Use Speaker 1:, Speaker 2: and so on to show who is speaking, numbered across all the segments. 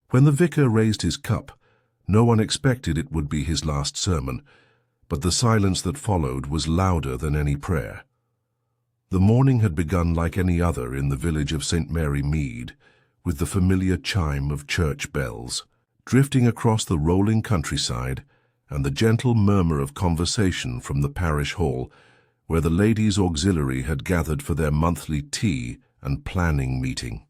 Speaker 1: When the vicar raised his cup, no one expected it would be his last sermon, but the silence that followed was louder than any prayer. The morning had begun like any other in the village of St. Mary Mead, with the familiar chime of church bells, drifting across the rolling countryside, and the gentle murmur of conversation from the parish hall, where the ladies' auxiliary had gathered for their monthly tea and planning meeting.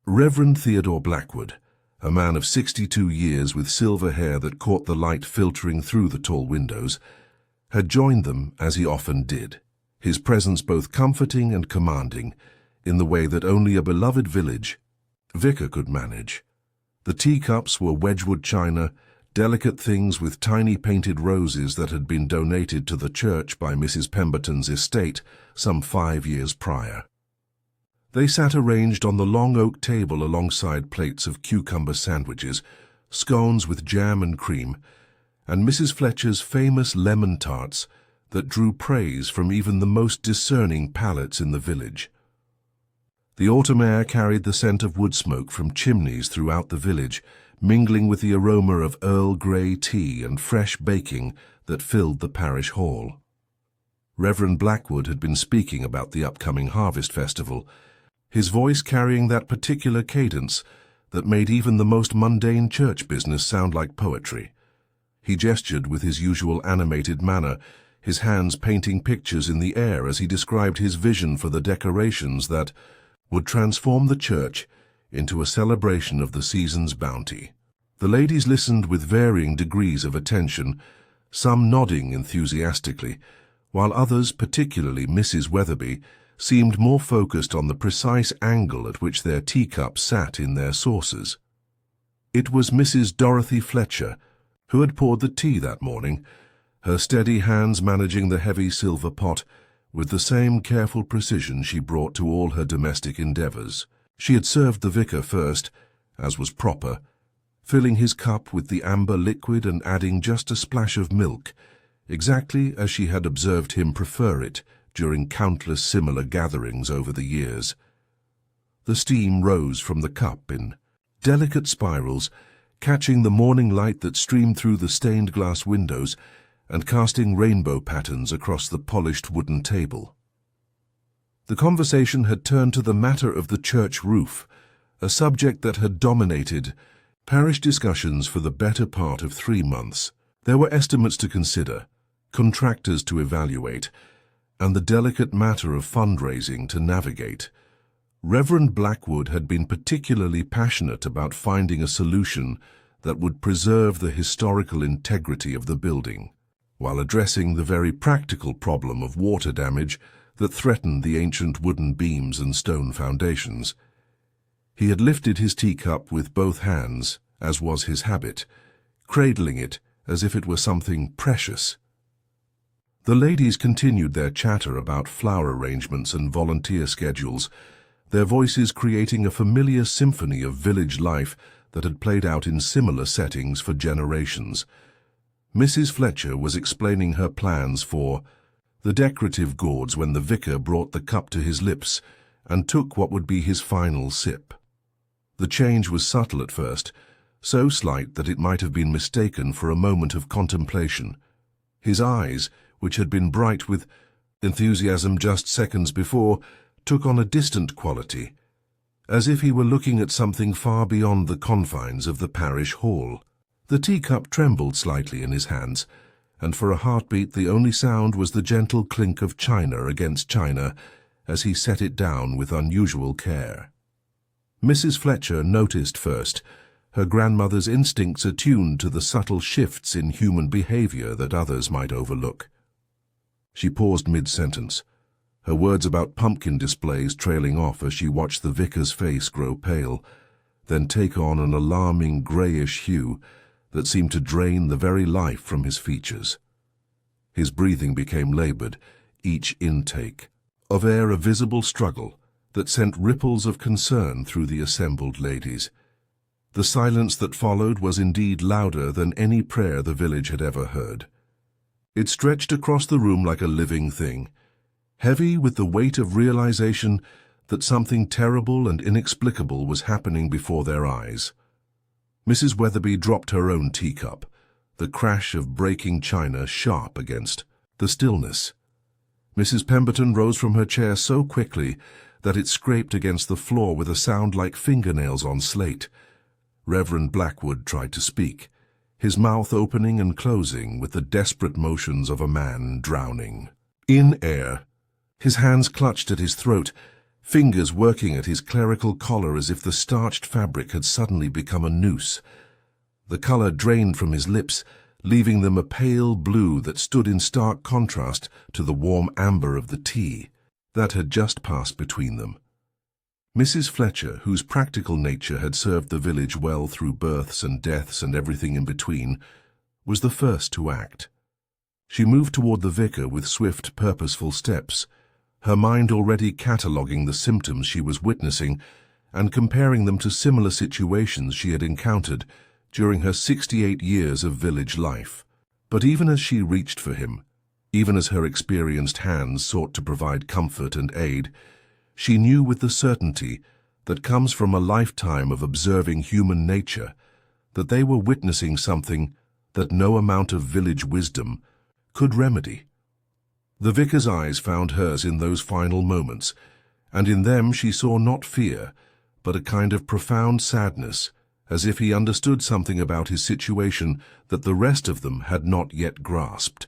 Speaker 1: Reverend Theodore Blackwood, a man of 62 years with silver hair that caught the light filtering through the tall windows, had joined them as he often did, his presence both comforting and commanding, in the way that only a beloved village vicar could manage. The teacups were Wedgwood china, delicate things with tiny painted roses that had been donated to the church by Mrs. Pemberton's estate some 5 years prior. They sat arranged on the long oak table alongside plates of cucumber sandwiches, scones with jam and cream, and Mrs. Fletcher's famous lemon tarts that drew praise from even the most discerning palates in the village. The autumn air carried the scent of wood smoke from chimneys throughout the village, mingling with the aroma of Earl Grey tea and fresh baking that filled the parish hall. Reverend Blackwood had been speaking about the upcoming harvest festival, his voice carrying that particular cadence that made even the most mundane church business sound like poetry. He gestured with his usual animated manner, his hands painting pictures in the air as he described his vision for the decorations that would transform the church into a celebration of the season's bounty. The ladies listened with varying degrees of attention, some nodding enthusiastically, while others, particularly Mrs. Weatherby, seemed more focused on the precise angle at which their teacups sat in their saucers. It was Mrs. Dorothy Fletcher who had poured the tea that morning, her steady hands managing the heavy silver pot with the same careful precision she brought to all her domestic endeavours. She had served the vicar first, as was proper, filling his cup with the amber liquid and adding just a splash of milk, exactly as she had observed him prefer it during countless similar gatherings over the years. The steam rose from the cup in delicate spirals, catching the morning light that streamed through the stained glass windows and casting rainbow patterns across the polished wooden table. The conversation had turned to the matter of the church roof, a subject that had dominated parish discussions for the better part of 3 months. There were estimates to consider, contractors to evaluate, and the delicate matter of fundraising to navigate. Reverend Blackwood had been particularly passionate about finding a solution that would preserve the historical integrity of the building, while addressing the very practical problem of water damage that threatened the ancient wooden beams and stone foundations. He had lifted his teacup with both hands, as was his habit, cradling it as if it were something precious. The ladies continued their chatter about flower arrangements and volunteer schedules, their voices creating a familiar symphony of village life that had played out in similar settings for generations. Mrs. Fletcher was explaining her plans for the decorative gourds when the vicar brought the cup to his lips and took what would be his final sip. The change was subtle at first, so slight that it might have been mistaken for a moment of contemplation. His eyes, which had been bright with enthusiasm just seconds before, took on a distant quality, as if he were looking at something far beyond the confines of the parish hall. The teacup trembled slightly in his hands, and for a heartbeat the only sound was the gentle clink of china against china as he set it down with unusual care. Mrs. Fletcher noticed first, her grandmother's instincts attuned to the subtle shifts in human behavior that others might overlook. She paused mid-sentence, her words about pumpkin displays trailing off as she watched the vicar's face grow pale, then take on an alarming greyish hue that seemed to drain the very life from his features. His breathing became laboured, each intake of air a visible struggle that sent ripples of concern through the assembled ladies. The silence that followed was indeed louder than any prayer the village had ever heard. It stretched across the room like a living thing, heavy with the weight of realization that something terrible and inexplicable was happening before their eyes. Mrs. Weatherby dropped her own teacup, the crash of breaking china sharp against the stillness. Mrs. Pemberton rose from her chair so quickly that it scraped against the floor with a sound like fingernails on slate. Reverend Blackwood tried to speak, his mouth opening and closing with the desperate motions of a man drowning in air. His hands clutched at his throat, fingers working at his clerical collar as if the starched fabric had suddenly become a noose. The color drained from his lips, leaving them a pale blue that stood in stark contrast to the warm amber of the tea that had just passed between them. Mrs. Fletcher, whose practical nature had served the village well through births and deaths and everything in between, was the first to act. She moved toward the vicar with swift, purposeful steps, her mind already cataloguing the symptoms she was witnessing and comparing them to similar situations she had encountered during her 68 years of village life. But even as she reached for him, even as her experienced hands sought to provide comfort and aid, she knew with the certainty that comes from a lifetime of observing human nature that they were witnessing something that no amount of village wisdom could remedy. The vicar's eyes found hers in those final moments, and in them she saw not fear, but a kind of profound sadness, as if he understood something about his situation that the rest of them had not yet grasped.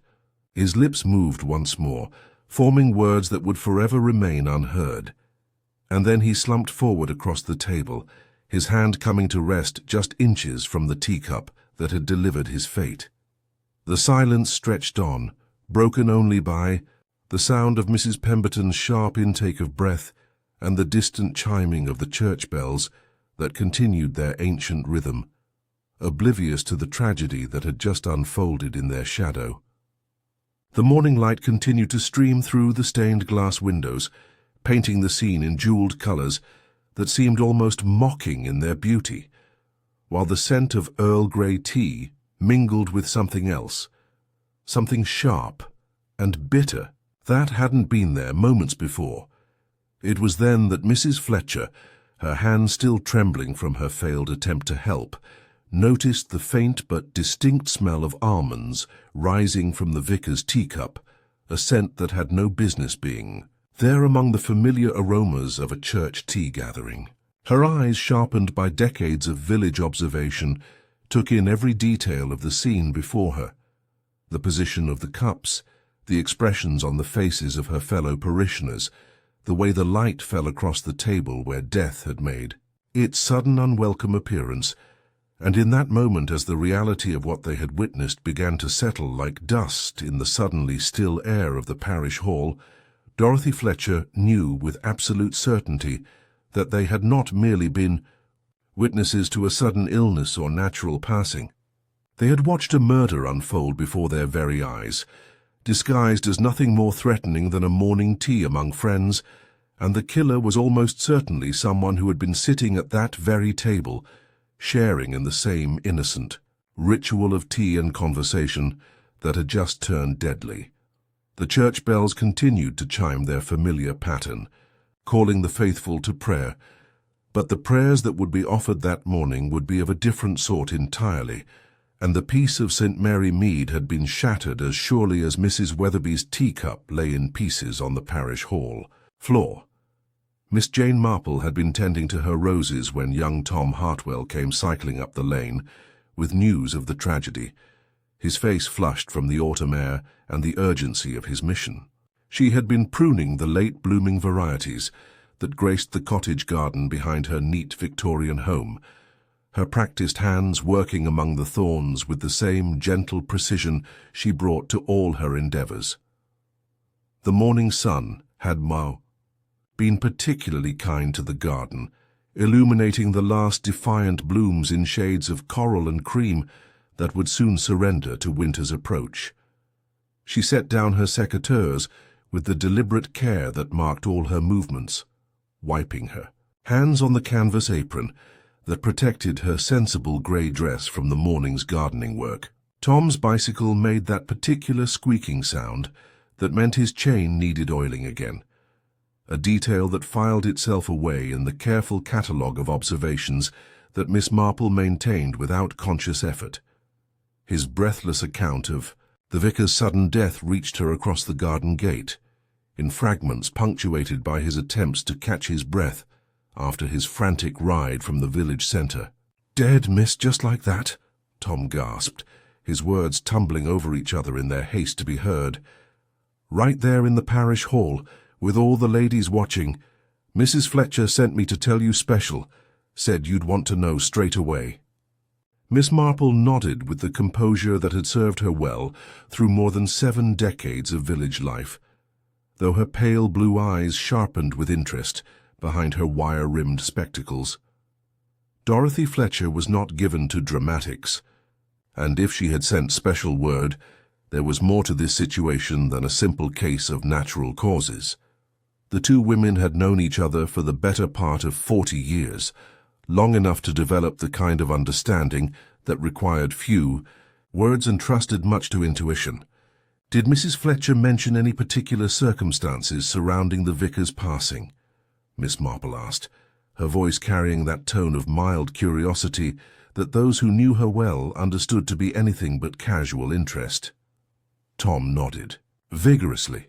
Speaker 1: His lips moved once more, forming words that would forever remain unheard. And then he slumped forward across the table, his hand coming to rest just inches from the teacup that had delivered his fate. The silence stretched on, broken only by the sound of Mrs. Pemberton's sharp intake of breath and the distant chiming of the church bells that continued their ancient rhythm, oblivious to the tragedy that had just unfolded in their shadow. The morning light continued to stream through the stained glass windows, painting the scene in jeweled colors that seemed almost mocking in their beauty, while the scent of Earl Grey tea mingled with something else, something sharp and bitter that hadn't been there moments before. It was then that Mrs. Fletcher, her hand still trembling from her failed attempt to help, noticed the faint but distinct smell of almonds rising from the vicar's teacup, a scent that had no business being there among the familiar aromas of a church tea gathering. Her eyes, sharpened by decades of village observation, took in every detail of the scene before her, the position of the cups, the expressions on the faces of her fellow parishioners, the way the light fell across the table where death had made its sudden unwelcome appearance. And in that moment, as the reality of what they had witnessed began to settle like dust in the suddenly still air of the parish hall, Dorothy Fletcher knew with absolute certainty that they had not merely been witnesses to a sudden illness or natural passing. They had watched a murder unfold before their very eyes, disguised as nothing more threatening than a morning tea among friends, and the killer was almost certainly someone who had been sitting at that very table, sharing in the same innocent ritual of tea and conversation that had just turned deadly. The church bells continued to chime their familiar pattern, calling the faithful to prayer, but the prayers that would be offered that morning would be of a different sort entirely, and the peace of St. Mary Mead had been shattered as surely as Mrs. Weatherby's teacup lay in pieces on the parish hall floor. Miss Jane Marple had been tending to her roses when young Tom Hartwell came cycling up the lane with news of the tragedy, his face flushed from the autumn air and the urgency of his mission. She had been pruning the late-blooming varieties that graced the cottage garden behind her neat Victorian home, her practiced hands working among the thorns with the same gentle precision she brought to all her endeavors. The morning sun had been particularly kind to the garden, illuminating the last defiant blooms in shades of coral and cream that would soon surrender to winter's approach. She set down her secateurs with the deliberate care that marked all her movements, wiping her hands on the canvas apron that protected her sensible grey dress from the morning's gardening work. Tom's bicycle made that particular squeaking sound that meant his chain needed oiling again, a detail that filed itself away in the careful catalogue of observations that Miss Marple maintained without conscious effort. His breathless account of the vicar's sudden death reached her across the garden gate, in fragments punctuated by his attempts to catch his breath after his frantic ride from the village centre. "Dead, miss, just like that?" Tom gasped, his words tumbling over each other in their haste to be heard. "Right there in the parish hall, with all the ladies watching. Mrs. Fletcher sent me to tell you special, said you'd want to know straight away." Miss Marple nodded with the composure that had served her well through more than 7 decades of village life, though her pale blue eyes sharpened with interest behind her wire-rimmed spectacles. Dorothy Fletcher was not given to dramatics, and if she had sent special word, there was more to this situation than a simple case of natural causes. The two women had known each other for the better part of 40 years, long enough to develop the kind of understanding that required few words and trusted much to intuition. "Did Mrs. Fletcher mention any particular circumstances surrounding the vicar's passing?" Miss Marple asked, her voice carrying that tone of mild curiosity that those who knew her well understood to be anything but casual interest. Tom nodded, vigorously,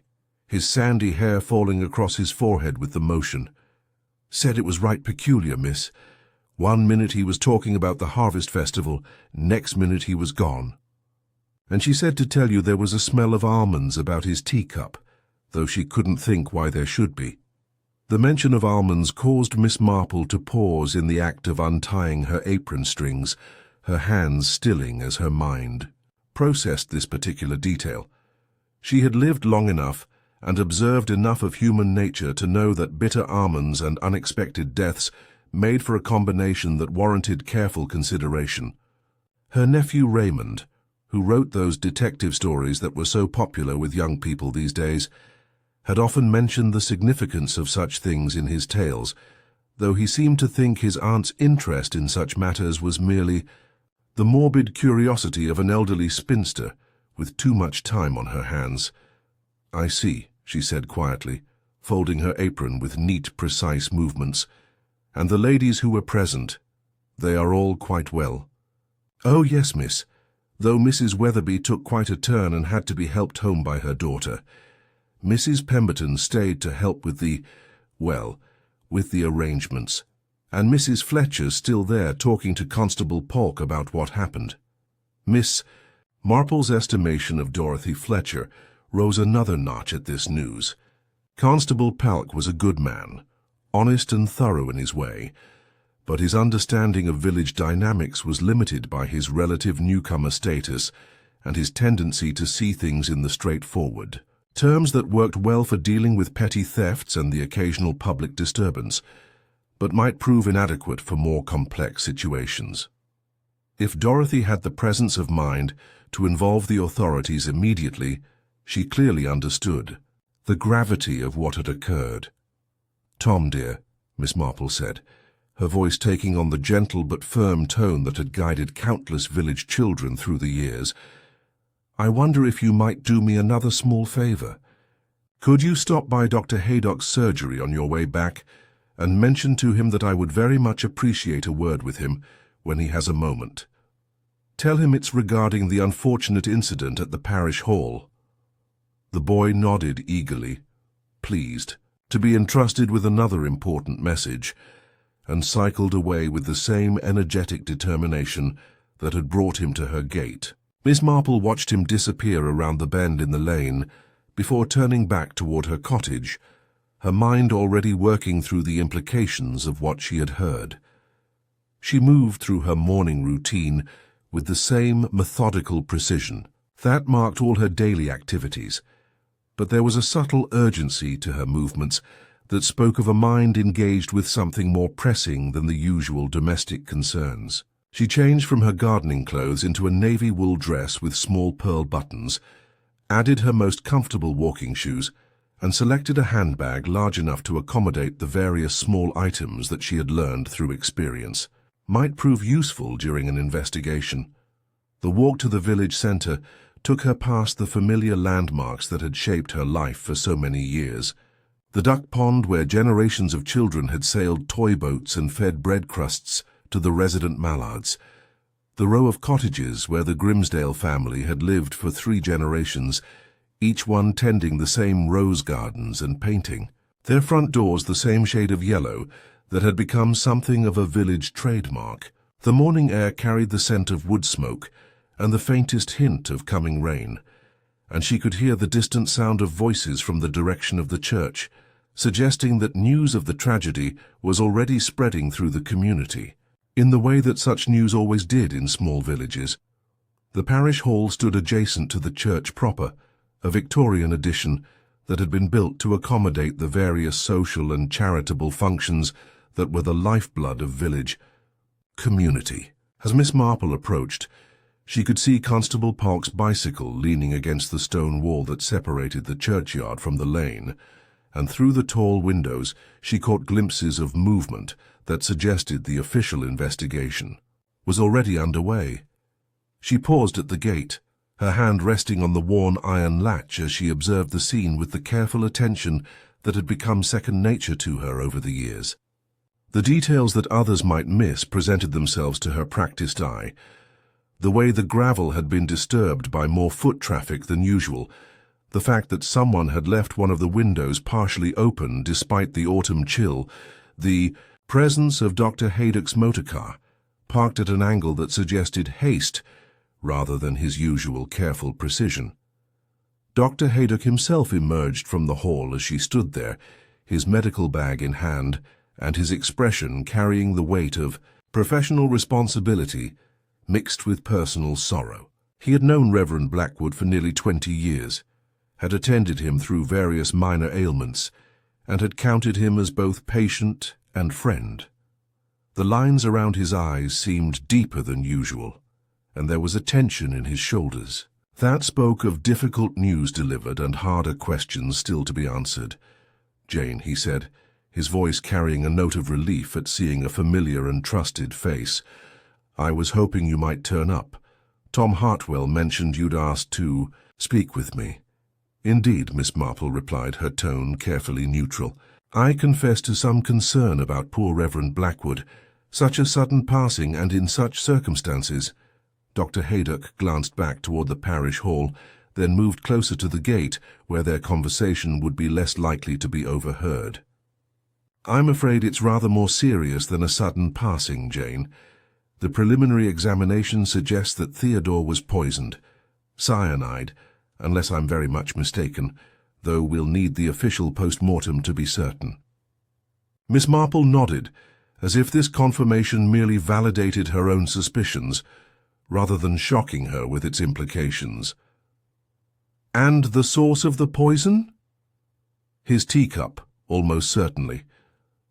Speaker 1: his sandy hair falling across his forehead with the motion. "Said it was right peculiar, miss. One minute he was talking about the harvest festival, next minute he was gone. And she said to tell you there was a smell of almonds about his teacup, though she couldn't think why there should be." The mention of almonds caused Miss Marple to pause in the act of untying her apron strings, her hands stilling as her mind processed this particular detail. She had lived long enough and observed enough of human nature to know that bitter almonds and unexpected deaths made for a combination that warranted careful consideration. Her nephew Raymond, who wrote those detective stories that were so popular with young people these days, had often mentioned the significance of such things in his tales, though he seemed to think his aunt's interest in such matters was merely the morbid curiosity of an elderly spinster with too much time on her hands. "I see," she said quietly, folding her apron with neat, precise movements. "And the ladies who were present, they are all quite well?" "Oh, yes, miss, though Mrs. Weatherby took quite a turn and had to be helped home by her daughter. Mrs. Pemberton stayed to help with the arrangements, and Mrs. Fletcher's still there talking to Constable Polk about what happened." Miss Marple's estimation of Dorothy Fletcher rose another notch at this news. Constable Polk was a good man, honest and thorough in his way, but his understanding of village dynamics was limited by his relative newcomer status and his tendency to see things in the straightforward terms that worked well for dealing with petty thefts and the occasional public disturbance, but might prove inadequate for more complex situations. If Dorothy had the presence of mind to involve the authorities immediately, she clearly understood the gravity of what had occurred. "Tom, dear," Miss Marple said, her voice taking on the gentle but firm tone that had guided countless village children through the years, "I wonder if you might do me another small favor. Could you stop by Dr. Haydock's surgery on your way back and mention to him that I would very much appreciate a word with him when he has a moment? Tell him it's regarding the unfortunate incident at the parish hall." The boy nodded eagerly, pleased to be entrusted with another important message, and cycled away with the same energetic determination that had brought him to her gate. Miss Marple watched him disappear around the bend in the lane before turning back toward her cottage, her mind already working through the implications of what she had heard. She moved through her morning routine with the same methodical precision. That marked all her daily activities, but there was a subtle urgency to her movements that spoke of a mind engaged with something more pressing than the usual domestic concerns. She changed from her gardening clothes into a navy wool dress with small pearl buttons, added her most comfortable walking shoes, and selected a handbag large enough to accommodate the various small items that she had learned through experience might prove useful during an investigation. The walk to the village centre took her past the familiar landmarks that had shaped her life for so many years. The duck pond where generations of children had sailed toy boats and fed bread crusts to the resident mallards. The row of cottages where the Grimsdale family had lived for 3 generations, each one tending the same rose gardens and painting. Their front doors the same shade of yellow that had become something of a village trademark. The morning air carried the scent of wood smoke and the faintest hint of coming rain, and she could hear the distant sound of voices from the direction of the church, suggesting that news of the tragedy was already spreading through the community, in the way that such news always did in small villages. The parish hall stood adjacent to the church proper, a Victorian addition that had been built to accommodate the various social and charitable functions that were the lifeblood of village community. As Miss Marple approached, she could see Constable Park's bicycle leaning against the stone wall that separated the churchyard from the lane, and through the tall windows she caught glimpses of movement that suggested the official investigation was already underway. She paused at the gate, her hand resting on the worn iron latch as she observed the scene with the careful attention that had become second nature to her over the years. The details that others might miss presented themselves to her practiced eye. The way the gravel had been disturbed by more foot traffic than usual, the fact that someone had left one of the windows partially open despite the autumn chill, the presence of Dr. Haydock's motorcar, parked at an angle that suggested haste rather than his usual careful precision. Dr. Haydock himself emerged from the hall as she stood there, his medical bag in hand and his expression carrying the weight of professional responsibility mixed with personal sorrow. He had known Reverend Blackwood for nearly 20 years, had attended him through various minor ailments, and had counted him as both patient and friend. The lines around his eyes seemed deeper than usual, and there was a tension in his shoulders. That spoke of difficult news delivered and harder questions still to be answered. "Jane," he said, his voice carrying a note of relief at seeing a familiar and trusted face, "I was hoping you might turn up. Tom Hartwell mentioned you'd asked to speak with me." "Indeed," Miss Marple replied, her tone carefully neutral. "I confess to some concern about poor Reverend Blackwood. Such a sudden passing and in such circumstances." Dr. Haydock glanced back toward the parish hall, then moved closer to the gate where their conversation would be less likely to be overheard. "I'm afraid it's rather more serious than a sudden passing, Jane. The preliminary examination suggests that Theodore was poisoned. Cyanide, unless I'm very much mistaken, though we'll need the official post-mortem to be certain." Miss Marple nodded, as if this confirmation merely validated her own suspicions, rather than shocking her with its implications. "And the source of the poison?" "His teacup, almost certainly.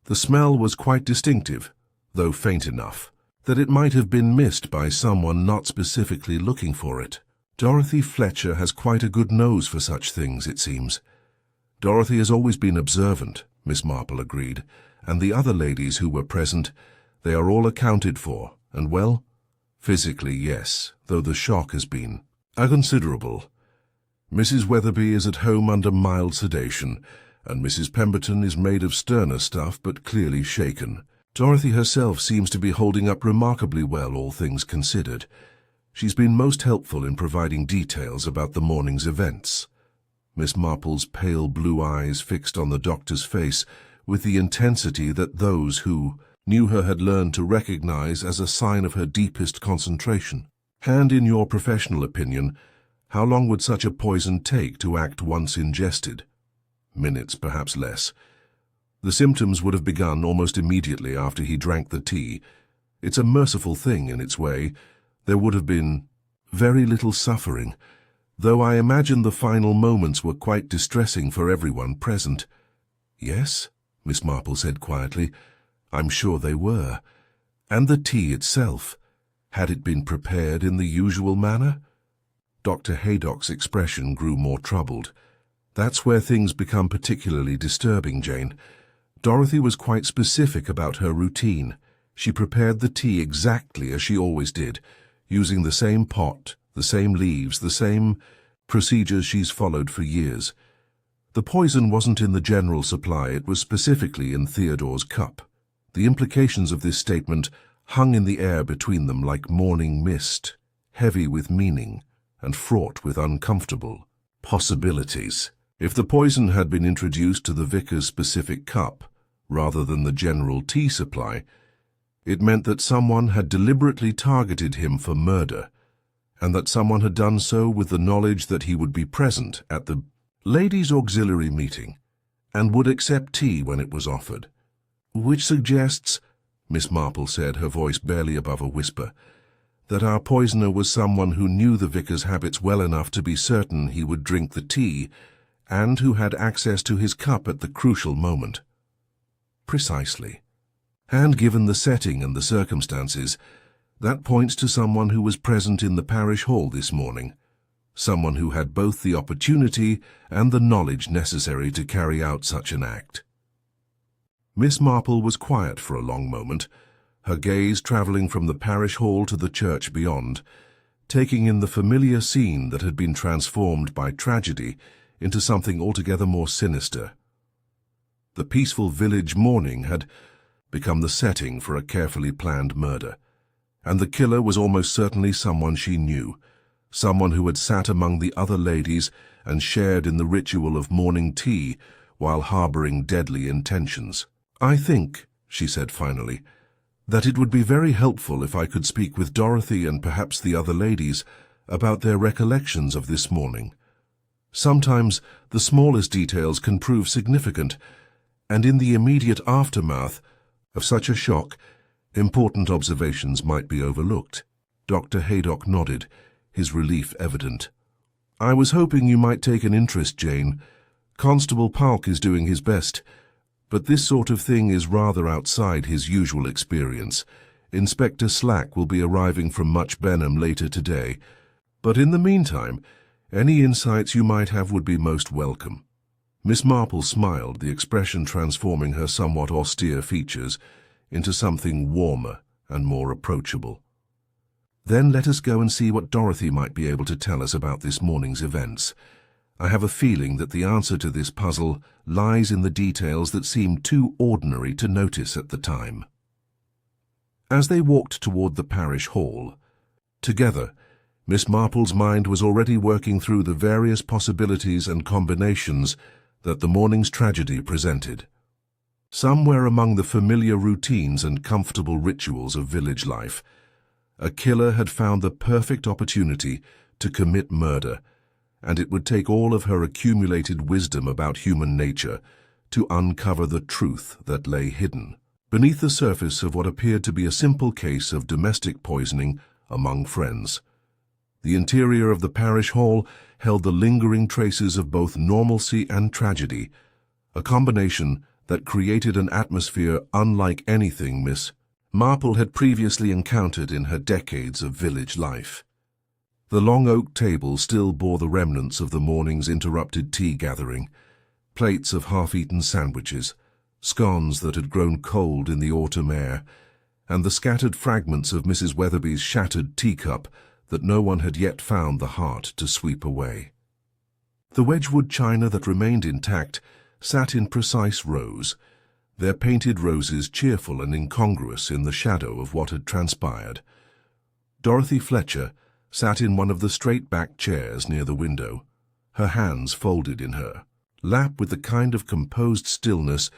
Speaker 1: The smell was quite distinctive, though faint enough, that it might have been missed by someone not specifically looking for it. Dorothy Fletcher has quite a good nose for such things, it seems." "Dorothy has always been observant," Miss Marple agreed, "and the other ladies who were present, they are all accounted for, and well, physically, yes, though the shock has been considerable. Mrs. Weatherby is at home under mild sedation, and Mrs. Pemberton is made of sterner stuff but clearly shaken. Dorothy herself seems to be holding up remarkably well, all things considered. She's been most helpful in providing details about the morning's events." Miss Marple's pale blue eyes fixed on the doctor's face with the intensity that those who knew her had learned to recognize as a sign of her deepest concentration. "And in your professional opinion, how long would such a poison take to act once ingested?" "Minutes, perhaps less. The symptoms would have begun almost immediately after he drank the tea. It's a merciful thing in its way. There would have been very little suffering, though I imagine the final moments were quite distressing for everyone present." "Yes," Miss Marple said quietly, "I'm sure they were. And the tea itself, had it been prepared in the usual manner?" Dr. Haydock's expression grew more troubled. "That's where things become particularly disturbing, Jane. Dorothy was quite specific about her routine. She prepared the tea exactly as she always did, using the same pot, the same leaves, the same procedures she's followed for years. The poison wasn't in the general supply, it was specifically in Theodore's cup. The implications of this statement hung in the air between them like morning mist, heavy with meaning and fraught with uncomfortable possibilities. If the poison had been introduced to the vicar's specific cup, rather than the general tea supply, it meant that someone had deliberately targeted him for murder, and that someone had done so with the knowledge that he would be present at the ladies' auxiliary meeting and would accept tea when it was offered. Which suggests, Miss Marple said, her voice barely above a whisper, that our poisoner was someone who knew the vicar's habits well enough to be certain he would drink the tea and who had access to his cup at the crucial moment. Precisely. And given the setting and the circumstances, that points to someone who was present in the parish hall this morning, someone who had both the opportunity and the knowledge necessary to carry out such an act. Miss Marple was quiet for a long moment, her gaze travelling from the parish hall to the church beyond, taking in the familiar scene that had been transformed by tragedy into something altogether more sinister. The peaceful village morning had become the setting for a carefully planned murder, and the killer was almost certainly someone she knew, someone who had sat among the other ladies and shared in the ritual of morning tea while harbouring deadly intentions. "I think," she said finally, "that it would be very helpful if I could speak with Dorothy and perhaps the other ladies about their recollections of this morning. Sometimes the smallest details can prove significant, and in the immediate aftermath of such a shock, important observations might be overlooked." Dr. Haydock nodded, his relief evident. "I was hoping you might take an interest, Jane. Constable Palk is doing his best, but this sort of thing is rather outside his usual experience. Inspector Slack will be arriving from Much Benham later today, but in the meantime, any insights you might have would be most welcome." Miss Marple smiled, the expression transforming her somewhat austere features into something warmer and more approachable. "Then let us go and see what Dorothy might be able to tell us about this morning's events. I have a feeling that the answer to this puzzle lies in the details that seemed too ordinary to notice at the time." As they walked toward the parish hall, together, Miss Marple's mind was already working through the various possibilities and combinations that the morning's tragedy presented. Somewhere among the familiar routines and comfortable rituals of village life, a killer had found the perfect opportunity to commit murder, and it would take all of her accumulated wisdom about human nature to uncover the truth that lay hidden beneath the surface of what appeared to be a simple case of domestic poisoning among friends. The interior of the parish hall held the lingering traces of both normalcy and tragedy, a combination that created an atmosphere unlike anything Miss Marple had previously encountered in her decades of village life. The long oak table still bore the remnants of the morning's interrupted tea gathering, plates of half-eaten sandwiches, scones that had grown cold in the autumn air, and the scattered fragments of Mrs. Weatherby's shattered teacup that no one had yet found the heart to sweep away. The Wedgwood china that remained intact sat in precise rows, their painted roses cheerful and incongruous in the shadow of what had transpired. Dorothy Fletcher sat in one of the straight-backed chairs near the window, her hands folded in her lap with the kind of composed stillness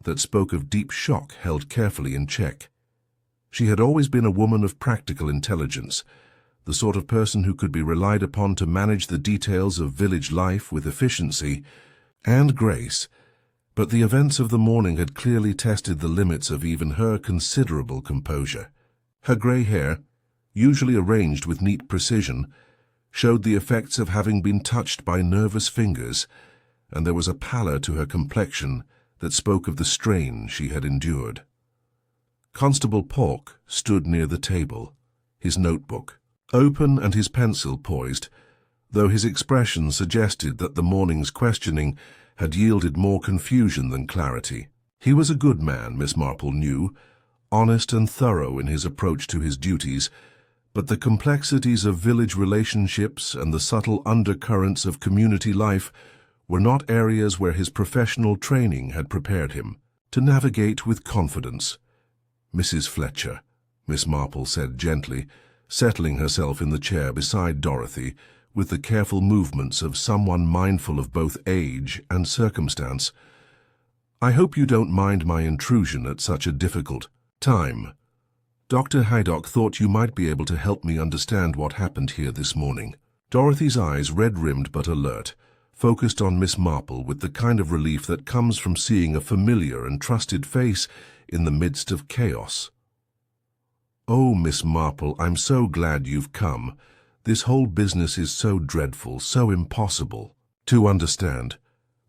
Speaker 1: that spoke of deep shock held carefully in check. She had always been a woman of practical intelligence, the sort of person who could be relied upon to manage the details of village life with efficiency and grace, but the events of the morning had clearly tested the limits of even her considerable composure. Her grey hair, usually arranged with neat precision, showed the effects of having been touched by nervous fingers, and there was a pallor to her complexion that spoke of the strain she had endured. Constable Palk stood near the table, his notebook open and his pencil poised, though his expression suggested that the morning's questioning had yielded more confusion than clarity. He was a good man, Miss Marple knew, honest and thorough in his approach to his duties, but the complexities of village relationships and the subtle undercurrents of community life were not areas where his professional training had prepared him to navigate with confidence. "Mrs. Fletcher," Miss Marple said gently, settling herself in the chair beside Dorothy with the careful movements of someone mindful of both age and circumstance. "I hope you don't mind my intrusion at such a difficult time. Dr. Haydock thought you might be able to help me understand what happened here this morning." Dorothy's eyes, red-rimmed but alert, focused on Miss Marple with the kind of relief that comes from seeing a familiar and trusted face in the midst of chaos. "Oh, Miss Marple, I'm so glad you've come. This whole business is so dreadful, so impossible to understand.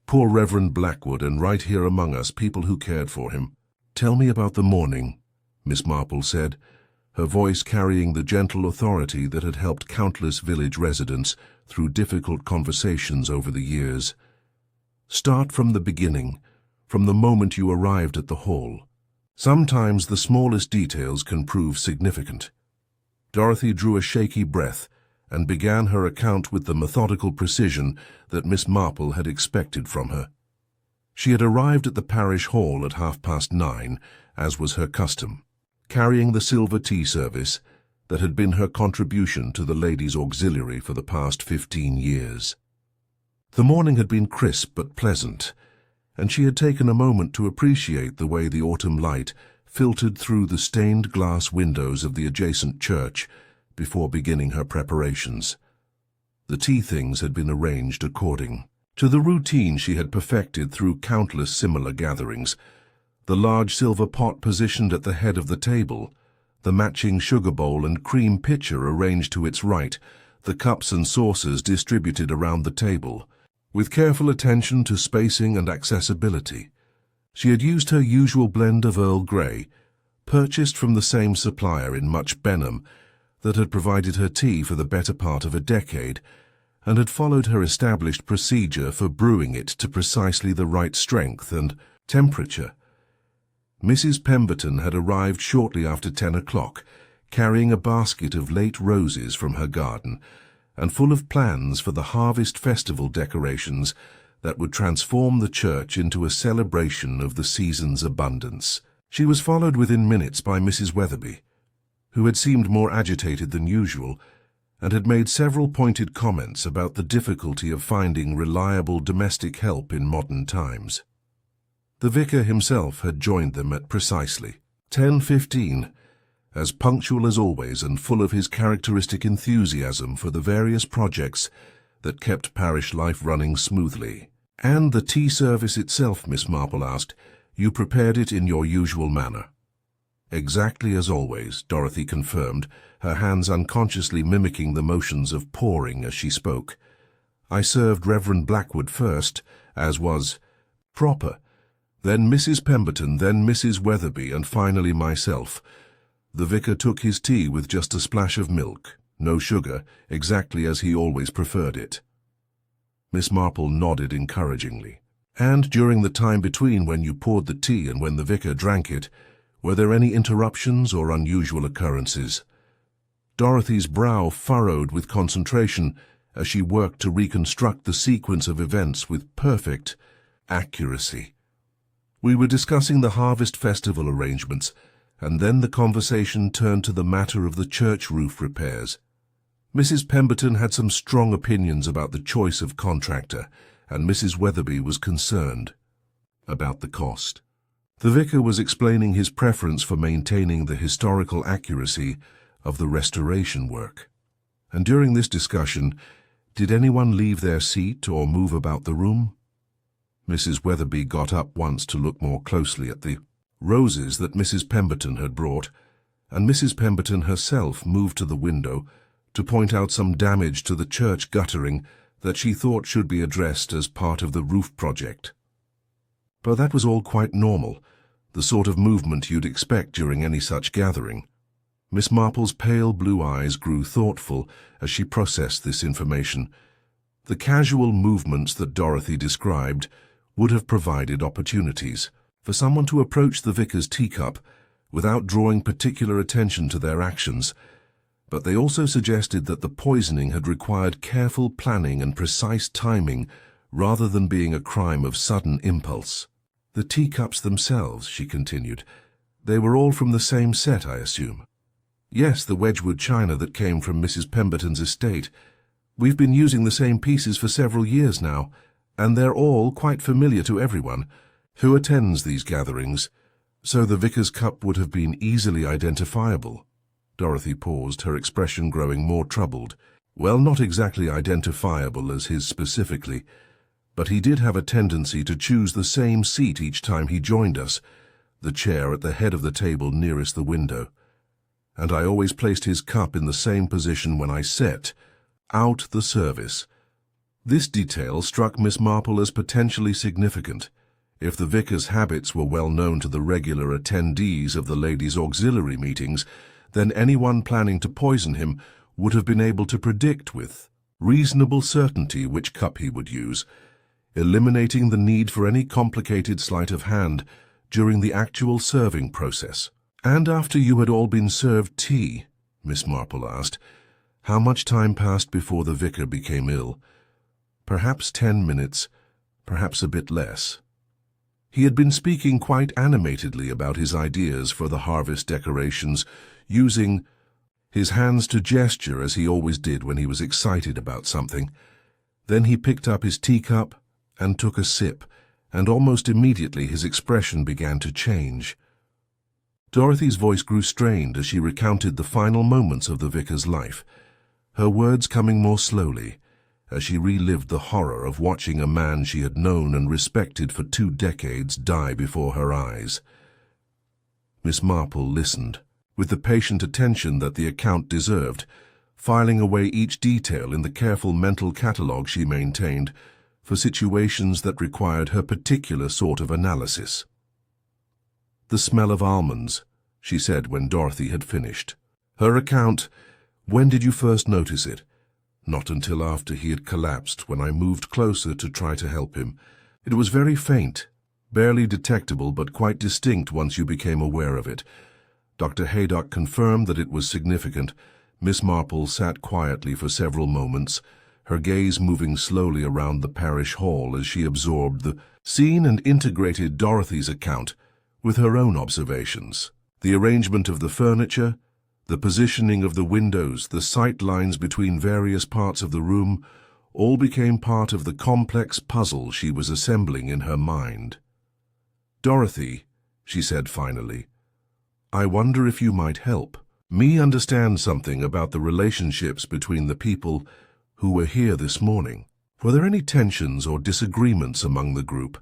Speaker 1: Poor Reverend Blackwood, and right here among us, people who cared for him." "Tell me about the morning," Miss Marple said, her voice carrying the gentle authority that had helped countless village residents through difficult conversations over the years. "Start from the beginning, from the moment you arrived at the hall. Sometimes the smallest details can prove significant." Dorothy drew a shaky breath and began her account with the methodical precision that Miss Marple had expected from her. She had arrived at the parish hall at 9:30, as was her custom, carrying the silver tea service that had been her contribution to the ladies' auxiliary for the past 15 years. The morning had been crisp but pleasant, and she had taken a moment to appreciate the way the autumn light filtered through the stained glass windows of the adjacent church before beginning her preparations. The tea things had been arranged according to the routine she had perfected through countless similar gatherings. The large silver pot positioned at the head of the table, the matching sugar bowl and cream pitcher arranged to its right, the cups and saucers distributed around the table, with careful attention to spacing and accessibility. She had used her usual blend of Earl Grey, purchased from the same supplier in Much Benham, that had provided her tea for the better part of a decade, and had followed her established procedure for brewing it to precisely the right strength and temperature. Mrs. Pemberton had arrived shortly after 10 o'clock, carrying a basket of late roses from her garden, and full of plans for the harvest festival decorations that would transform the church into a celebration of the season's abundance. She was followed within minutes by Mrs. Weatherby, who had seemed more agitated than usual, and had made several pointed comments about the difficulty of finding reliable domestic help in modern times. The vicar himself had joined them at precisely 10:15, as punctual as always and full of his characteristic enthusiasm for the various projects that kept parish life running smoothly. "And the tea service itself," Miss Marple asked, "you prepared it in your usual manner?" "Exactly as always," Dorothy confirmed, her hands unconsciously mimicking the motions of pouring as she spoke. "I served Reverend Blackwood first, as was proper, then Mrs. Pemberton, then Mrs. Weatherby, and finally myself. The vicar took his tea with just a splash of milk, no sugar, exactly as he always preferred it." Miss Marple nodded encouragingly. "And during the time between when you poured the tea and when the vicar drank it, were there any interruptions or unusual occurrences?" Dorothy's brow furrowed with concentration as she worked to reconstruct the sequence of events with perfect accuracy. "We were discussing the harvest festival arrangements, and then the conversation turned to the matter of the church roof repairs. Mrs. Pemberton had some strong opinions about the choice of contractor, and Mrs. Weatherby was concerned about the cost. The vicar was explaining his preference for maintaining the historical accuracy of the restoration work. And during this discussion, did anyone leave their seat or move about the room?" Mrs. Weatherby got up once to look more closely at the roses that Mrs. Pemberton had brought, and Mrs. Pemberton herself moved to the window to point out some damage to the church guttering that she thought should be addressed as part of the roof project. But that was all quite normal, the sort of movement you'd expect during any such gathering. Miss Marple's pale blue eyes grew thoughtful as she processed this information. The casual movements that Dorothy described would have provided opportunities for someone to approach the vicar's teacup without drawing particular attention to their actions, but they also suggested that the poisoning had required careful planning and precise timing rather than being a crime of sudden impulse. "The teacups themselves," she continued, "they were all from the same set, I assume?" Yes, the Wedgwood china that came from Mrs. Pemberton's estate. We've been using the same pieces for several years now, and they're all quite familiar to everyone who attends these gatherings, so the vicar's cup would have been easily identifiable. Dorothy paused, her expression growing more troubled. Well, not exactly identifiable as his specifically, but he did have a tendency to choose the same seat each time he joined us, the chair at the head of the table nearest the window. And I always placed his cup in the same position when I set out the service. This detail struck Miss Marple as potentially significant. If the vicar's habits were well known to the regular attendees of the ladies' auxiliary meetings, then anyone planning to poison him would have been able to predict with reasonable certainty which cup he would use, eliminating the need for any complicated sleight of hand during the actual serving process. "And after you had all been served tea," Miss Marple asked, "how much time passed before the vicar became ill?" "Perhaps 10 minutes, perhaps a bit less." He had been speaking quite animatedly about his ideas for the harvest decorations, using his hands to gesture as he always did when he was excited about something. Then he picked up his teacup and took a sip, and almost immediately his expression began to change. Dorothy's voice grew strained as she recounted the final moments of the vicar's life, her words coming more slowly, as she relived the horror of watching a man she had known and respected for 2 decades die before her eyes. Miss Marple listened, with the patient attention that the account deserved, filing away each detail in the careful mental catalogue she maintained for situations that required her particular sort of analysis. "The smell of almonds," she said when Dorothy had finished. Her account, "When did you first notice it?" "Not until after he had collapsed, when I moved closer to try to help him. It was very faint, barely detectable, but quite distinct once you became aware of it." Dr. Haydock confirmed that it was significant. Miss Marple sat quietly for several moments, her gaze moving slowly around the parish hall as she absorbed the scene and integrated Dorothy's account with her own observations. The arrangement of the furniture, the positioning of the windows, the sight lines between various parts of the room, all became part of the complex puzzle she was assembling in her mind. "Dorothy," she said finally, "I wonder if you might help me understand something about the relationships between the people who were here this morning. Were there any tensions or disagreements among the group?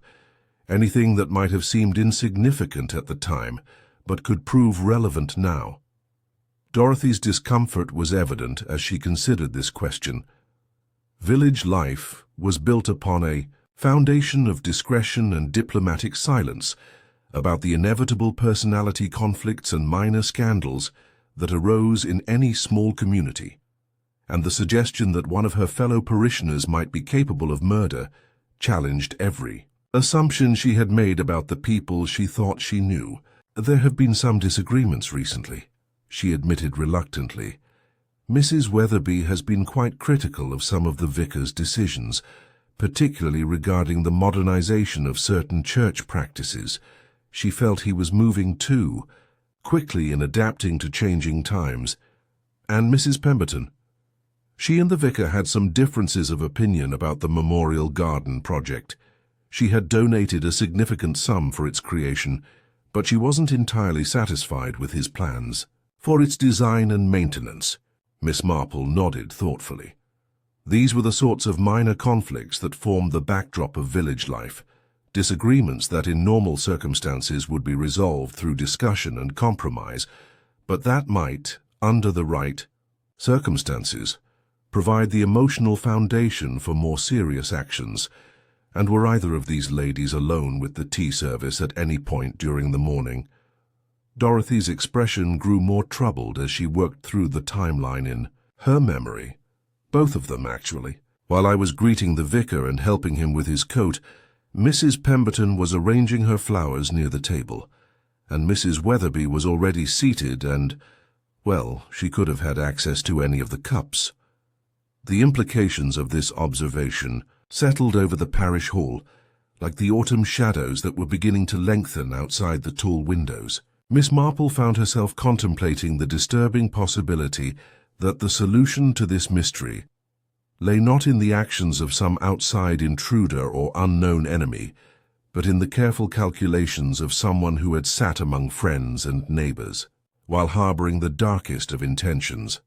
Speaker 1: Anything that might have seemed insignificant at the time, but could prove relevant now?" Dorothy's discomfort was evident as she considered this question. Village life was built upon a foundation of discretion and diplomatic silence about the inevitable personality conflicts and minor scandals that arose in any small community, and the suggestion that one of her fellow parishioners might be capable of murder challenged every assumption she had made about the people she thought she knew. "There have been some disagreements recently," she admitted reluctantly. "Mrs. Weatherby has been quite critical of some of the vicar's decisions, particularly regarding the modernization of certain church practices. She felt he was moving too quickly in adapting to changing times. And Mrs. Pemberton. She and the vicar had some differences of opinion about the Memorial Garden project. She had donated a significant sum for its creation, but she wasn't entirely satisfied with his plans for its design and maintenance." Miss Marple nodded thoughtfully. These were the sorts of minor conflicts that formed the backdrop of village life, disagreements that in normal circumstances would be resolved through discussion and compromise, but that might, under the right circumstances, provide the emotional foundation for more serious actions. And were either of these ladies alone with the tea service at any point during the morning? Dorothy's expression grew more troubled as she worked through the timeline in her memory. Both of them, actually. While I was greeting the vicar and helping him with his coat, Mrs. Pemberton was arranging her flowers near the table, and Mrs. Weatherby was already seated and, well, she could have had access to any of the cups. The implications of this observation settled over the parish hall, like the autumn shadows that were beginning to lengthen outside the tall windows. Miss Marple found herself contemplating the disturbing possibility that the solution to this mystery lay not in the actions of some outside intruder or unknown enemy, but in the careful calculations of someone who had sat among friends and neighbors, while harboring the darkest of intentions.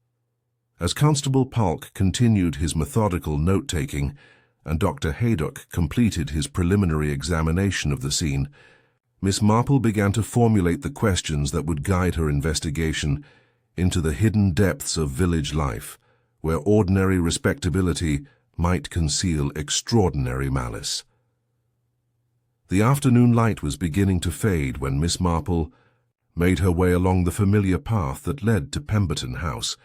Speaker 1: As Constable Polk continued his methodical note-taking and Dr. Haydock completed his preliminary examination of the scene, Miss Marple began to formulate the questions that would guide her investigation into the hidden depths of village life, where ordinary respectability might conceal extraordinary malice. The afternoon light was beginning to fade when Miss Marple made her way along the familiar path that led to Pemberton House,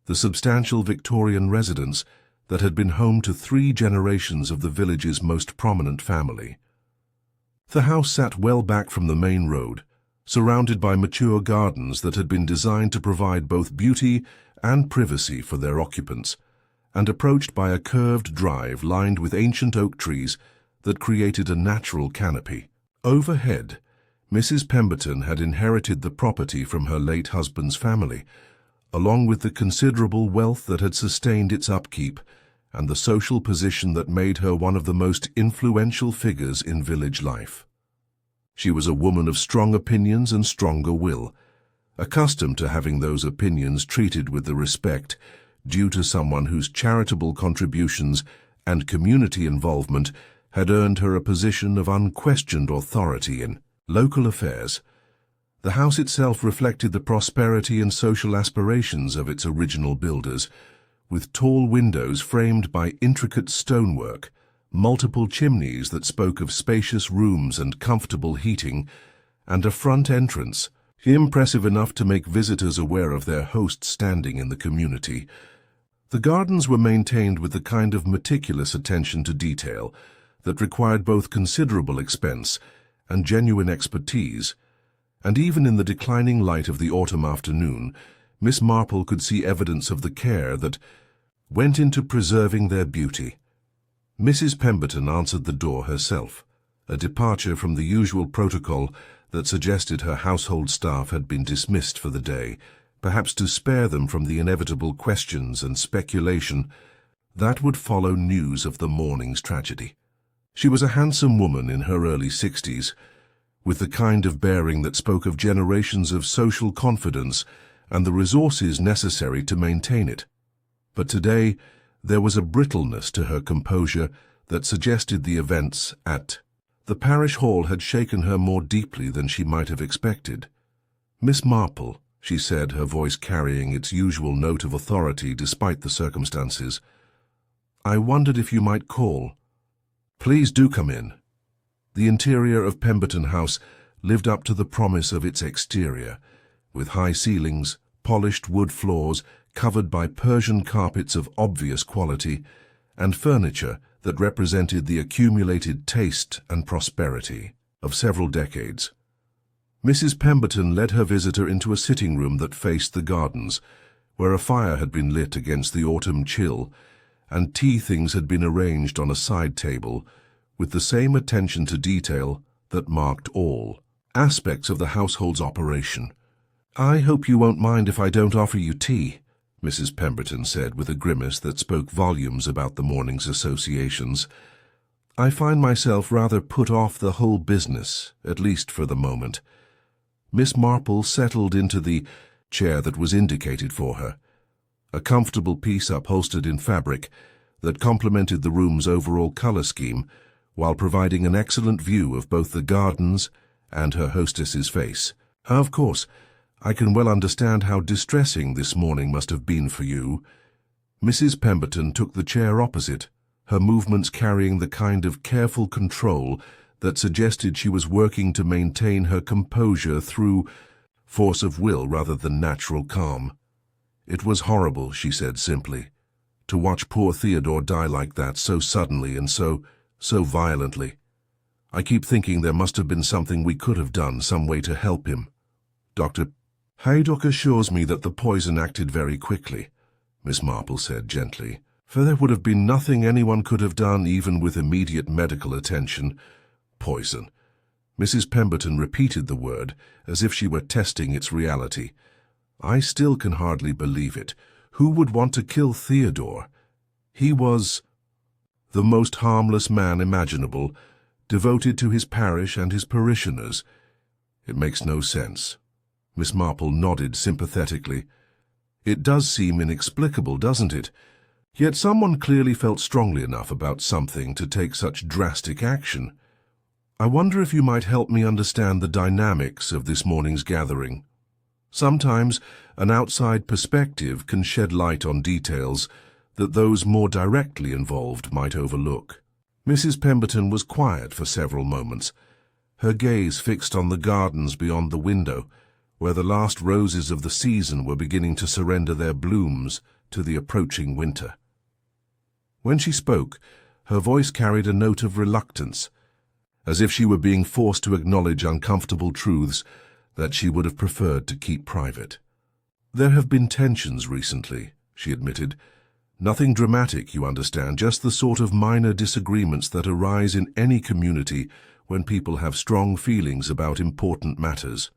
Speaker 1: the substantial Victorian residence that had been home to 3 generations of the village's most prominent family. The house sat well back from the main road, surrounded by mature gardens that had been designed to provide both beauty and privacy for their occupants, and approached by a curved drive lined with ancient oak trees that created a natural canopy. Overhead, Mrs. Pemberton had inherited the property from her late husband's family, along with the considerable wealth that had sustained its upkeep and the social position that made her one of the most influential figures in village life. She was a woman of strong opinions and stronger will, accustomed to having those opinions treated with the respect due to someone whose charitable contributions and community involvement had earned her a position of unquestioned authority in local affairs. The house itself reflected the prosperity and social aspirations of its original builders, with tall windows framed by intricate stonework, multiple chimneys that spoke of spacious rooms and comfortable heating, and a front entrance, impressive enough to make visitors aware of their host's standing in the community. The gardens were maintained with the kind of meticulous attention to detail that required both considerable expense and genuine expertise, and even in the declining light of the autumn afternoon, Miss Marple could see evidence of the care that went into preserving their beauty. Mrs. Pemberton answered the door herself, a departure from the usual protocol that suggested her household staff had been dismissed for the day, perhaps to spare them from the inevitable questions and speculation that would follow news of the morning's tragedy. She was a handsome woman in her early 60s, with the kind of bearing that spoke of generations of social confidence and the resources necessary to maintain it. But today, there was a brittleness to her composure that suggested the events at the parish hall had shaken her more deeply than she might have expected. "Miss Marple," she said, her voice carrying its usual note of authority despite the circumstances, "I wondered if you might call. Please do come in." The interior of Pemberton House lived up to the promise of its exterior, with high ceilings, polished wood floors covered by Persian carpets of obvious quality, and furniture that represented the accumulated taste and prosperity of several decades. Mrs. Pemberton led her visitor into a sitting room that faced the gardens, where a fire had been lit against the autumn chill, and tea things had been arranged on a side table with the same attention to detail that marked all aspects of the household's operation. "I hope you won't mind if I don't offer you tea," Mrs. Pemberton said with a grimace that spoke volumes about the morning's associations. "I find myself rather put off the whole business, at least for the moment." Miss Marple settled into the chair that was indicated for her, a comfortable piece upholstered in fabric that complemented the room's overall color scheme while providing an excellent view of both the gardens and her hostess's face. "Of course, I can well understand how distressing this morning must have been for you." Mrs. Pemberton took the chair opposite, her movements carrying the kind of careful control that suggested she was working to maintain her composure through force of will rather than natural calm. "It was horrible," she said simply, "to watch poor Theodore die like that so suddenly and so violently. I keep thinking there must have been something we could have done, some way to help him. Dr. Haydock assures me that the poison acted very quickly," Miss Marple said gently, "for there would have been nothing anyone could have done even with immediate medical attention." "Poison," Mrs. Pemberton repeated the word as if she were testing its reality. I still can hardly believe it. Who would want to kill Theodore? He was the most harmless man imaginable, devoted to his parish and his parishioners. It makes no sense. Miss Marple nodded sympathetically. It does seem inexplicable, doesn't it? Yet someone clearly felt strongly enough about something to take such drastic action. I wonder if you might help me understand the dynamics of this morning's gathering. Sometimes an outside perspective can shed light on details that those more directly involved might overlook. Mrs. Pemberton was quiet for several moments, her gaze fixed on the gardens beyond the window, where the last roses of the season were beginning to surrender their blooms to the approaching winter. When she spoke, her voice carried a note of reluctance, as if she were being forced to acknowledge uncomfortable truths that she would have preferred to keep private. "There have been tensions recently," she admitted. "Nothing dramatic, you understand, just the sort of minor disagreements that arise in any community when people have strong feelings about important matters.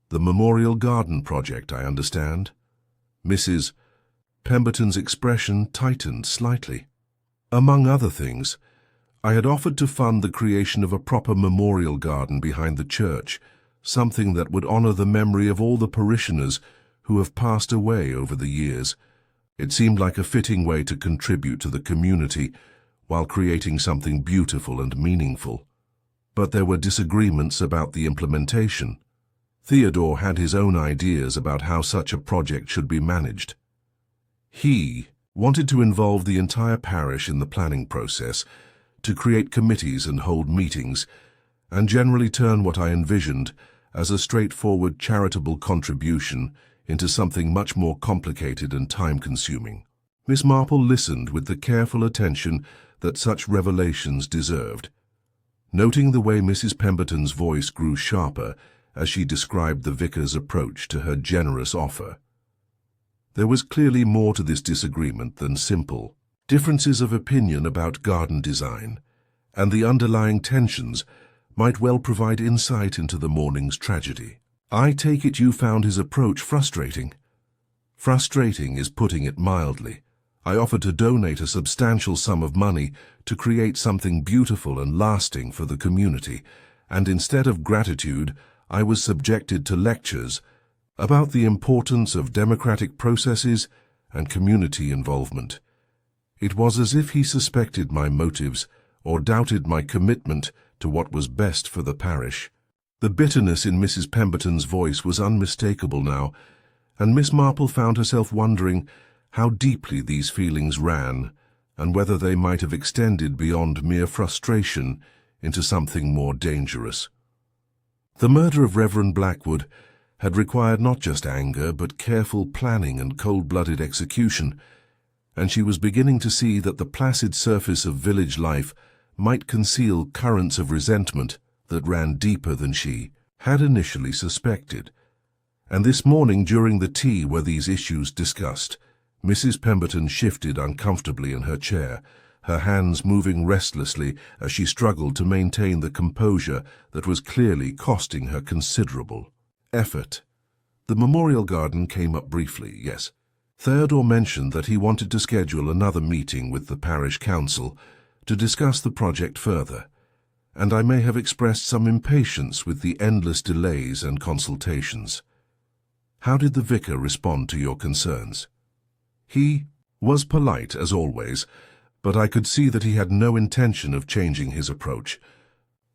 Speaker 1: The Memorial Garden project, I understand." Mrs. Pemberton's expression tightened slightly. "Among other things, I had offered to fund the creation of a proper memorial garden behind the church, something that would honor the memory of all the parishioners who have passed away over the years. It seemed like a fitting way to contribute to the community while creating something beautiful and meaningful. But there were disagreements about the implementation. Theodore had his own ideas about how such a project should be managed. He wanted to involve the entire parish in the planning process, to create committees and hold meetings, and generally turn what I envisioned as a straightforward charitable contribution into something much more complicated and time-consuming. Miss Marple listened with the careful attention that such revelations deserved, noting the way Mrs. Pemberton's voice grew sharper as she described the vicar's approach to her generous offer. There was clearly more to this disagreement than simple differences of opinion about garden design, and the underlying tensions might well provide insight into the morning's tragedy. "I take it you found his approach frustrating." "Frustrating is putting it mildly. I offered to donate a substantial sum of money to create something beautiful and lasting for the community, and instead of gratitude, I was subjected to lectures about the importance of democratic processes and community involvement. It was as if he suspected my motives or doubted my commitment to what was best for the parish." The bitterness in Mrs. Pemberton's voice was unmistakable now, and Miss Marple found herself wondering how deeply these feelings ran, and whether they might have extended beyond mere frustration into something more dangerous. The murder of Reverend Blackwood had required not just anger, but careful planning and cold-blooded execution, and she was beginning to see that the placid surface of village life might conceal currents of resentment that ran deeper than she had initially suspected. And this morning, during the tea where these issues discussed, Mrs. Pemberton shifted uncomfortably in her chair, her hands moving restlessly as she struggled to maintain the composure that was clearly costing her considerable effort. The memorial garden came up briefly, yes. Theodore mentioned that he wanted to schedule another meeting with the parish council to discuss the project further, and I may have expressed some impatience with the endless delays and consultations. How did the vicar respond to your concerns? He was polite, as always, but I could see that he had no intention of changing his approach.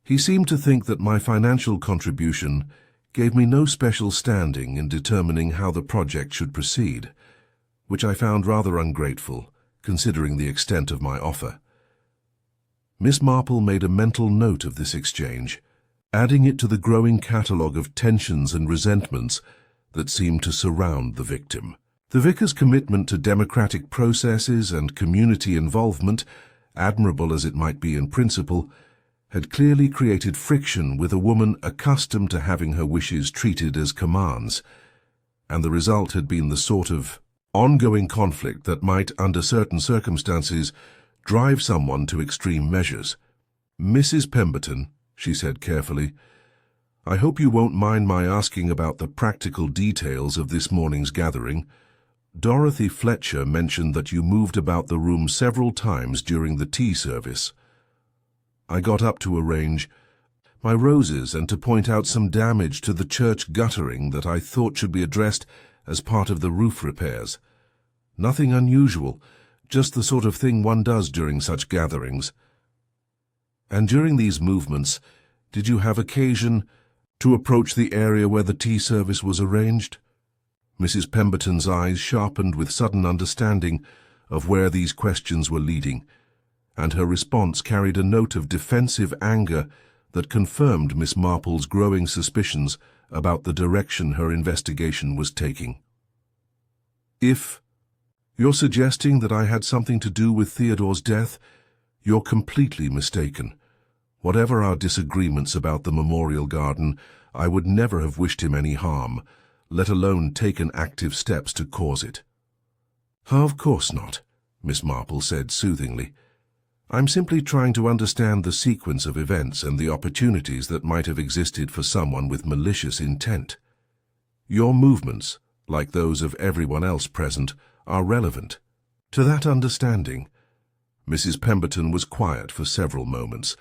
Speaker 1: He seemed to think that my financial contribution gave me no special standing in determining how the project should proceed, which I found rather ungrateful, considering the extent of my offer. Miss Marple made a mental note of this exchange, adding it to the growing catalogue of tensions and resentments that seemed to surround the victim. The vicar's commitment to democratic processes and community involvement, admirable as it might be in principle, had clearly created friction with a woman accustomed to having her wishes treated as commands, and the result had been the sort of ongoing conflict that might, under certain circumstances, drive someone to extreme measures. "Mrs. Pemberton," she said carefully. "I hope you won't mind my asking about the practical details of this morning's gathering. Dorothy Fletcher mentioned that you moved about the room several times during the tea service." I got up to arrange my roses and to point out some damage to the church guttering that I thought should be addressed as part of the roof repairs. Nothing unusual, just the sort of thing one does during such gatherings. "And during these movements, did you have occasion to approach the area where the tea service was arranged?" Mrs. Pemberton's eyes sharpened with sudden understanding of where these questions were leading, and her response carried a note of defensive anger that confirmed Miss Marple's growing suspicions about the direction her investigation was taking. "If you're suggesting that I had something to do with Theodore's death, you're completely mistaken. Whatever our disagreements about the memorial garden, I would never have wished him any harm, let alone taken active steps to cause it." "Of course not," Miss Marple said soothingly. "I'm simply trying to understand the sequence of events and the opportunities that might have existed for someone with malicious intent. Your movements, like those of everyone else present, are relevant. To that understanding." Mrs. Pemberton was quiet for several moments,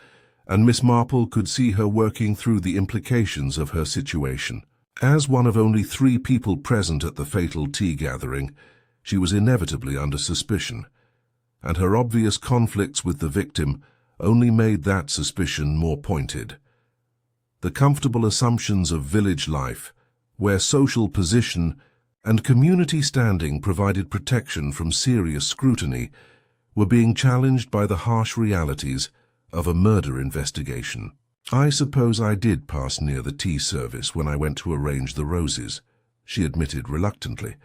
Speaker 1: and Miss Marple could see her working through the implications of her situation. As one of only 3 people present at the fatal tea gathering, she was inevitably under suspicion, and her obvious conflicts with the victim only made that suspicion more pointed. The comfortable assumptions of village life, where social position and community standing provided protection from serious scrutiny, were being challenged by the harsh realities of a murder investigation. "I suppose I did pass near the tea service when I went to arrange the roses," she admitted reluctantly.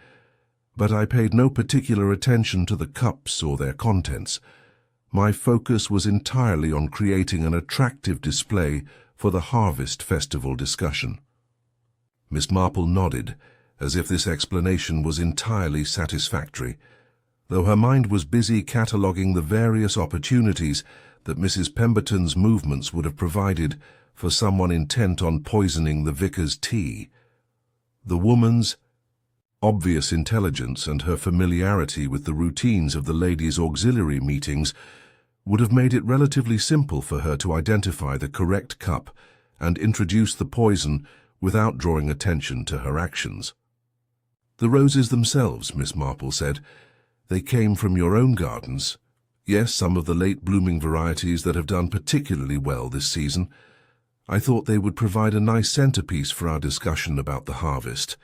Speaker 1: "But I paid no particular attention to the cups or their contents. My focus was entirely on creating an attractive display for the Harvest Festival discussion." Miss Marple nodded, as if this explanation was entirely satisfactory, though her mind was busy cataloguing the various opportunities that Mrs. Pemberton's movements would have provided for someone intent on poisoning the vicar's tea. The woman's obvious intelligence and her familiarity with the routines of the ladies' auxiliary meetings would have made it relatively simple for her to identify the correct cup and introduce the poison without drawing attention to her actions. "The roses themselves," Miss Marple said, "they came from your own gardens. Yes, some of the late-blooming varieties that have done particularly well this season. I thought they would provide a nice centerpiece for our discussion about the harvest.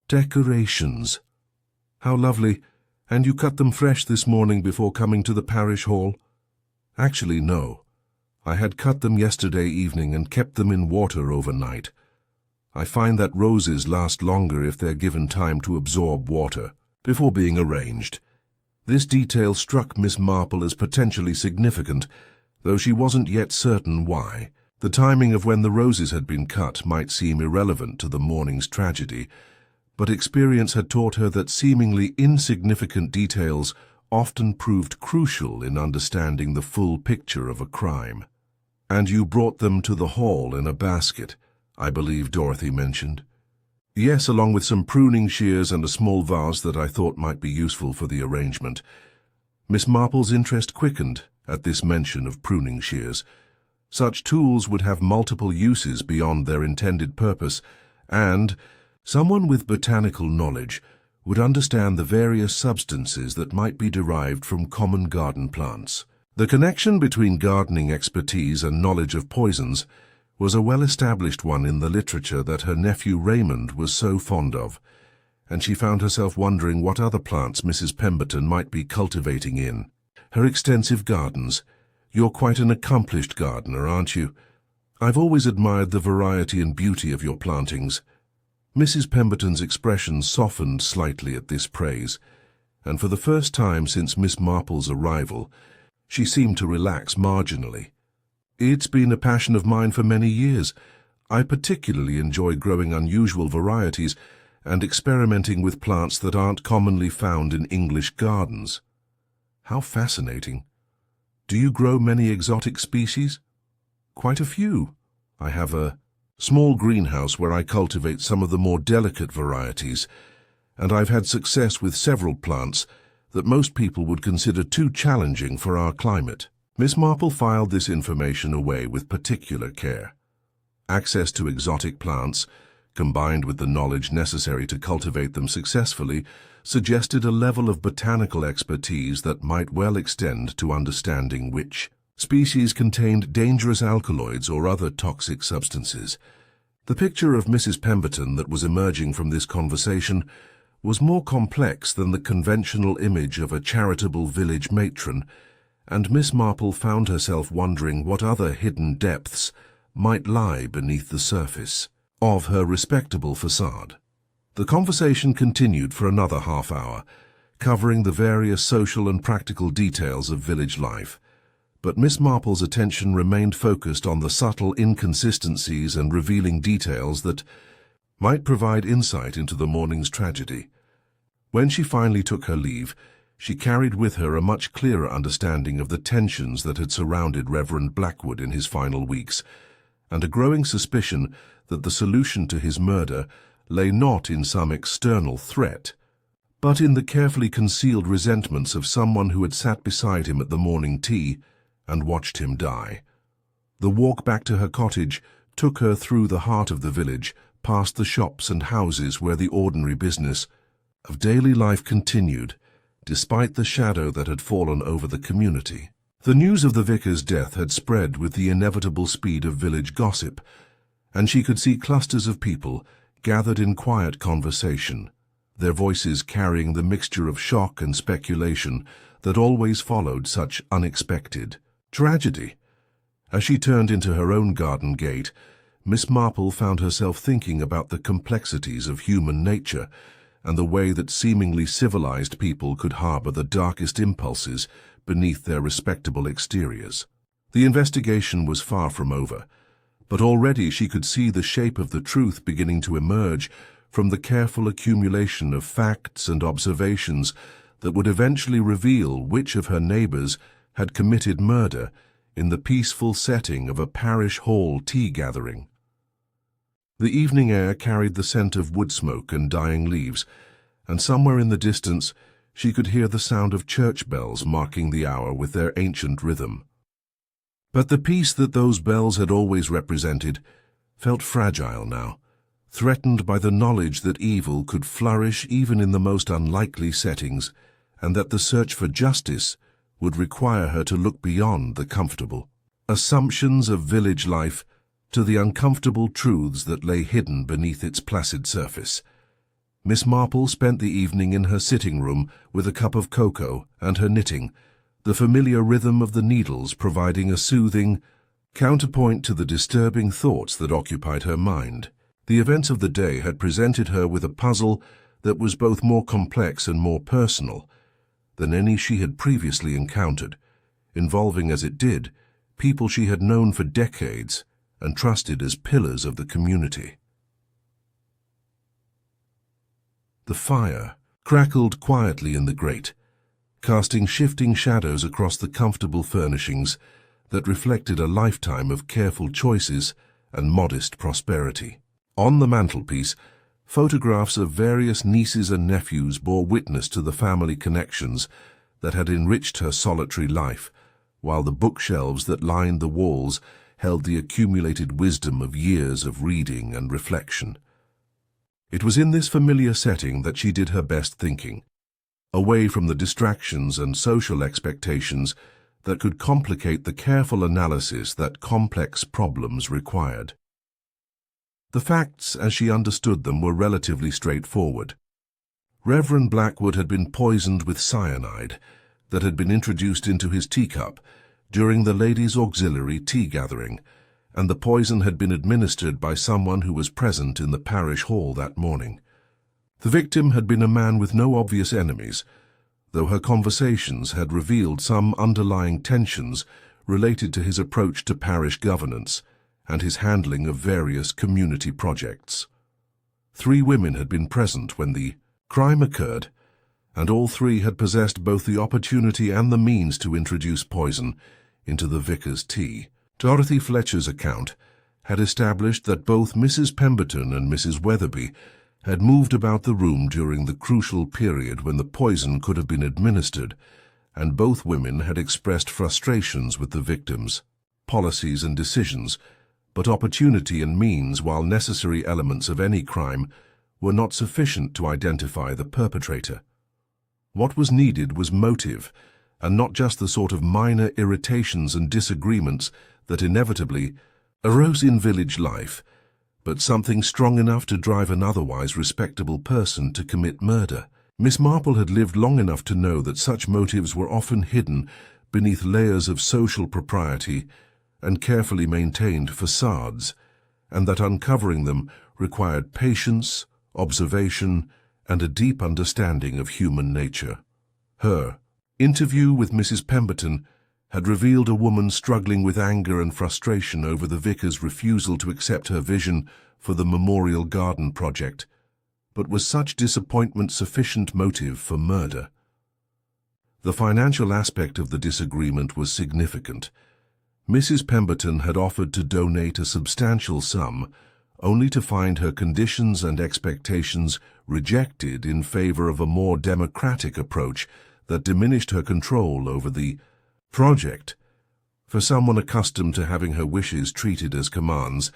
Speaker 1: Decorations. How lovely. And you cut them fresh this morning before coming to the parish hall?" "Actually, no. I had cut them yesterday evening and kept them in water overnight. I find that roses last longer if they're given time to absorb water before being arranged." This detail struck Miss Marple as potentially significant, though she wasn't yet certain why. The timing of when the roses had been cut might seem irrelevant to the morning's tragedy, but experience had taught her that seemingly insignificant details often proved crucial in understanding the full picture of a crime. "And you brought them to the hall in a basket, I believe Dorothy mentioned." "Yes, along with some pruning shears and a small vase that I thought might be useful for the arrangement." Miss Marple's interest quickened at this mention of pruning shears. Such tools would have multiple uses beyond their intended purpose, and someone with botanical knowledge would understand the various substances that might be derived from common garden plants. The connection between gardening expertise and knowledge of poisons was a well-established one in the literature that her nephew Raymond was so fond of, and she found herself wondering what other plants Mrs. Pemberton might be cultivating in her extensive gardens. "You're quite an accomplished gardener, aren't you? I've always admired the variety and beauty of your plantings." Mrs. Pemberton's expression softened slightly at this praise, and for the first time since Miss Marple's arrival, she seemed to relax marginally. "It's been a passion of mine for many years. I particularly enjoy growing unusual varieties and experimenting with plants that aren't commonly found in English gardens." "How fascinating. Do you grow many exotic species?" "Quite a few. I have a small greenhouse where I cultivate some of the more delicate varieties, and I've had success with several plants that most people would consider too challenging for our climate." Miss Marple filed this information away with particular care. Access to exotic plants, combined with the knowledge necessary to cultivate them successfully, suggested a level of botanical expertise that might well extend to understanding which species contained dangerous alkaloids or other toxic substances. The picture of Mrs. Pemberton that was emerging from this conversation was more complex than the conventional image of a charitable village matron, and Miss Marple found herself wondering what other hidden depths might lie beneath the surface of her respectable facade. The conversation continued for another half-hour, covering the various social and practical details of village life, but Miss Marple's attention remained focused on the subtle inconsistencies and revealing details that might provide insight into the morning's tragedy. When she finally took her leave, she carried with her a much clearer understanding of the tensions that had surrounded Reverend Blackwood in his final weeks, and a growing suspicion that the solution to his murder lay not in some external threat, but in the carefully concealed resentments of someone who had sat beside him at the morning tea and watched him die. The walk back to her cottage took her through the heart of the village, past the shops and houses where the ordinary business of daily life continued, despite the shadow that had fallen over the community. The news of the vicar's death had spread with the inevitable speed of village gossip, and she could see clusters of people gathered in quiet conversation, their voices carrying the mixture of shock and speculation that always followed such unexpected tragedy. As she turned into her own garden gate, Miss Marple found herself thinking about the complexities of human nature and the way that seemingly civilized people could harbor the darkest impulses beneath their respectable exteriors. The investigation was far from over, but already she could see the shape of the truth beginning to emerge from the careful accumulation of facts and observations that would eventually reveal which of her neighbors had committed murder in the peaceful setting of a parish hall tea gathering. The evening air carried the scent of wood smoke and dying leaves, and somewhere in the distance she could hear the sound of church bells marking the hour with their ancient rhythm. But the peace that those bells had always represented felt fragile now, threatened by the knowledge that evil could flourish even in the most unlikely settings, and that the search for justice would require her to look beyond the comfortable assumptions of village life to the uncomfortable truths that lay hidden beneath its placid surface. Miss Marple spent the evening in her sitting room with a cup of cocoa and her knitting, the familiar rhythm of the needles providing a soothing counterpoint to the disturbing thoughts that occupied her mind. The events of the day had presented her with a puzzle that was both more complex and more personal than any she had previously encountered, involving as it did people she had known for decades and trusted as pillars of the community. The fire crackled quietly in the grate, casting shifting shadows across the comfortable furnishings that reflected a lifetime of careful choices and modest prosperity. On the mantelpiece, photographs of various nieces and nephews bore witness to the family connections that had enriched her solitary life, while the bookshelves that lined the walls held the accumulated wisdom of years of reading and reflection. It was in this familiar setting that she did her best thinking, away from the distractions and social expectations that could complicate the careful analysis that complex problems required. The facts, as she understood them, were relatively straightforward. Reverend Blackwood had been poisoned with cyanide that had been introduced into his teacup during the ladies' auxiliary tea gathering, and the poison had been administered by someone who was present in the parish hall that morning. The victim had been a man with no obvious enemies, though her conversations had revealed some underlying tensions related to his approach to parish governance and his handling of various community projects. 3 women had been present when the crime occurred, and all 3 had possessed both the opportunity and the means to introduce poison into the vicar's tea. Dorothy Fletcher's account had established that both Mrs. Pemberton and Mrs. Weatherby had moved about the room during the crucial period when the poison could have been administered, and both women had expressed frustrations with the victims, policies and decisions, but opportunity and means, while necessary elements of any crime, were not sufficient to identify the perpetrator. What was needed was motive, and not just the sort of minor irritations and disagreements that inevitably arose in village life, but something strong enough to drive an otherwise respectable person to commit murder. Miss Marple had lived long enough to know that such motives were often hidden beneath layers of social propriety and carefully maintained facades, and that uncovering them required patience, observation, and a deep understanding of human nature. Her interview with Mrs. Pemberton had revealed a woman struggling with anger and frustration over the vicar's refusal to accept her vision for the Memorial Garden project. But was such disappointment sufficient motive for murder? The financial aspect of the disagreement was significant. Mrs. Pemberton had offered to donate a substantial sum, only to find her conditions and expectations rejected in favor of a more democratic approach that diminished her control over the project. For someone accustomed to having her wishes treated as commands,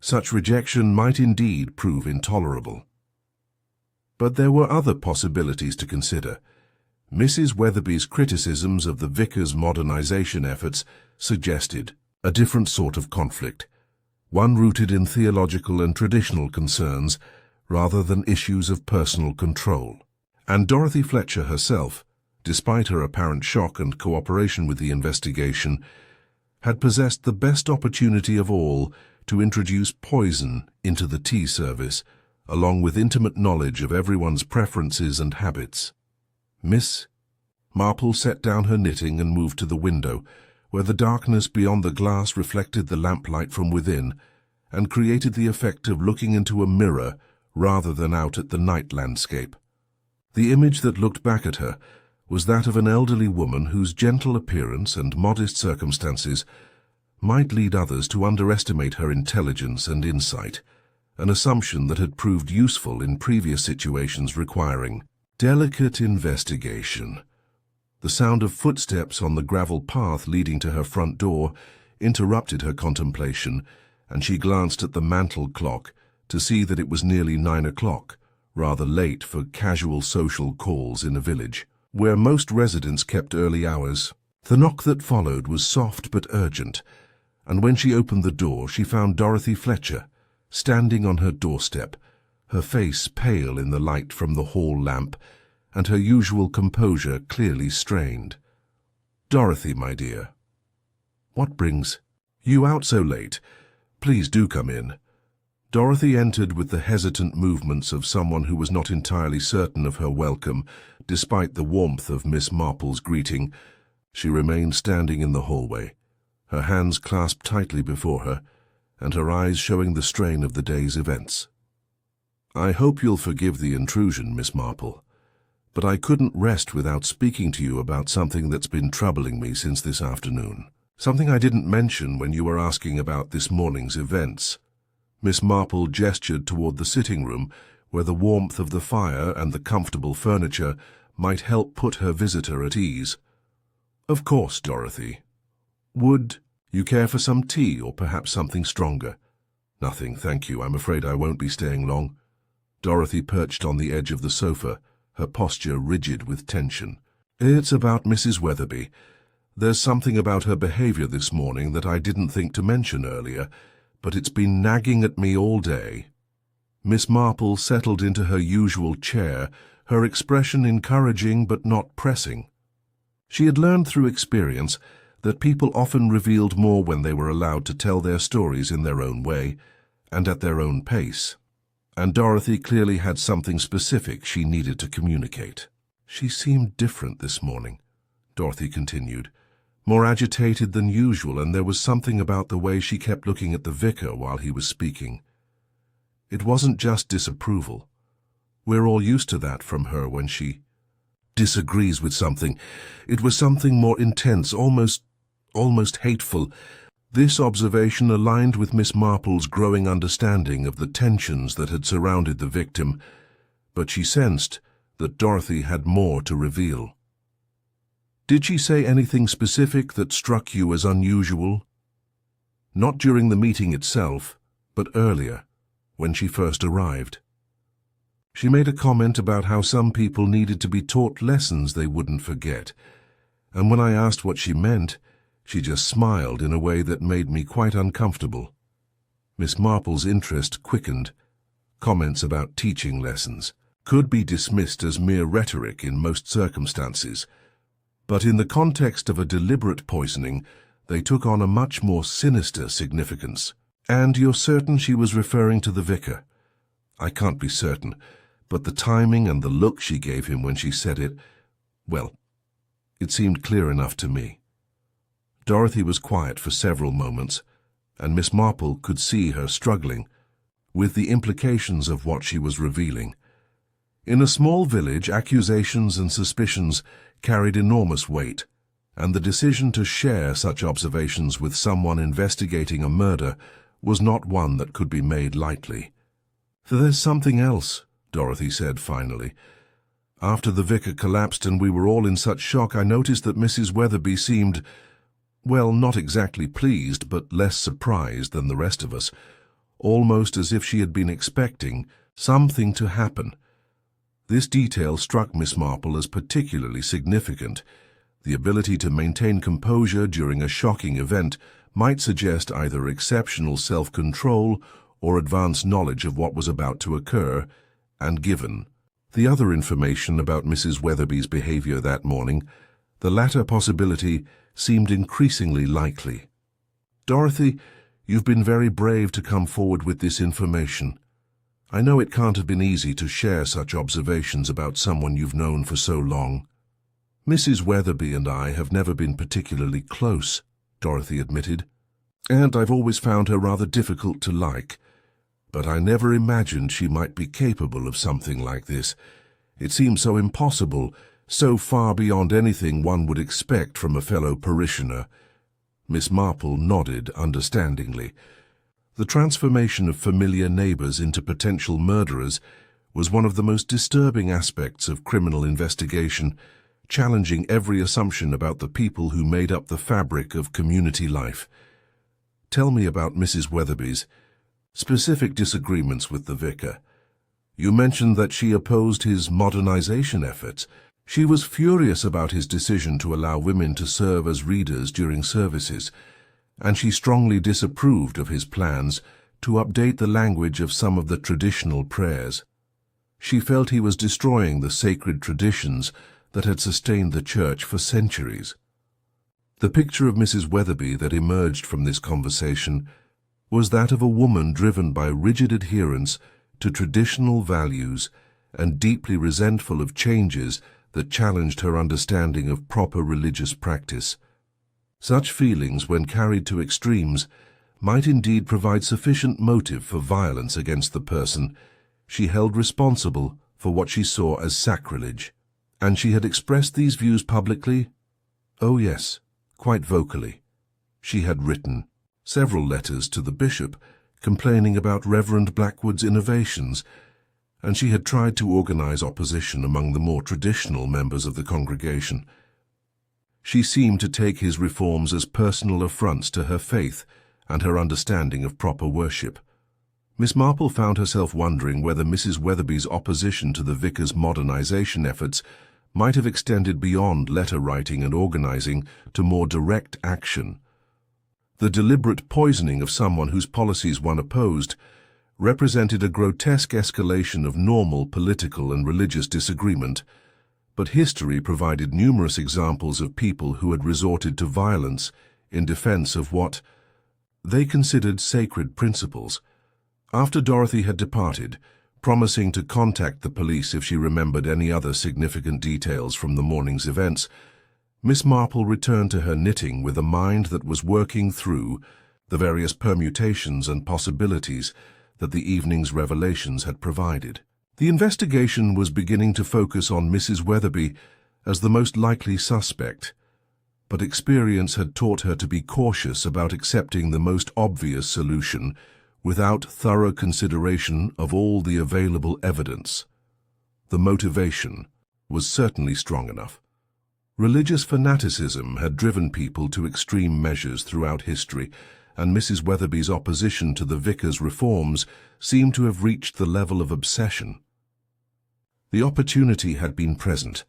Speaker 1: such rejection might indeed prove intolerable. But there were other possibilities to consider. Mrs. Weatherby's criticisms of the vicar's modernization efforts suggested a different sort of conflict, one rooted in theological and traditional concerns rather than issues of personal control. And Dorothy Fletcher herself, despite her apparent shock and cooperation with the investigation, had possessed the best opportunity of all to introduce poison into the tea service, along with intimate knowledge of everyone's preferences and habits. Miss Marple set down her knitting and moved to the window, where the darkness beyond the glass reflected the lamplight from within and created the effect of looking into a mirror rather than out at the night landscape. The image that looked back at her was that of an elderly woman whose gentle appearance and modest circumstances might lead others to underestimate her intelligence and insight, an assumption that had proved useful in previous situations requiring delicate investigation. The sound of footsteps on the gravel path leading to her front door interrupted her contemplation, and she glanced at the mantel clock to see that it was nearly 9 o'clock, rather late for casual social calls in a village, where most residents kept early hours. The knock that followed was soft but urgent, and when she opened the door she found Dorothy Fletcher standing on her doorstep, her face pale in the light from the hall lamp, and her usual composure clearly strained. "Dorothy, my dear, what brings you out so late? Please do come in." Dorothy entered with the hesitant movements of someone who was not entirely certain of her welcome, despite the warmth of Miss Marple's greeting. She remained standing in the hallway, her hands clasped tightly before her, and her eyes showing the strain of the day's events. "I hope you'll forgive the intrusion, Miss Marple, but I couldn't rest without speaking to you about something that's been troubling me since this afternoon. Something I didn't mention when you were asking about this morning's events." Miss Marple gestured toward the sitting room, where the warmth of the fire and the comfortable furniture might help put her visitor at ease. "Of course, Dorothy. Would you care for some tea or perhaps something stronger?" "Nothing, thank you. I'm afraid I won't be staying long." Dorothy perched on the edge of the sofa, her posture rigid with tension. "It's about Mrs. Weatherby. There's something about her behavior this morning that I didn't think to mention earlier, but it's been nagging at me all day." Miss Marple settled into her usual chair, her expression encouraging but not pressing. She had learned through experience that people often revealed more when they were allowed to tell their stories in their own way and at their own pace, and Dorothy clearly had something specific she needed to communicate. "She seemed different this morning," Dorothy continued, "more agitated than usual, and there was something about the way she kept looking at the vicar while he was speaking. It wasn't just disapproval. We're all used to that from her when she disagrees with something. It was something more intense, almost hateful, This observation aligned with Miss Marple's growing understanding of the tensions that had surrounded the victim, but she sensed that Dorothy had more to reveal. Did she say anything specific that struck you as unusual? Not during the meeting itself, but earlier, when she first arrived. She made a comment about how some people needed to be taught lessons they wouldn't forget, and when I asked what she meant, she just smiled in a way that made me quite uncomfortable. Miss Marple's interest quickened. Comments about teaching lessons could be dismissed as mere rhetoric in most circumstances, but in the context of a deliberate poisoning, they took on a much more sinister significance. And you're certain she was referring to the vicar? I can't be certain, but the timing and the look she gave him when she said it, well, it seemed clear enough to me. Dorothy was quiet for several moments, and Miss Marple could see her struggling with the implications of what she was revealing. In a small village, accusations and suspicions carried enormous weight, and the decision to share such observations with someone investigating a murder was not one that could be made lightly. "There's something else," Dorothy said finally. "After the vicar collapsed and we were all in such shock, I noticed that Mrs. Weatherby seemed, well, not exactly pleased, but less surprised than the rest of us, almost as if she had been expecting something to happen." This detail struck Miss Marple as particularly significant. The ability to maintain composure during a shocking event might suggest either exceptional self-control or advanced knowledge of what was about to occur, and given the other information about Mrs. Weatherby's behavior that morning, the latter possibility seemed increasingly likely. "Dorothy, you've been very brave to come forward with this information. I know it can't have been easy to share such observations about someone you've known for so long." "Mrs. Weatherby and I have never been particularly close," Dorothy admitted, "and I've always found her rather difficult to like. But I never imagined she might be capable of something like this. It seems so impossible, so far beyond anything one would expect from a fellow parishioner." Miss Marple nodded understandingly. The transformation of familiar neighbors into potential murderers was one of the most disturbing aspects of criminal investigation, challenging every assumption about the people who made up the fabric of community life. "Tell me about Mrs. Weatherby's specific disagreements with the vicar. You mentioned that she opposed his modernization efforts. She was furious about his decision to allow women to serve as readers during services, and she strongly disapproved of his plans to update the language of some of the traditional prayers. She felt he was destroying the sacred traditions that had sustained the church for centuries." The picture of Mrs. Weatherby that emerged from this conversation was that of a woman driven by rigid adherence to traditional values and deeply resentful of changes that challenged her understanding of proper religious practice. Such feelings, when carried to extremes, might indeed provide sufficient motive for violence against the person she held responsible for what she saw as sacrilege. And she had expressed these views publicly? Oh yes, quite vocally. She had written several letters to the bishop complaining about Reverend Blackwood's innovations, and she had tried to organize opposition among the more traditional members of the congregation. She seemed to take his reforms as personal affronts to her faith and her understanding of proper worship. Miss Marple found herself wondering whether Mrs. Weatherby's opposition to the vicar's modernization efforts might have extended beyond letter writing and organizing to more direct action. The deliberate poisoning of someone whose policies one opposed represented a grotesque escalation of normal political and religious disagreement, but history provided numerous examples of people who had resorted to violence in defense of what they considered sacred principles. After Dorothy had departed, promising to contact the police if she remembered any other significant details from the morning's events, Miss Marple returned to her knitting with a mind that was working through the various permutations and possibilities that the evening's revelations had provided. The investigation was beginning to focus on Mrs. Weatherby as the most likely suspect. but experience had taught her to be cautious about accepting the most obvious solution without thorough consideration of all the available evidence. The motivation was certainly strong enough. Religious fanaticism had driven people to extreme measures throughout history, and Mrs. Weatherby's opposition to the vicar's reforms seemed to have reached the level of obsession. The opportunity had been present,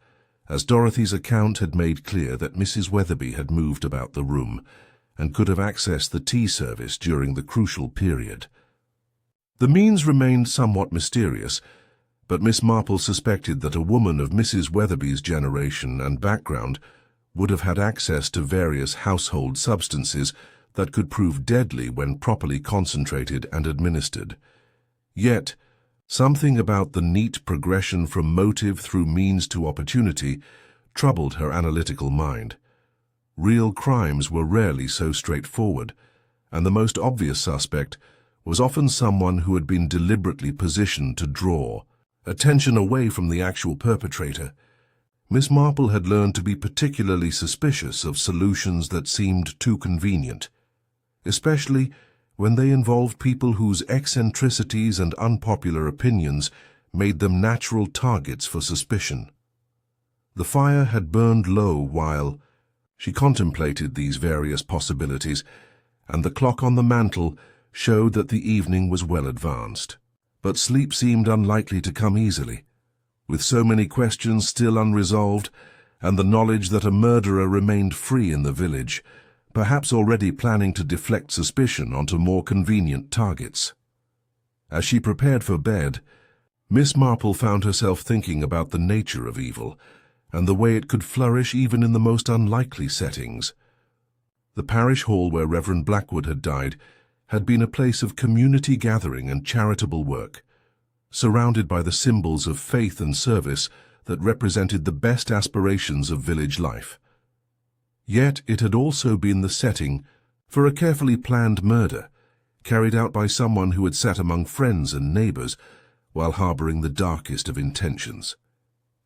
Speaker 1: as Dorothy's account had made clear that Mrs. Weatherby had moved about the room and could have accessed the tea service during the crucial period. The means remained somewhat mysterious, but Miss Marple suspected that a woman of Mrs. Weatherby's generation and background would have had access to various household substances that could prove deadly when properly concentrated and administered. Yet, something about the neat progression from motive through means to opportunity troubled her analytical mind. Real crimes were rarely so straightforward, and the most obvious suspect was often someone who had been deliberately positioned to draw attention away from the actual perpetrator. Miss Marple had learned to be particularly suspicious of solutions that seemed too convenient, especially when they involved people whose eccentricities and unpopular opinions made them natural targets for suspicion. The fire had burned low while she contemplated these various possibilities, and the clock on the mantel showed that the evening was well advanced. But sleep seemed unlikely to come easily, with so many questions still unresolved, and the knowledge that a murderer remained free in the village, perhaps already planning to deflect suspicion onto more convenient targets. As she prepared for bed, Miss Marple found herself thinking about the nature of evil, and the way it could flourish even in the most unlikely settings. The parish hall where Reverend Blackwood had died had been a place of community gathering and charitable work, surrounded by the symbols of faith and service that represented the best aspirations of village life. Yet it had also been the setting for a carefully planned murder, carried out by someone who had sat among friends and neighbors while harboring the darkest of intentions.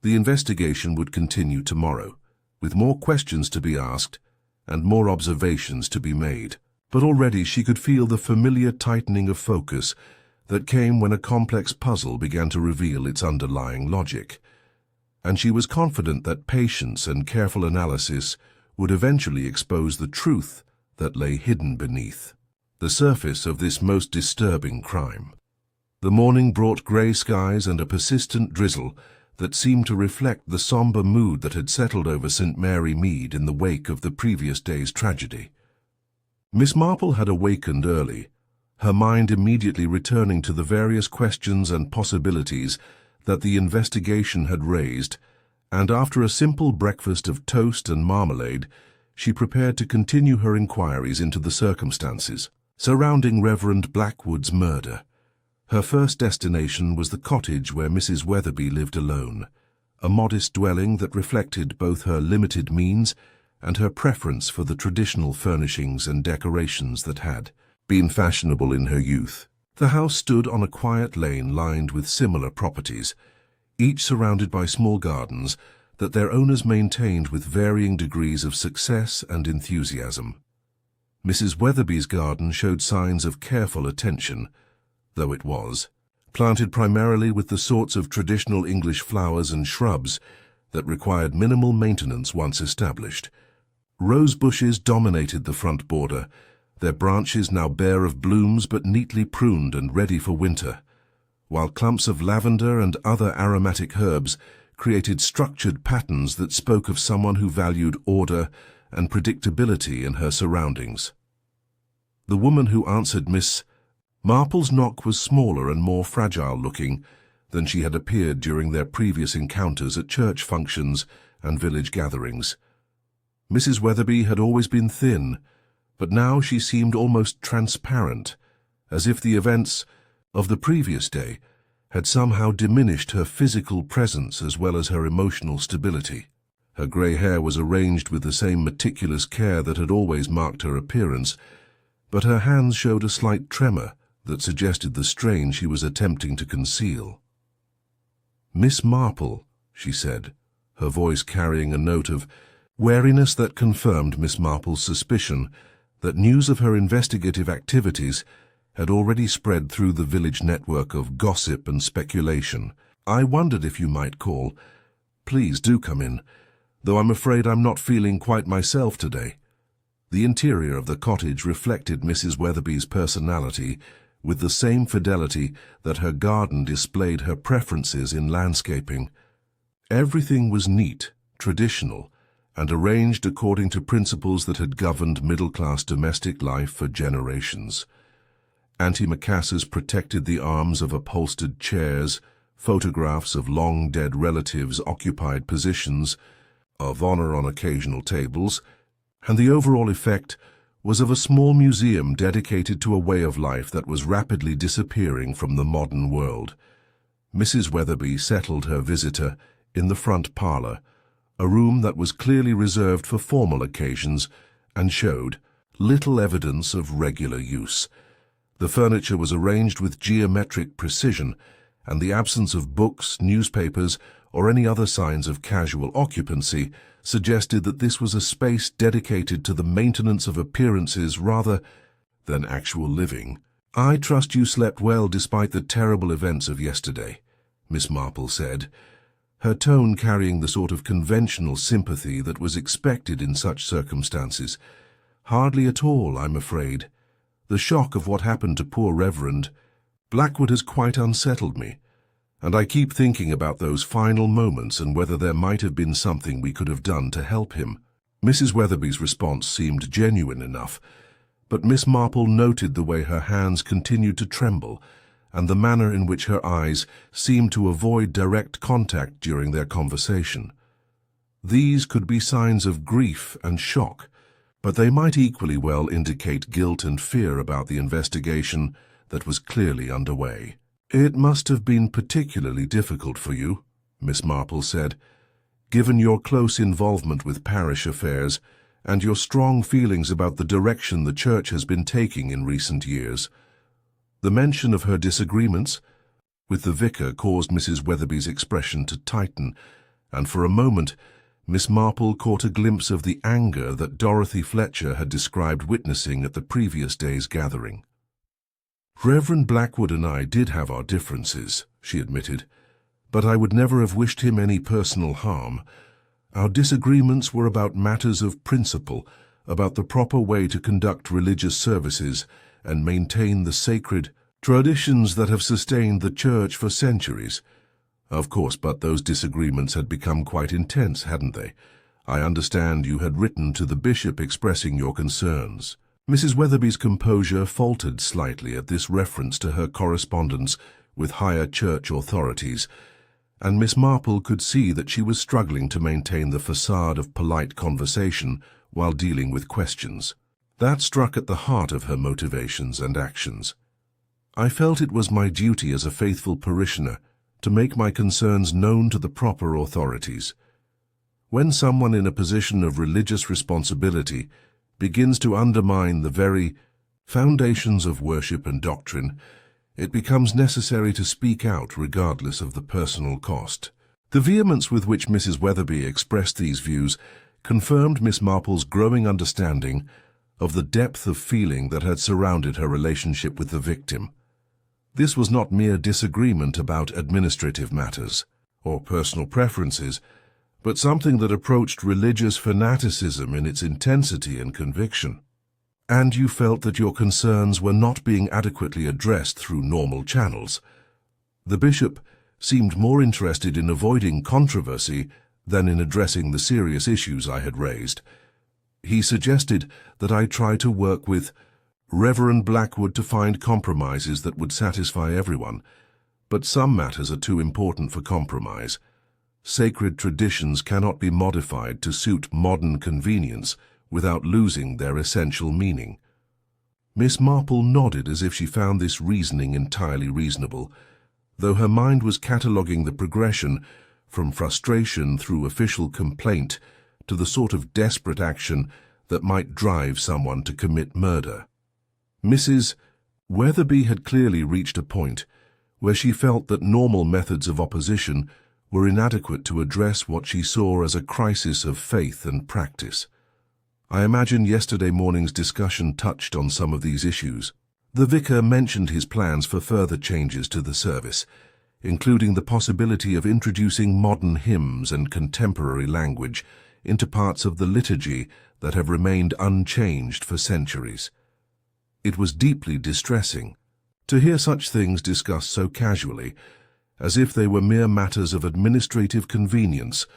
Speaker 1: The investigation would continue tomorrow, with more questions to be asked and more observations to be made. But already she could feel the familiar tightening of focus that came when a complex puzzle began to reveal its underlying logic, and she was confident that patience and careful analysis would eventually expose the truth that lay hidden beneath the surface of this most disturbing crime. The morning brought grey skies and a persistent drizzle that seemed to reflect the somber mood that had settled over St. Mary Mead in the wake of the previous day's tragedy. Miss Marple had awakened early, her mind immediately returning to the various questions and possibilities that the investigation had raised, and after a simple breakfast of toast and marmalade, she prepared to continue her inquiries into the circumstances surrounding Reverend Blackwood's murder. Her first destination was the cottage where Mrs. Weatherby lived alone, a modest dwelling that reflected both her limited means and her preference for the traditional furnishings and decorations that had been fashionable in her youth. The house stood on a quiet lane lined with similar properties, each surrounded by small gardens that their owners maintained with varying degrees of success and enthusiasm. Mrs. Weatherby's garden showed signs of careful attention, though it was planted primarily with the sorts of traditional English flowers and shrubs that required minimal maintenance once established. Rose bushes dominated the front border, their branches now bare of blooms but neatly pruned and ready for winter, while clumps of lavender and other aromatic herbs created structured patterns that spoke of someone who valued order and predictability in her surroundings. The woman who answered Miss Marple's knock was smaller and more fragile-looking than she had appeared during their previous encounters at church functions and village gatherings. Mrs. Weatherby had always been thin, but now she seemed almost transparent, as if the events of the previous day had somehow diminished her physical presence as well as her emotional stability. Her grey hair was arranged with the same meticulous care that had always marked her appearance, but her hands showed a slight tremor that suggested the strain she was attempting to conceal. "Miss Marple," she said, her voice carrying a note of wariness that confirmed Miss Marple's suspicion that news of her investigative activities had already spread through the village network of gossip and speculation. "I wondered if you might call. Please do come in, though I'm afraid I'm not feeling quite myself today." The interior of the cottage reflected Mrs. Weatherby's personality with the same fidelity that her garden displayed her preferences in landscaping. Everything was neat, traditional, and arranged according to principles that had governed middle-class domestic life for generations. Antimacassars protected the arms of upholstered chairs, photographs of long-dead relatives occupied positions of honor on occasional tables, and the overall effect was of a small museum dedicated to a way of life that was rapidly disappearing from the modern world. Mrs. Weatherby settled her visitor in the front parlor, a room that was clearly reserved for formal occasions and showed little evidence of regular use. The furniture was arranged with geometric precision, and the absence of books, newspapers, or any other signs of casual occupancy suggested that this was a space dedicated to the maintenance of appearances rather than actual living. "I trust you slept well despite the terrible events of yesterday," Miss Marple said, her tone carrying the sort of conventional sympathy that was expected in such circumstances. "Hardly at all, I'm afraid. The shock of what happened to poor Reverend Blackwood has quite unsettled me, and I keep thinking about those final moments and whether there might have been something we could have done to help him." Mrs. Weatherby's response seemed genuine enough, but Miss Marple noted the way her hands continued to tremble and the manner in which her eyes seemed to avoid direct contact during their conversation. These could be signs of grief and shock, but they might equally well indicate guilt and fear about the investigation that was clearly underway. "It must have been particularly difficult for you," Miss Marple said, "given your close involvement with parish affairs and your strong feelings about the direction the church has been taking in recent years." The mention of her disagreements with the vicar caused Mrs. Weatherby's expression to tighten, and for a moment Miss Marple caught a glimpse of the anger that Dorothy Fletcher had described witnessing at the previous day's gathering. "Reverend Blackwood and I did have our differences," she admitted, "but I would never have wished him any personal harm. Our disagreements were about matters of principle, about the proper way to conduct religious services and maintain the sacred traditions that have sustained the church for centuries. Of course, but those disagreements had become quite intense, hadn't they? I understand you had written to the bishop expressing your concerns." Mrs. Weatherby's composure faltered slightly at this reference to her correspondence with higher church authorities, and Miss Marple could see that she was struggling to maintain the facade of polite conversation while dealing with questions. That struck at the heart of her motivations and actions. "I felt it was my duty as a faithful parishioner to make my concerns known to the proper authorities. When someone in a position of religious responsibility begins to undermine the very foundations of worship and doctrine, it becomes necessary to speak out regardless of the personal cost." The vehemence with which Mrs. Weatherby expressed these views confirmed Miss Marple's growing understanding of the depth of feeling that had surrounded her relationship with the victim. This was not mere disagreement about administrative matters or personal preferences, but something that approached religious fanaticism in its intensity and conviction. "And you felt that your concerns were not being adequately addressed through normal channels." The bishop seemed more interested in avoiding controversy than in addressing the serious issues I had raised. He suggested that I try to work with Reverend Blackwood to find compromises that would satisfy everyone, but some matters are too important for compromise. Sacred traditions cannot be modified to suit modern convenience without losing their essential meaning. Miss Marple nodded as if she found this reasoning entirely reasonable, though her mind was cataloguing the progression from frustration through official complaint to the sort of desperate action that might drive someone to commit murder. Mrs. Weatherby had clearly reached a point where she felt that normal methods of opposition were inadequate to address what she saw as a crisis of faith and practice. I imagine yesterday morning's discussion touched on some of these issues. The vicar mentioned his plans for further changes to the service, including the possibility of introducing modern hymns and contemporary language into parts of the liturgy that have remained unchanged for centuries. It was deeply distressing to hear such things discussed so casually, as if they were mere matters of administrative convenience,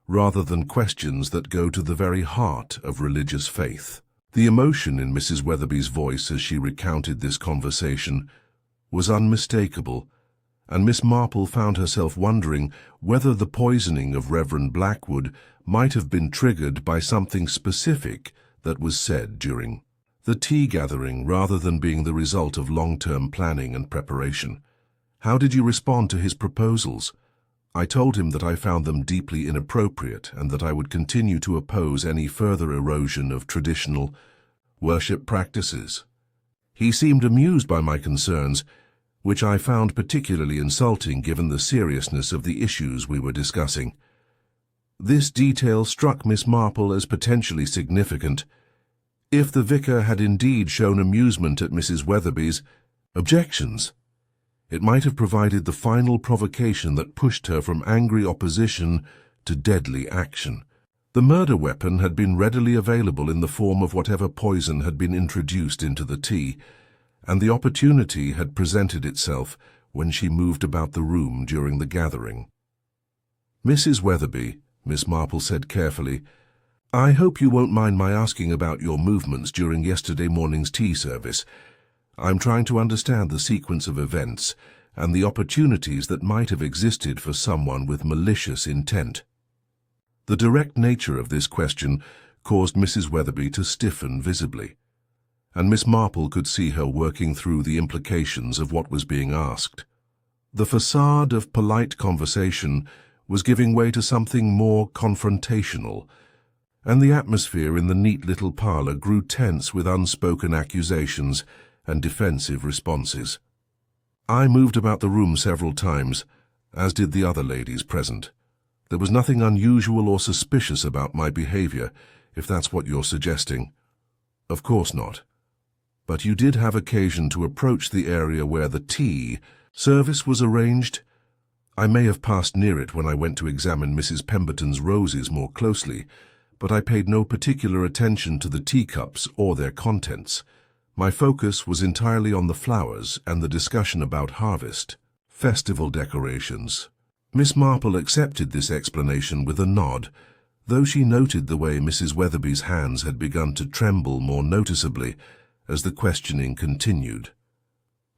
Speaker 1: rather than questions that go to the very heart of religious faith. The emotion in Mrs. Weatherby's voice as she recounted this conversation was unmistakable, and Miss Marple found herself wondering whether the poisoning of Reverend Blackwood might have been triggered by something specific that was said during the tea gathering rather than being the result of long-term planning and preparation. "How did you respond to his proposals?" "I told him that I found them deeply inappropriate and that I would continue to oppose any further erosion of traditional worship practices. He seemed amused by my concerns, which I found particularly insulting given the seriousness of the issues we were discussing." This detail struck Miss Marple as potentially significant. If the vicar had indeed shown amusement at Mrs. Weatherby's objections, it might have provided the final provocation that pushed her from angry opposition to deadly action. The murder weapon had been readily available in the form of whatever poison had been introduced into the tea, and the opportunity had presented itself when she moved about the room during the gathering. "Mrs. Weatherby," Miss Marple said carefully, "I hope you won't mind my asking about your movements during yesterday morning's tea service. I'm trying to understand the sequence of events and the opportunities that might have existed for someone with malicious intent." The direct nature of this question caused Mrs. Weatherby to stiffen visibly, and Miss Marple could see her working through the implications of what was being asked. The facade of polite conversation was giving way to something more confrontational, and the atmosphere in the neat little parlour grew tense with unspoken accusations and defensive responses. I moved about the room several times, as did the other ladies present. There was nothing unusual or suspicious about my behaviour, if that's what you're suggesting. Of course not. But you did have occasion to approach the area where the tea service was arranged. I may have passed near it when I went to examine Mrs. Pemberton's roses more closely, but I paid no particular attention to the teacups or their contents. My focus was entirely on the flowers and the discussion about harvest, festival decorations. Miss Marple accepted this explanation with a nod, though she noted the way Mrs. Weatherby's hands had begun to tremble more noticeably as the questioning continued.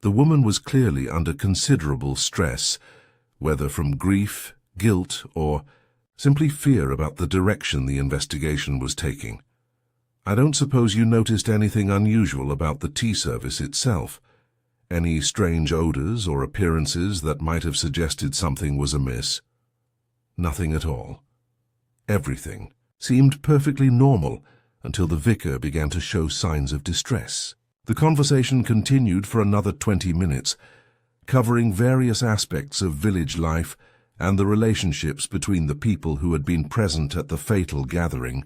Speaker 1: The woman was clearly under considerable stress, whether from grief, guilt, or simply fear about the direction the investigation was taking. "I don't suppose you noticed anything unusual about the tea service itself? Any strange odours or appearances that might have suggested something was amiss?" "Nothing at all. Everything seemed perfectly normal until the vicar began to show signs of distress." The conversation continued for another 20 minutes, covering various aspects of village life and the relationships between the people who had been present at the fatal gathering.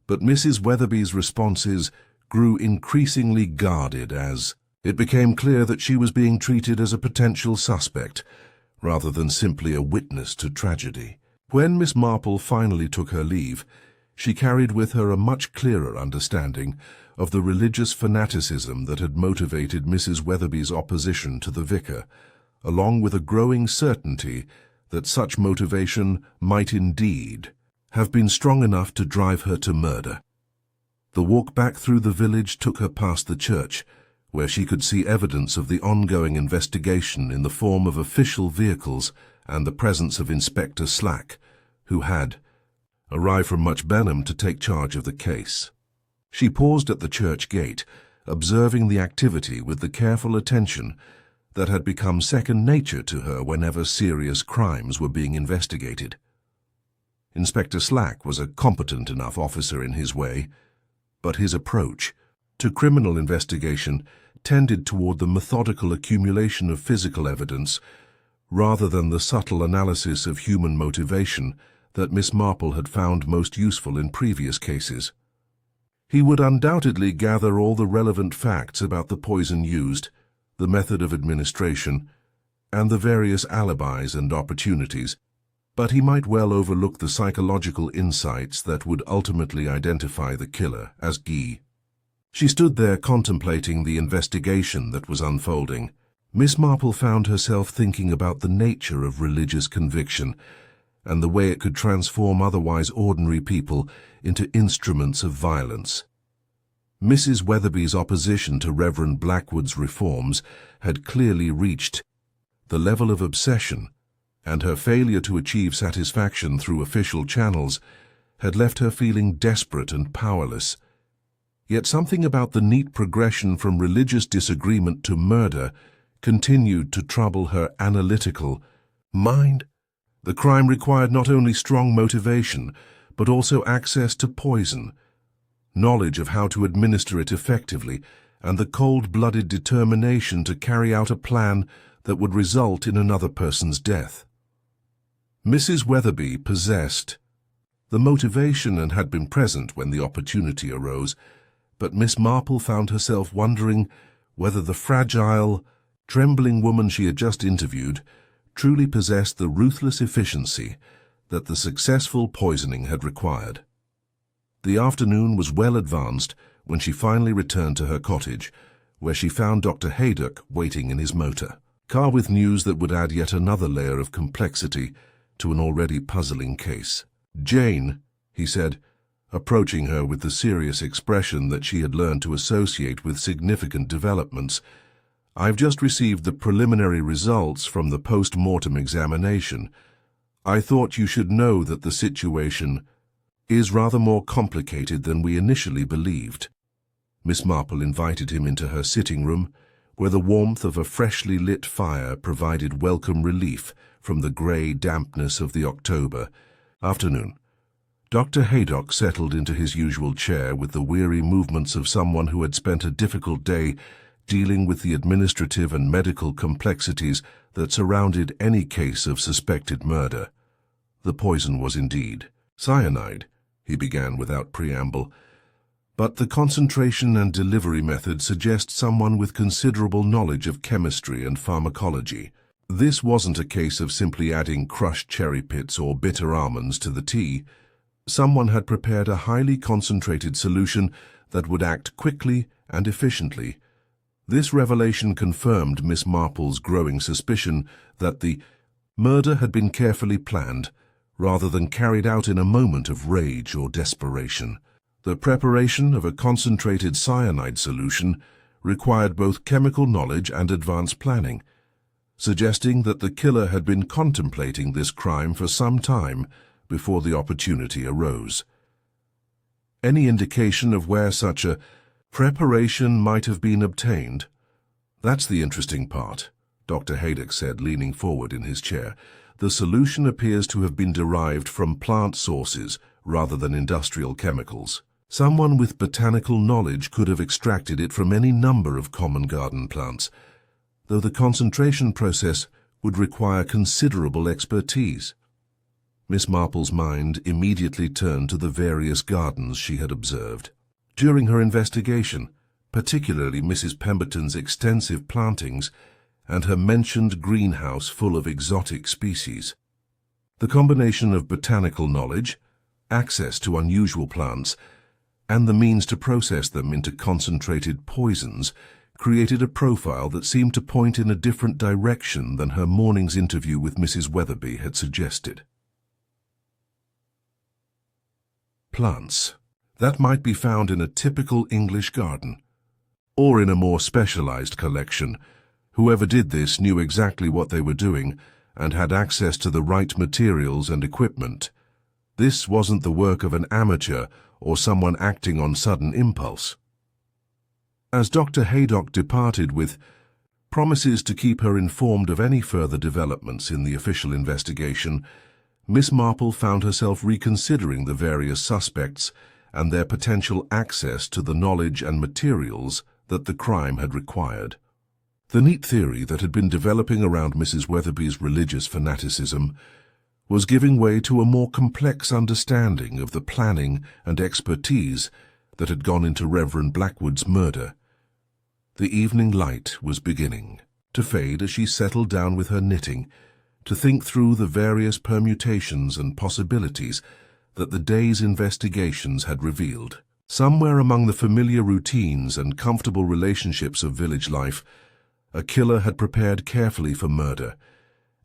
Speaker 1: But Mrs. Weatherby's responses grew increasingly guarded as it became clear that she was being treated as a potential suspect, rather than simply a witness to tragedy. When Miss Marple finally took her leave, she carried with her a much clearer understanding of the religious fanaticism that had motivated Mrs. Weatherby's opposition to the vicar, along with a growing certainty that such motivation might indeed have been strong enough to drive her to murder. The walk back through the village took her past the church, where she could see evidence of the ongoing investigation in the form of official vehicles and the presence of Inspector Slack, who had arrived from Much Benham to take charge of the case. She paused at the church gate, observing the activity with the careful attention that had become second nature to her whenever serious crimes were being investigated. Inspector Slack was a competent enough officer in his way, but his approach to criminal investigation tended toward the methodical accumulation of physical evidence rather than the subtle analysis of human motivation that Miss Marple had found most useful in previous cases. He would undoubtedly gather all the relevant facts about the poison used, the method of administration, and the various alibis and opportunities, but he might well overlook the psychological insights that would ultimately identify the killer as Guy. She stood there contemplating the investigation that was unfolding. Miss Marple found herself thinking about the nature of religious conviction and the way it could transform otherwise ordinary people into instruments of violence. Mrs. Weatherby's opposition to Reverend Blackwood's reforms had clearly reached the level of obsession, and her failure to achieve satisfaction through official channels had left her feeling desperate and powerless. Yet something about the neat progression from religious disagreement to murder continued to trouble her analytical mind. The crime required not only strong motivation, but also access to poison, knowledge of how to administer it effectively, and the cold-blooded determination to carry out a plan that would result in another person's death. Mrs. Weatherby possessed the motivation and had been present when the opportunity arose, but Miss Marple found herself wondering whether the fragile, trembling woman she had just interviewed truly possessed the ruthless efficiency that the successful poisoning had required. The afternoon was well advanced when she finally returned to her cottage, where she found Dr. Haydock waiting in his motor car with news that would add yet another layer of complexity to an already puzzling case. "Jane," he said, approaching her with the serious expression that she had learned to associate with significant developments, "I've just received the preliminary results from the post-mortem examination. I thought you should know that the situation is rather more complicated than we initially believed." Miss Marple invited him into her sitting room, where the warmth of a freshly lit fire provided welcome relief from the grey dampness of the October afternoon. Dr. Haydock settled into his usual chair with the weary movements of someone who had spent a difficult day dealing with the administrative and medical complexities that surrounded any case of suspected murder. The poison was indeed cyanide, he began without preamble, but the concentration and delivery method suggest someone with considerable knowledge of chemistry and pharmacology. This wasn't a case of simply adding crushed cherry pits or bitter almonds to the tea. Someone had prepared a highly concentrated solution that would act quickly and efficiently. This revelation confirmed Miss Marple's growing suspicion that the murder had been carefully planned, rather than carried out in a moment of rage or desperation. The preparation of a concentrated cyanide solution required both chemical knowledge and advanced planning, suggesting that the killer had been contemplating this crime for some time before the opportunity arose. Any indication of where such a preparation might have been obtained? "That's the interesting part," Dr. Haydock said, leaning forward in his chair. "The solution appears to have been derived from plant sources rather than industrial chemicals. Someone with botanical knowledge could have extracted it from any number of common garden plants, though the concentration process would require considerable expertise." Miss Marple's mind immediately turned to the various gardens she had observed during her investigation, particularly Mrs. Pemberton's extensive plantings and her mentioned greenhouse full of exotic species. The combination of botanical knowledge, access to unusual plants, and the means to process them into concentrated poisons created a profile that seemed to point in a different direction than her morning's interview with Mrs. Weatherby had suggested. Plants that might be found in a typical English garden, or in a more specialized collection. Whoever did this knew exactly what they were doing and had access to the right materials and equipment. This wasn't the work of an amateur or someone acting on sudden impulse. As Dr. Haydock departed with promises to keep her informed of any further developments in the official investigation, Miss Marple found herself reconsidering the various suspects and their potential access to the knowledge and materials that the crime had required. The neat theory that had been developing around Mrs. Weatherby's religious fanaticism was giving way to a more complex understanding of the planning and expertise that had gone into Reverend Blackwood's murder. The evening light was beginning to fade as she settled down with her knitting, to think through the various permutations and possibilities that the day's investigations had revealed. Somewhere among the familiar routines and comfortable relationships of village life, a killer had prepared carefully for murder,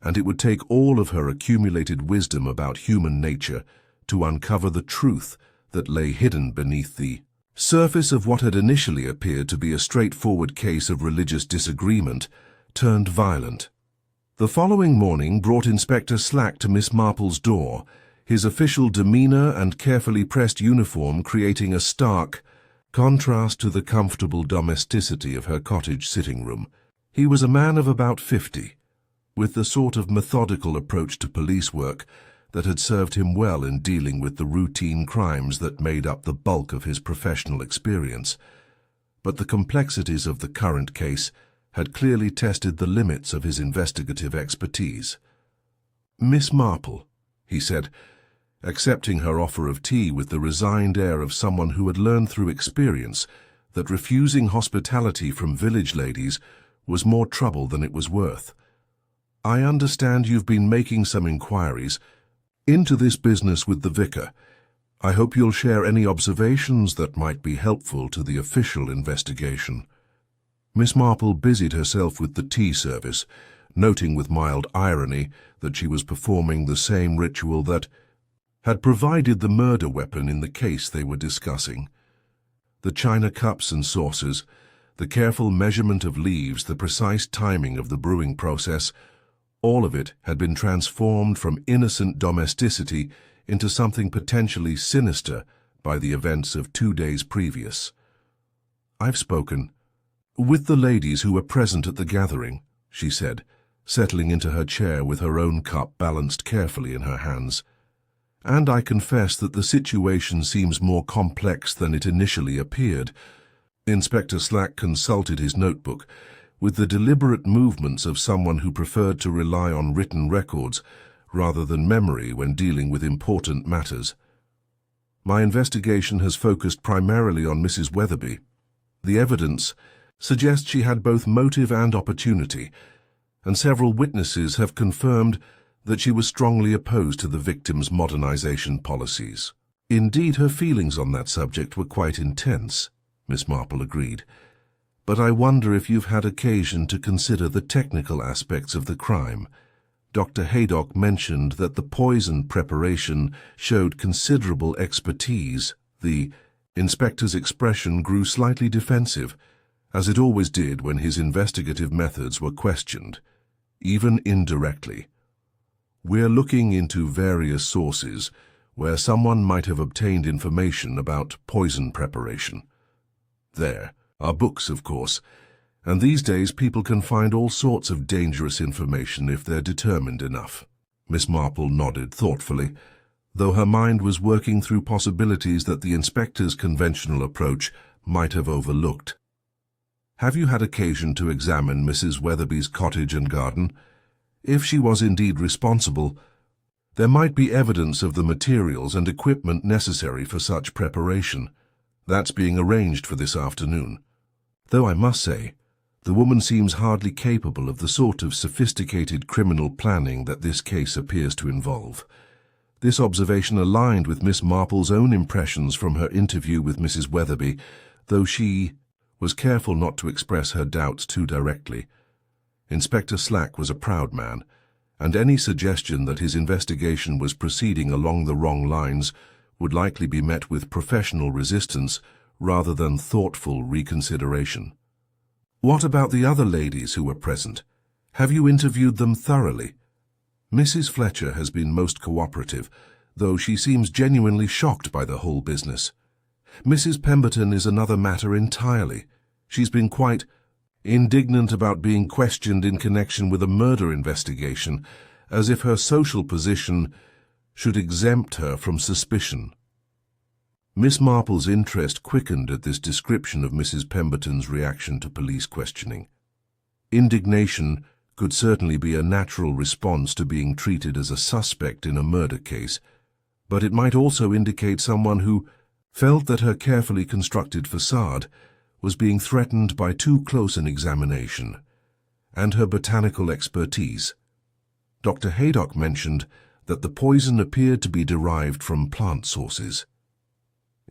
Speaker 1: and it would take all of her accumulated wisdom about human nature to uncover the truth that lay hidden beneath the surface of what had initially appeared to be a straightforward case of religious disagreement turned violent. The following morning brought Inspector Slack to Miss Marple's door, his official demeanor and carefully pressed uniform creating a stark contrast to the comfortable domesticity of her cottage sitting room. He was a man of about 50, with the sort of methodical approach to police work that had served him well in dealing with the routine crimes that made up the bulk of his professional experience. But the complexities of the current case had clearly tested the limits of his investigative expertise. "Miss Marple," he said, accepting her offer of tea with the resigned air of someone who had learned through experience that refusing hospitality from village ladies was more trouble than it was worth. "I understand you've been making some inquiries into this business with the vicar. I hope you'll share any observations that might be helpful to the official investigation." Miss Marple busied herself with the tea service, noting with mild irony that she was performing the same ritual that had provided the murder weapon in the case they were discussing. The china cups and saucers, the careful measurement of leaves, the precise timing of the brewing process, all of it had been transformed from innocent domesticity into something potentially sinister by the events of 2 days previous. "I've spoken with the ladies who were present at the gathering," she said, settling into her chair with her own cup balanced carefully in her hands. "And I confess that the situation seems more complex than it initially appeared." Inspector Slack consulted his notebook with the deliberate movements of someone who preferred to rely on written records rather than memory when dealing with important matters. "My investigation has focused primarily on Mrs. Weatherby. The evidence suggests she had both motive and opportunity, and several witnesses have confirmed that she was strongly opposed to the victim's modernization policies." "Indeed, her feelings on that subject were quite intense," Miss Marple agreed. "But I wonder if you've had occasion to consider the technical aspects of the crime. Dr. Haydock mentioned that the poison preparation showed considerable expertise." The inspector's expression grew slightly defensive, as it always did when his investigative methods were questioned, even indirectly. "We're looking into various sources where someone might have obtained information about poison preparation. There are books, of course, and these days people can find all sorts of dangerous information if they're determined enough." Miss Marple nodded thoughtfully, though her mind was working through possibilities that the inspector's conventional approach might have overlooked. "Have you had occasion to examine Mrs. Weatherby's cottage and garden? If she was indeed responsible, there might be evidence of the materials and equipment necessary for such preparation. That's being arranged for this afternoon. Though I must say, the woman seems hardly capable of the sort of sophisticated criminal planning that this case appears to involve." This observation aligned with Miss Marple's own impressions from her interview with Mrs. Weatherby, though she was careful not to express her doubts too directly. Inspector Slack was a proud man, and any suggestion that his investigation was proceeding along the wrong lines would likely be met with professional resistance rather than thoughtful reconsideration. "What about the other ladies who were present? Have you interviewed them thoroughly?" "Mrs. Fletcher has been most cooperative, though she seems genuinely shocked by the whole business. Mrs. Pemberton is another matter entirely. She's been quite indignant about being questioned in connection with a murder investigation, as if her social position should exempt her from suspicion." Miss Marple's interest quickened at this description of Mrs. Pemberton's reaction to police questioning. Indignation could certainly be a natural response to being treated as a suspect in a murder case, but it might also indicate someone who felt that her carefully constructed facade was being threatened by too close an examination, and her botanical expertise. Dr. Haydock mentioned that the poison appeared to be derived from plant sources.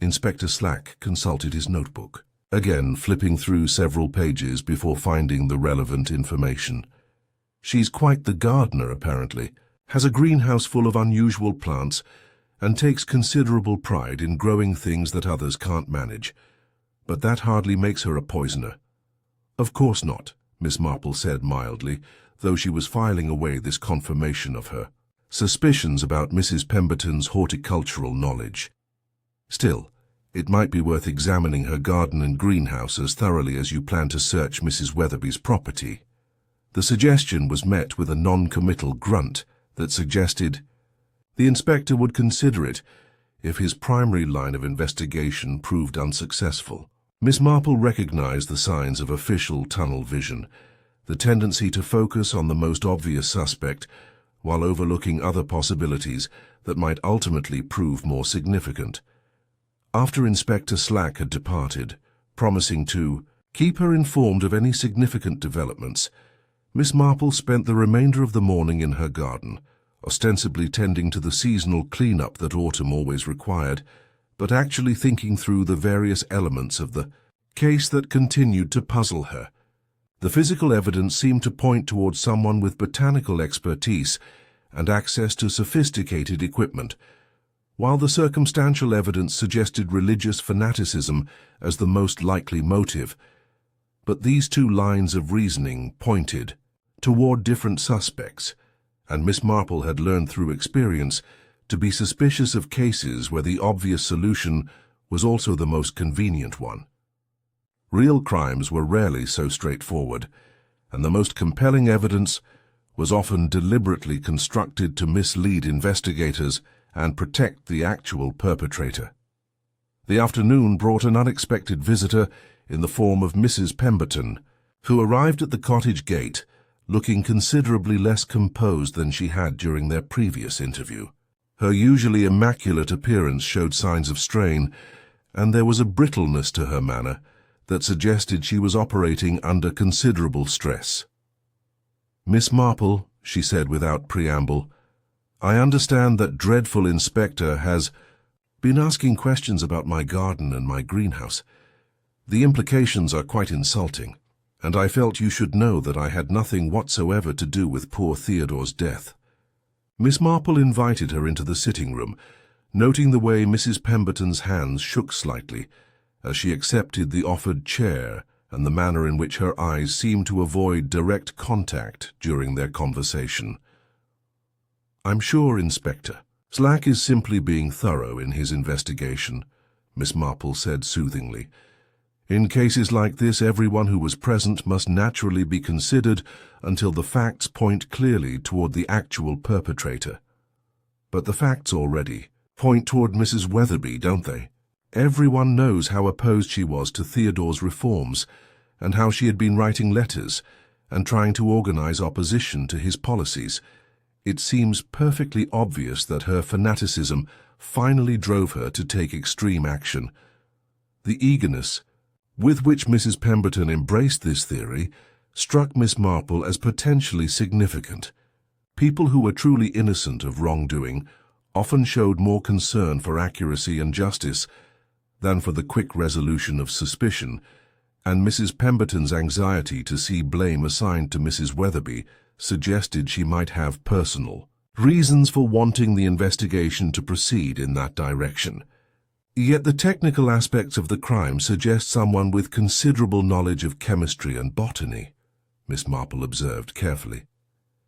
Speaker 1: Inspector Slack consulted his notebook, again flipping through several pages before finding the relevant information. She's quite the gardener, apparently, has a greenhouse full of unusual plants, and takes considerable pride in growing things that others can't manage. But that hardly makes her a poisoner. Of course not, Miss Marple said mildly, though she was filing away this confirmation of her suspicions about Mrs. Pemberton's horticultural knowledge. Still, it might be worth examining her garden and greenhouse as thoroughly as you plan to search Mrs. Weatherby's property. The suggestion was met with a non-committal grunt that suggested the inspector would consider it if his primary line of investigation proved unsuccessful. Miss Marple recognized the signs of official tunnel vision, the tendency to focus on the most obvious suspect while overlooking other possibilities that might ultimately prove more significant. After Inspector Slack had departed, promising to keep her informed of any significant developments, Miss Marple spent the remainder of the morning in her garden, ostensibly tending to the seasonal clean-up that autumn always required, but actually thinking through the various elements of the case that continued to puzzle her. The physical evidence seemed to point towards someone with botanical expertise and access to sophisticated equipment, while the circumstantial evidence suggested religious fanaticism as the most likely motive. But these two lines of reasoning pointed toward different suspects, and Miss Marple had learned through experience to be suspicious of cases where the obvious solution was also the most convenient one. Real crimes were rarely so straightforward, and the most compelling evidence was often deliberately constructed to mislead investigators and protect the actual perpetrator. The afternoon brought an unexpected visitor in the form of Mrs. Pemberton, who arrived at the cottage gate looking considerably less composed than she had during their previous interview. Her usually immaculate appearance showed signs of strain, and there was a brittleness to her manner that suggested she was operating under considerable stress. "Miss Marple," she said without preamble, "I understand that dreadful inspector has been asking questions about my garden and my greenhouse. The implications are quite insulting, and I felt you should know that I had nothing whatsoever to do with poor Theodore's death." Miss Marple invited her into the sitting room, noting the way Mrs. Pemberton's hands shook slightly as she accepted the offered chair and the manner in which her eyes seemed to avoid direct contact during their conversation. "I'm sure, Inspector, Slack is simply being thorough in his investigation," Miss Marple said soothingly. "In cases like this, everyone who was present must naturally be considered until the facts point clearly toward the actual perpetrator. But the facts already point toward Mrs. Weatherby, don't they? Everyone knows how opposed she was to Theodore's reforms, and how she had been writing letters and trying to organize opposition to his policies. It seems perfectly obvious that her fanaticism finally drove her to take extreme action. The eagerness with which Mrs. Pemberton embraced this theory struck Miss Marple as potentially significant. People who were truly innocent of wrongdoing often showed more concern for accuracy and justice than for the quick resolution of suspicion, and Mrs. Pemberton's anxiety to see blame assigned to Mrs. Weatherby suggested she might have personal reasons for wanting the investigation to proceed in that direction. Yet the technical aspects of the crime suggest someone with considerable knowledge of chemistry and botany, Miss Marple observed carefully.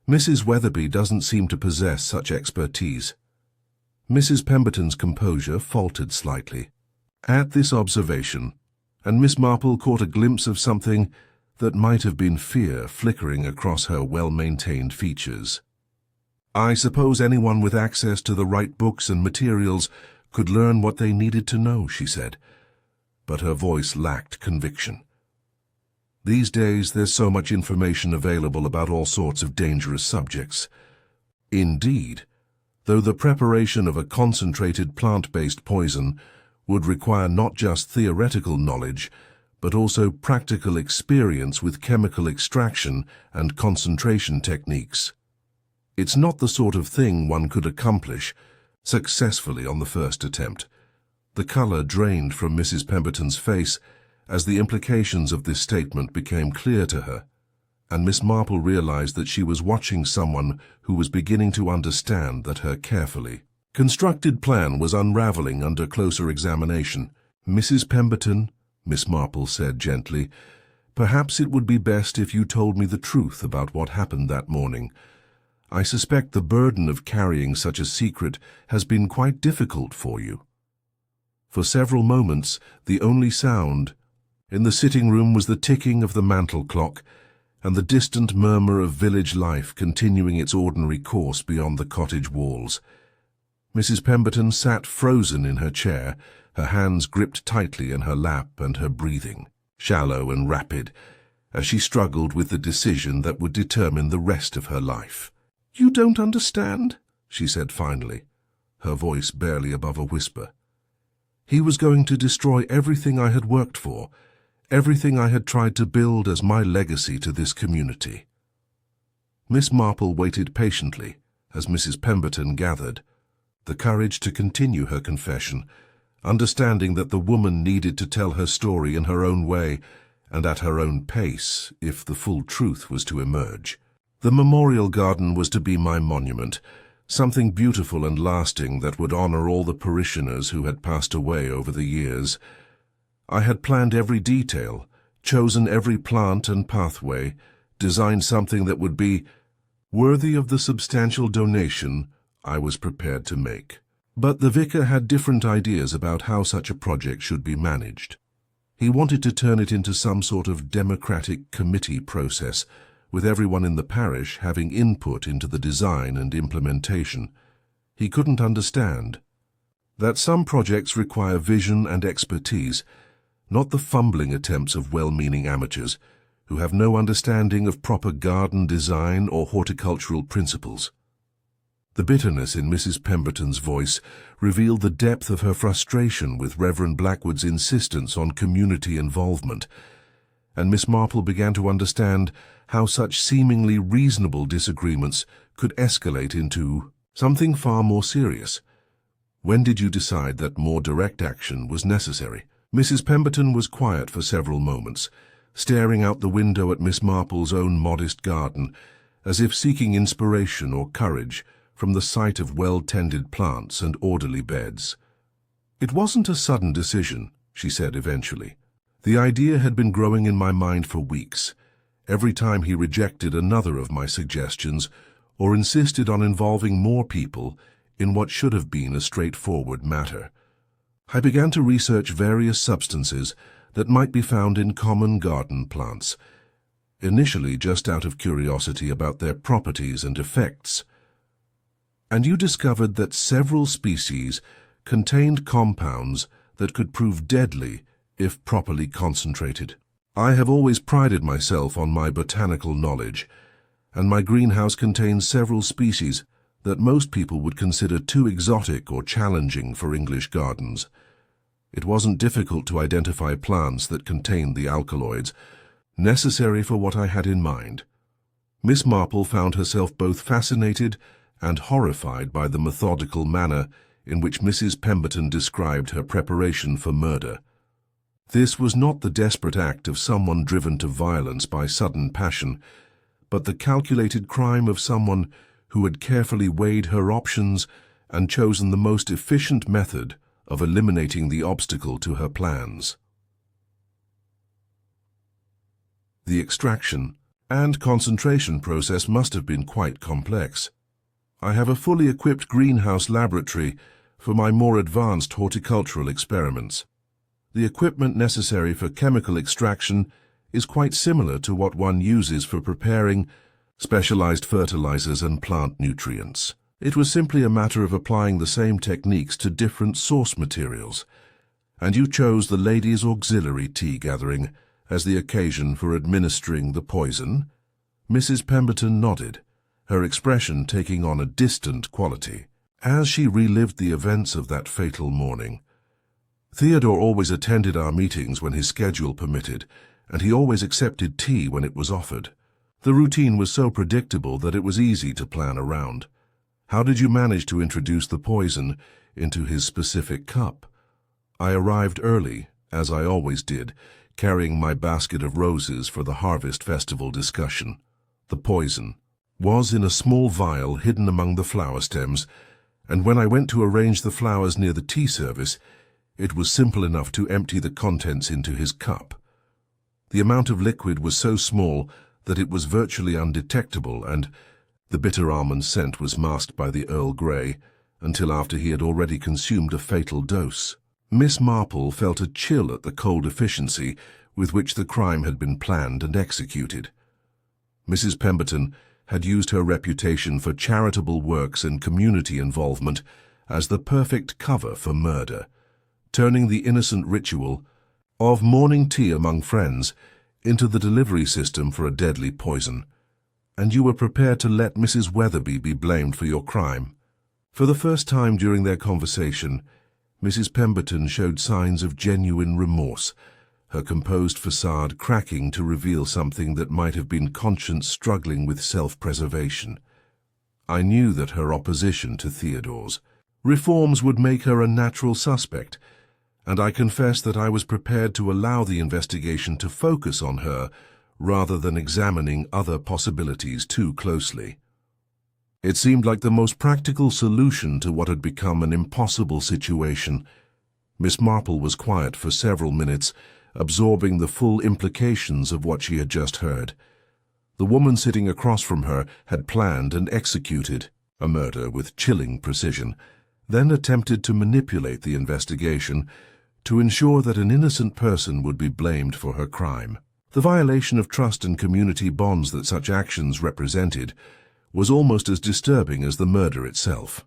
Speaker 1: Mrs. Weatherby doesn't seem to possess such expertise. Mrs. Pemberton's composure faltered slightly at this observation, and Miss Marple caught a glimpse of something that might have been fear flickering across her well-maintained features. "I suppose anyone with access to the right books and materials could learn what they needed to know," she said, but her voice lacked conviction. These days, there's so much information available about all sorts of dangerous subjects. Indeed, though the preparation of a concentrated plant-based poison would require not just theoretical knowledge, but also practical experience with chemical extraction and concentration techniques. It's not the sort of thing one could accomplish successfully on the first attempt. The color drained from Mrs. Pemberton's face as the implications of this statement became clear to her, and Miss Marple realized that she was watching someone who was beginning to understand her carefully constructed plan was unraveling under closer examination. "Mrs. Pemberton," Miss Marple said gently, "perhaps it would be best if you told me the truth about what happened that morning. I suspect the burden of carrying such a secret has been quite difficult for you." For several moments, the only sound in the sitting room was the ticking of the mantel clock and the distant murmur of village life continuing its ordinary course beyond the cottage walls. Mrs. Pemberton sat frozen in her chair, her hands gripped tightly in her lap and her breathing shallow and rapid, as she struggled with the decision that would determine the rest of her life. "You don't understand," she said finally, her voice barely above a whisper. "He was going to destroy everything I had worked for, everything I had tried to build as my legacy to this community." Miss Marple waited patiently as Mrs. Pemberton gathered the courage to continue her confession, understanding that the woman needed to tell her story in her own way and at her own pace if the full truth was to emerge. "The memorial garden was to be my monument, something beautiful and lasting that would honor all the parishioners who had passed away over the years. I had planned every detail, chosen every plant and pathway, designed something that would be worthy of the substantial donation I was prepared to make. But the vicar had different ideas about how such a project should be managed. He wanted to turn it into some sort of democratic committee process, with everyone in the parish having input into the design and implementation. He couldn't understand that some projects require vision and expertise, not the fumbling attempts of well-meaning amateurs who have no understanding of proper garden design or horticultural principles. The bitterness in Mrs. Pemberton's voice revealed the depth of her frustration with Reverend Blackwood's insistence on community involvement, and Miss Marple began to understand how such seemingly reasonable disagreements could escalate into something far more serious. "When did you decide that more direct action was necessary?" Mrs. Pemberton was quiet for several moments, staring out the window at Miss Marple's own modest garden, as if seeking inspiration or courage from the sight of well-tended plants and orderly beds. "It wasn't a sudden decision," she said eventually. "The idea had been growing in my mind for weeks, every time he rejected another of my suggestions or insisted on involving more people in what should have been a straightforward matter. I began to research various substances that might be found in common garden plants, initially just out of curiosity about their properties and effects. And you discovered that several species contained compounds that could prove deadly if properly concentrated. I have always prided myself on my botanical knowledge, and my greenhouse contains several species that most people would consider too exotic or challenging for English gardens. It wasn't difficult to identify plants that contained the alkaloids necessary for what I had in mind." Miss Marple found herself both fascinated and horrified by the methodical manner in which Mrs. Pemberton described her preparation for murder. This was not the desperate act of someone driven to violence by sudden passion, but the calculated crime of someone who had carefully weighed her options and chosen the most efficient method of eliminating the obstacle to her plans. The extraction and concentration process must have been quite complex. I have a fully equipped greenhouse laboratory for my more advanced horticultural experiments. The equipment necessary for chemical extraction is quite similar to what one uses for preparing specialized fertilizers and plant nutrients. It was simply a matter of applying the same techniques to different source materials, and you chose the ladies' auxiliary tea gathering as the occasion for administering the poison? Mrs. Pemberton nodded, her expression taking on a distant quality. As she relived the events of that fatal morning, Theodore always attended our meetings when his schedule permitted, and he always accepted tea when it was offered. The routine was so predictable that it was easy to plan around. How did you manage to introduce the poison into his specific cup? I arrived early, as I always did, carrying my basket of roses for the harvest festival discussion. The poison was in a small vial hidden among the flower stems, and when I went to arrange the flowers near the tea service, it was simple enough to empty the contents into his cup. The amount of liquid was so small that it was virtually undetectable, and the bitter almond scent was masked by the Earl Grey until after he had already consumed a fatal dose. Miss Marple felt a chill at the cold efficiency with which the crime had been planned and executed. Mrs. Pemberton had used her reputation for charitable works and community involvement as the perfect cover for murder, turning the innocent ritual of morning tea among friends into the delivery system for a deadly poison. And you were prepared to let Mrs. Weatherby be blamed for your crime. For the first time during their conversation, Mrs. Pemberton showed signs of genuine remorse, her composed facade cracking to reveal something that might have been conscience struggling with self-preservation. I knew that her opposition to Theodore's reforms would make her a natural suspect, and I confess that I was prepared to allow the investigation to focus on her rather than examining other possibilities too closely. It seemed like the most practical solution to what had become an impossible situation. Miss Marple was quiet for several minutes, absorbing the full implications of what she had just heard. The woman sitting across from her had planned and executed a murder with chilling precision, then attempted to manipulate the investigation to ensure that an innocent person would be blamed for her crime. The violation of trust and community bonds that such actions represented was almost as disturbing as the murder itself.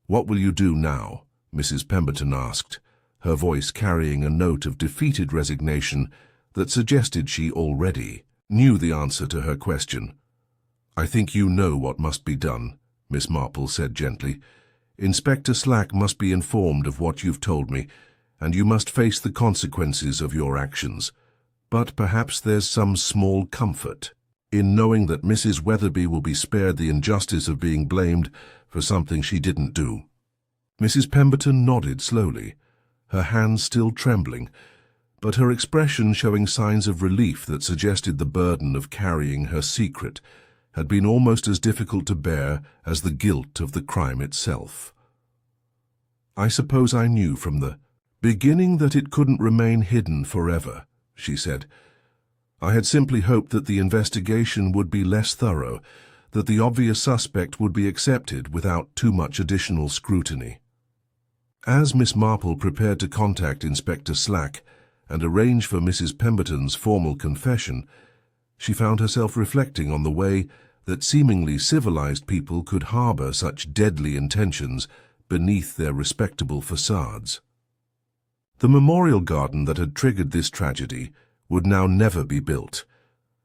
Speaker 1: "What will you do now?" Mrs. Pemberton asked, her voice carrying a note of defeated resignation that suggested she already knew the answer to her question. "I think you know what must be done," Miss Marple said gently. "Inspector Slack must be informed of what you've told me, and you must face the consequences of your actions. But perhaps there's some small comfort in knowing that Mrs. Weatherby will be spared the injustice of being blamed for something she didn't do." Mrs. Pemberton nodded slowly, her hands still trembling, but her expression showing signs of relief that suggested the burden of carrying her secret had been almost as difficult to bear as the guilt of the crime itself. "I suppose I knew from the beginning that it couldn't remain hidden forever," she said. "I had simply hoped that the investigation would be less thorough, that the obvious suspect would be accepted without too much additional scrutiny." As Miss Marple prepared to contact Inspector Slack and arrange for Mrs. Pemberton's formal confession, she found herself reflecting on the way that seemingly civilized people could harbor such deadly intentions beneath their respectable facades. The memorial garden that had triggered this tragedy would now never be built,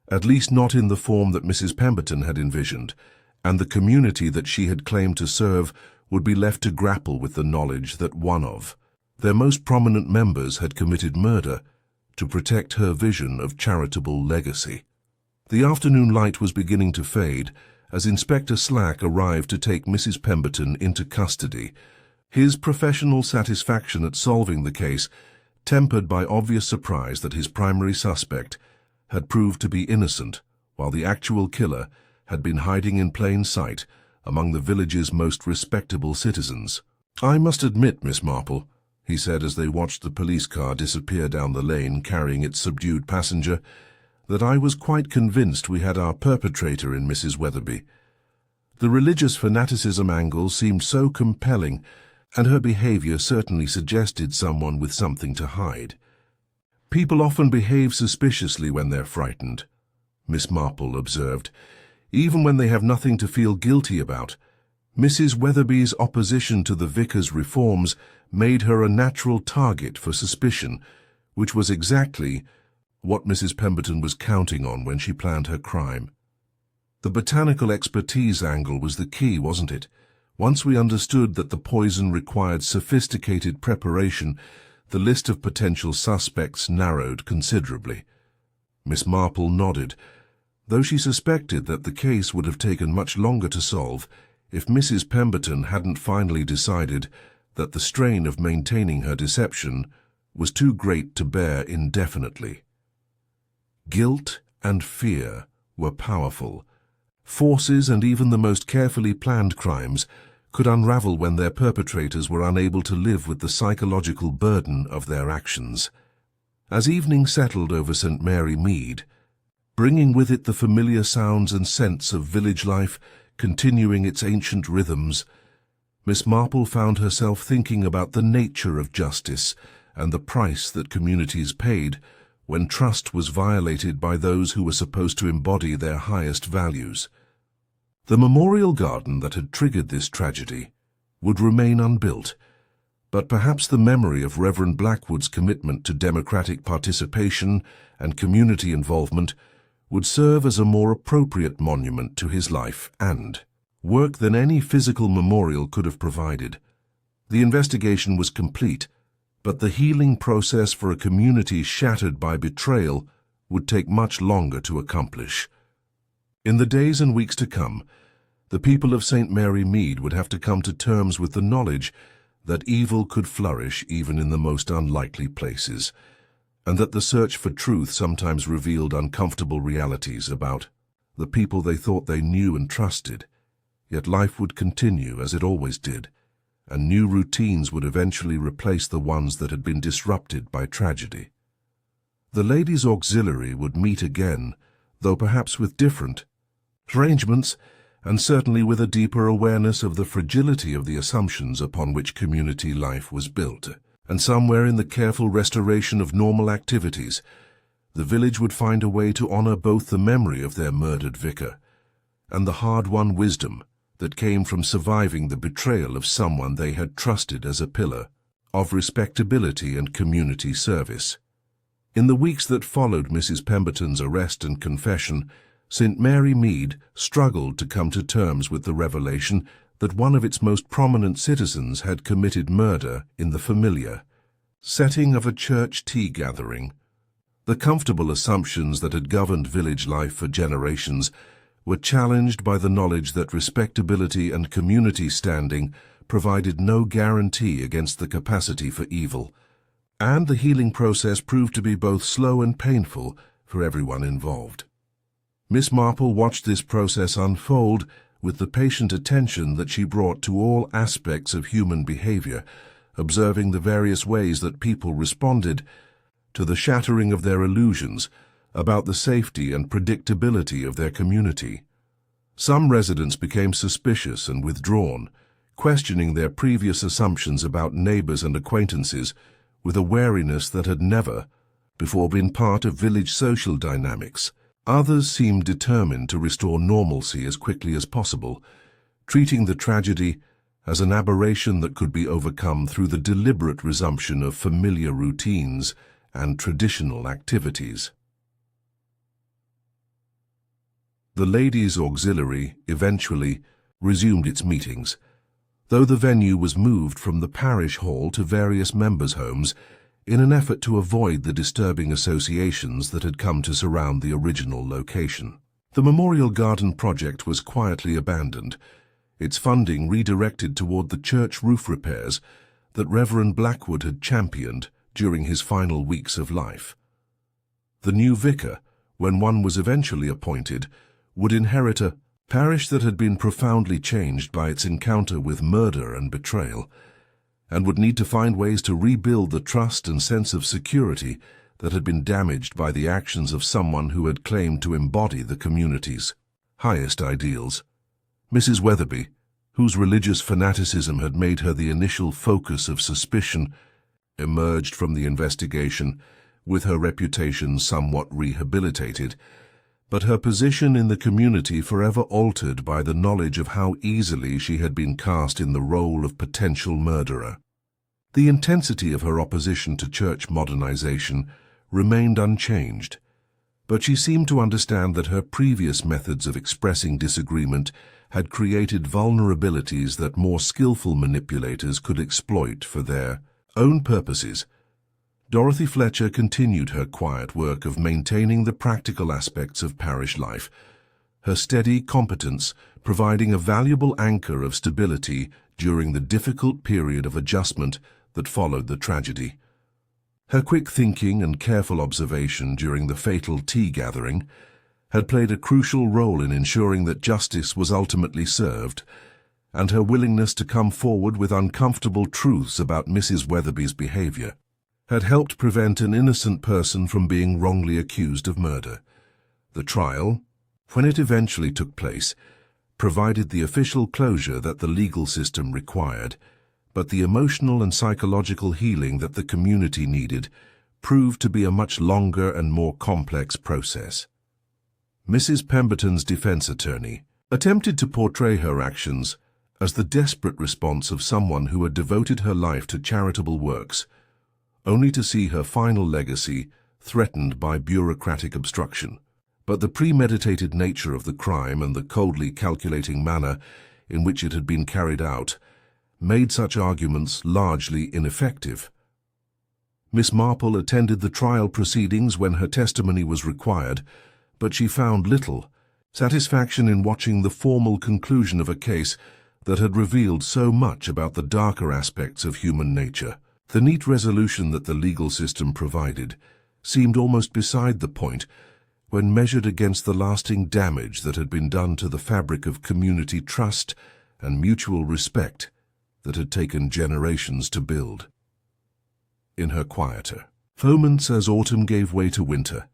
Speaker 1: at least not in the form that Mrs. Pemberton had envisioned, and the community that she had claimed to serve would be left to grapple with the knowledge that one of their most prominent members had committed murder to protect her vision of charitable legacy. The afternoon light was beginning to fade as Inspector Slack arrived to take Mrs. Pemberton into custody, his professional satisfaction at solving the case tempered by obvious surprise that his primary suspect had proved to be innocent, while the actual killer had been hiding in plain sight among the village's most respectable citizens. "I must admit, Miss Marple," he said as they watched the police car disappear down the lane carrying its subdued passenger, "that I was quite convinced we had our perpetrator in Mrs. Weatherby. The religious fanaticism angle seemed so compelling, and her behavior certainly suggested someone with something to hide. People often behave suspiciously when they're frightened," Miss Marple observed, "even when they have nothing to feel guilty about. Mrs. Weatherby's opposition to the vicar's reforms made her a natural target for suspicion, which was exactly what Mrs. Pemberton was counting on when she planned her crime. The botanical expertise angle was the key, wasn't it? Once we understood that the poison required sophisticated preparation, the list of potential suspects narrowed considerably. Miss Marple nodded, though she suspected that the case would have taken much longer to solve if Mrs. Pemberton hadn't finally decided that the strain of maintaining her deception was too great to bear indefinitely. Guilt and fear were powerful. Forces and even the most carefully planned crimes could unravel when their perpetrators were unable to live with the psychological burden of their actions. As evening settled over St. Mary Mead, bringing with it the familiar sounds and scents of village life continuing its ancient rhythms, Miss Marple found herself thinking about the nature of justice and the price that communities paid when trust was violated by those who were supposed to embody their highest values. The memorial garden that had triggered this tragedy would remain unbuilt, but perhaps the memory of Reverend Blackwood's commitment to democratic participation and community involvement would serve as a more appropriate monument to his life and work than any physical memorial could have provided. The investigation was complete, but the healing process for a community shattered by betrayal would take much longer to accomplish. In the days and weeks to come, the people of St. Mary Mead would have to come to terms with the knowledge that evil could flourish even in the most unlikely places, and that the search for truth sometimes revealed uncomfortable realities about the people they thought they knew and trusted. Yet life would continue as it always did, and new routines would eventually replace the ones that had been disrupted by tragedy. The Ladies' Auxiliary would meet again, though perhaps with different arrangements, and certainly with a deeper awareness of the fragility of the assumptions upon which community life was built. And somewhere in the careful restoration of normal activities, the village would find a way to honor both the memory of their murdered vicar and the hard-won wisdom that came from surviving the betrayal of someone they had trusted as a pillar of respectability and community service. In the weeks that followed Mrs. Pemberton's arrest and confession, St. Mary Mead struggled to come to terms with the revelation that one of its most prominent citizens had committed murder in the familiar setting of a church tea gathering. The comfortable assumptions that had governed village life for generations were challenged by the knowledge that respectability and community standing provided no guarantee against the capacity for evil, and the healing process proved to be both slow and painful for everyone involved. Miss Marple watched this process unfold with the patient attention that she brought to all aspects of human behavior, observing the various ways that people responded to the shattering of their illusions about the safety and predictability of their community. Some residents became suspicious and withdrawn, questioning their previous assumptions about neighbors and acquaintances with a wariness that had never before been part of village social dynamics. Others seemed determined to restore normalcy as quickly as possible, treating the tragedy as an aberration that could be overcome through the deliberate resumption of familiar routines and traditional activities. The Ladies' Auxiliary eventually resumed its meetings, though the venue was moved from the parish hall to various members' homes in an effort to avoid the disturbing associations that had come to surround the original location. The Memorial Garden project was quietly abandoned, its funding redirected toward the church roof repairs that Reverend Blackwood had championed during his final weeks of life. The new vicar, when one was eventually appointed, would inherit a parish that had been profoundly changed by its encounter with murder and betrayal, and would need to find ways to rebuild the trust and sense of security that had been damaged by the actions of someone who had claimed to embody the community's highest ideals. Mrs. Weatherby, whose religious fanaticism had made her the initial focus of suspicion, emerged from the investigation with her reputation somewhat rehabilitated, but her position in the community forever altered by the knowledge of how easily she had been cast in the role of potential murderer. The intensity of her opposition to church modernization remained unchanged, but she seemed to understand that her previous methods of expressing disagreement had created vulnerabilities that more skillful manipulators could exploit for their own purposes. Dorothy Fletcher continued her quiet work of maintaining the practical aspects of parish life, her steady competence providing a valuable anchor of stability during the difficult period of adjustment that followed the tragedy. Her quick thinking and careful observation during the fatal tea gathering had played a crucial role in ensuring that justice was ultimately served, and her willingness to come forward with uncomfortable truths about Mrs. Weatherby's behavior had helped prevent an innocent person from being wrongly accused of murder. The trial, when it eventually took place, provided the official closure that the legal system required, but the emotional and psychological healing that the community needed proved to be a much longer and more complex process. Mrs. Pemberton's defense attorney attempted to portray her actions as the desperate response of someone who had devoted her life to charitable works, only to see her final legacy threatened by bureaucratic obstruction. But the premeditated nature of the crime and the coldly calculating manner in which it had been carried out made such arguments largely ineffective. Miss Marple attended the trial proceedings when her testimony was required, but she found little satisfaction in watching the formal conclusion of a case that had revealed so much about the darker aspects of human nature. The neat resolution that the legal system provided seemed almost beside the point when measured against the lasting damage that had been done to the fabric of community trust and mutual respect that had taken generations to build. In her quieter moments as autumn gave way to winter,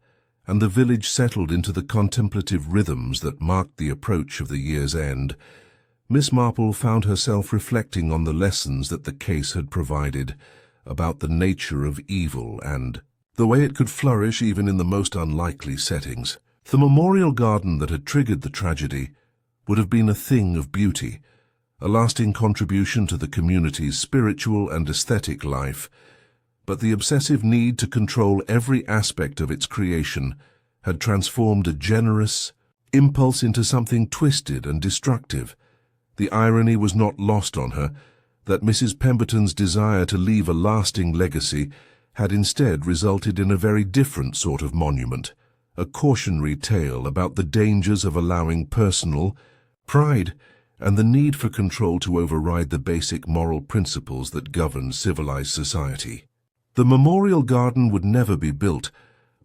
Speaker 1: and the village settled into the contemplative rhythms that marked the approach of the year's end, Miss Marple found herself reflecting on the lessons that the case had provided about the nature of evil and the way it could flourish even in the most unlikely settings. The memorial garden that had triggered the tragedy would have been a thing of beauty, a lasting contribution to the community's spiritual and aesthetic life, but the obsessive need to control every aspect of its creation had transformed a generous impulse into something twisted and destructive. The irony was not lost on her that Mrs. Pemberton's desire to leave a lasting legacy had instead resulted in a very different sort of monument, a cautionary tale about the dangers of allowing personal pride and the need for control to override the basic moral principles that govern civilized society. The memorial garden would never be built,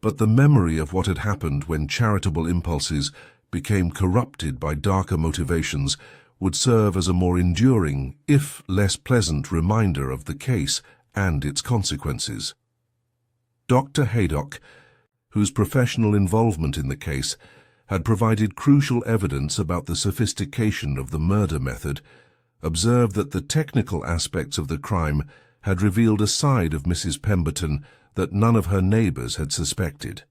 Speaker 1: but the memory of what had happened when charitable impulses became corrupted by darker motivations would serve as a more enduring, if less pleasant, reminder of the case and its consequences. Dr. Haydock, whose professional involvement in the case had provided crucial evidence about the sophistication of the murder method, observed that the technical aspects of the crime had revealed a side of Mrs. Pemberton that none of her neighbors had suspected.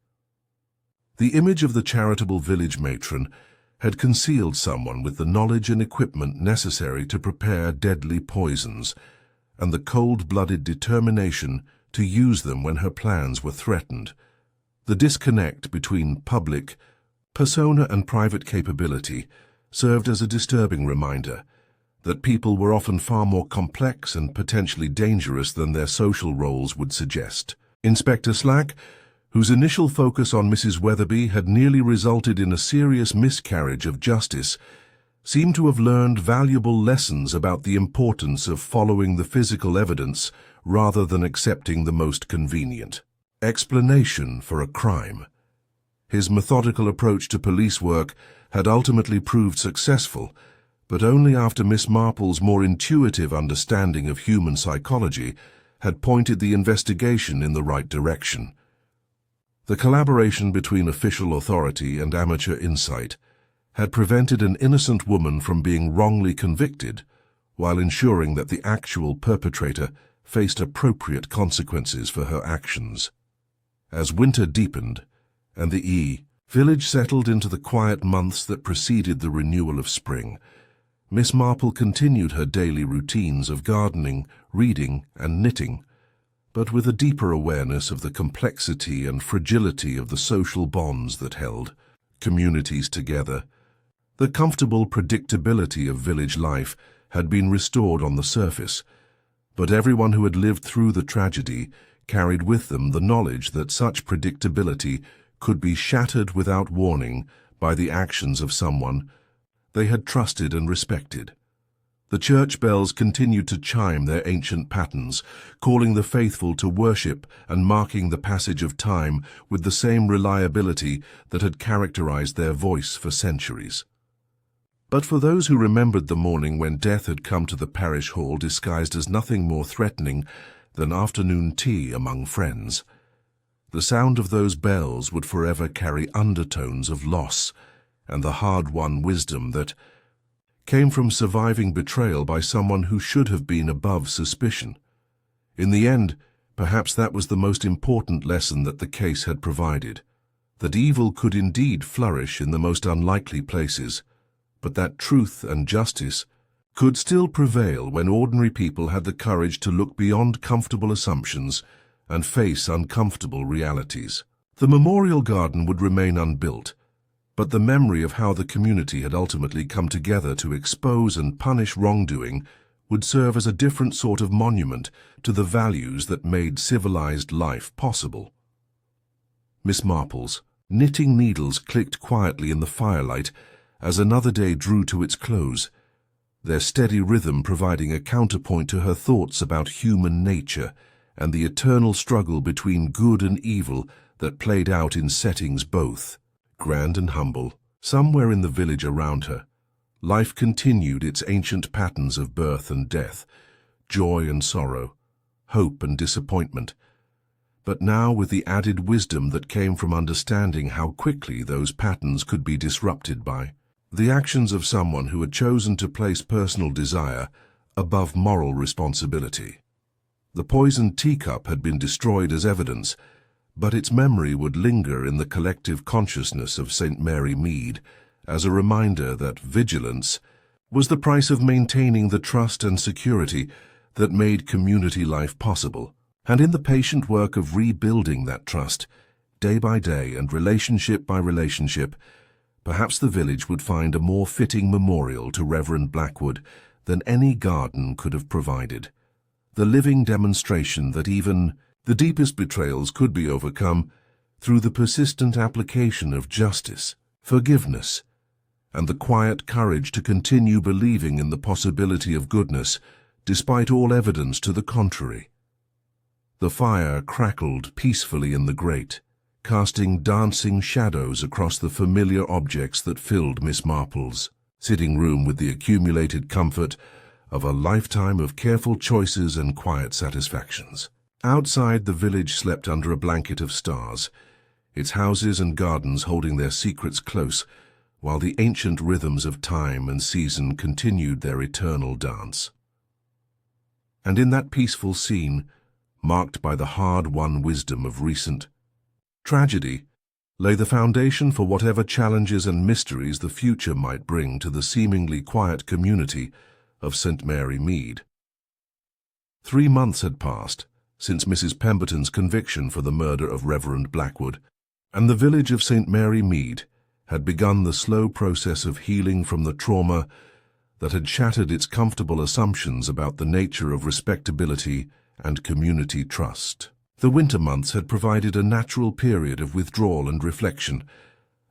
Speaker 1: The image of the charitable village matron had concealed someone with the knowledge and equipment necessary to prepare deadly poisons, and the cold-blooded determination to use them when her plans were threatened. The disconnect between public persona and private capability served as a disturbing reminder that people were often far more complex and potentially dangerous than their social roles would suggest. Inspector Slack, whose initial focus on Mrs. Weatherby had nearly resulted in a serious miscarriage of justice, seemed to have learned valuable lessons about the importance of following the physical evidence rather than accepting the most convenient explanation for a crime. His methodical approach to police work had ultimately proved successful, but only after Miss Marple's more intuitive understanding of human psychology had pointed the investigation in the right direction. The collaboration between official authority and amateur insight had prevented an innocent woman from being wrongly convicted, while ensuring that the actual perpetrator faced appropriate consequences for her actions. As winter deepened, and the village settled into the quiet months that preceded the renewal of spring, Miss Marple continued her daily routines of gardening, reading, and knitting. but with a deeper awareness of the complexity and fragility of the social bonds that held communities together. The comfortable predictability of village life had been restored on the surface, but everyone who had lived through the tragedy carried with them the knowledge that such predictability could be shattered without warning by the actions of someone they had trusted and respected. The church bells continued to chime their ancient patterns, calling the faithful to worship and marking the passage of time with the same reliability that had characterized their voice for centuries. But for those who remembered the morning when death had come to the parish hall disguised as nothing more threatening than afternoon tea among friends, the sound of those bells would forever carry undertones of loss and the hard-won wisdom that came from surviving betrayal by someone who should have been above suspicion. In the end, perhaps that was the most important lesson that the case had provided, that evil could indeed flourish in the most unlikely places, but that truth and justice could still prevail when ordinary people had the courage to look beyond comfortable assumptions and face uncomfortable realities. The memorial garden would remain unbuilt, but the memory of how the community had ultimately come together to expose and punish wrongdoing would serve as a different sort of monument to the values that made civilized life possible. Miss Marple's knitting needles clicked quietly in the firelight as another day drew to its close, their steady rhythm providing a counterpoint to her thoughts about human nature and the eternal struggle between good and evil that played out in settings both grand and humble. Somewhere in the village around her, life continued its ancient patterns of birth and death, joy and sorrow, hope and disappointment, but now with the added wisdom that came from understanding how quickly those patterns could be disrupted by the actions of someone who had chosen to place personal desire above moral responsibility. The poisoned teacup had been destroyed as evidence, but its memory would linger in the collective consciousness of St. Mary Mead as a reminder that vigilance was the price of maintaining the trust and security that made community life possible. And in the patient work of rebuilding that trust, day by day and relationship by relationship, perhaps the village would find a more fitting memorial to Reverend Blackwood than any garden could have provided. The living demonstration that even the deepest betrayals could be overcome through the persistent application of justice, forgiveness, and the quiet courage to continue believing in the possibility of goodness despite all evidence to the contrary. The fire crackled peacefully in the grate, casting dancing shadows across the familiar objects that filled Miss Marple's sitting room with the accumulated comfort of a lifetime of careful choices and quiet satisfactions. Outside, the village slept under a blanket of stars, its houses and gardens holding their secrets close, while the ancient rhythms of time and season continued their eternal dance. And in that peaceful scene, marked by the hard-won wisdom of recent tragedy, lay the foundation for whatever challenges and mysteries the future might bring to the seemingly quiet community of St. Mary Mead. 3 months had passed since Mrs. Pemberton's conviction for the murder of Reverend Blackwood, and the village of St. Mary Mead had begun the slow process of healing from the trauma that had shattered its comfortable assumptions about the nature of respectability and community trust. The winter months had provided a natural period of withdrawal and reflection,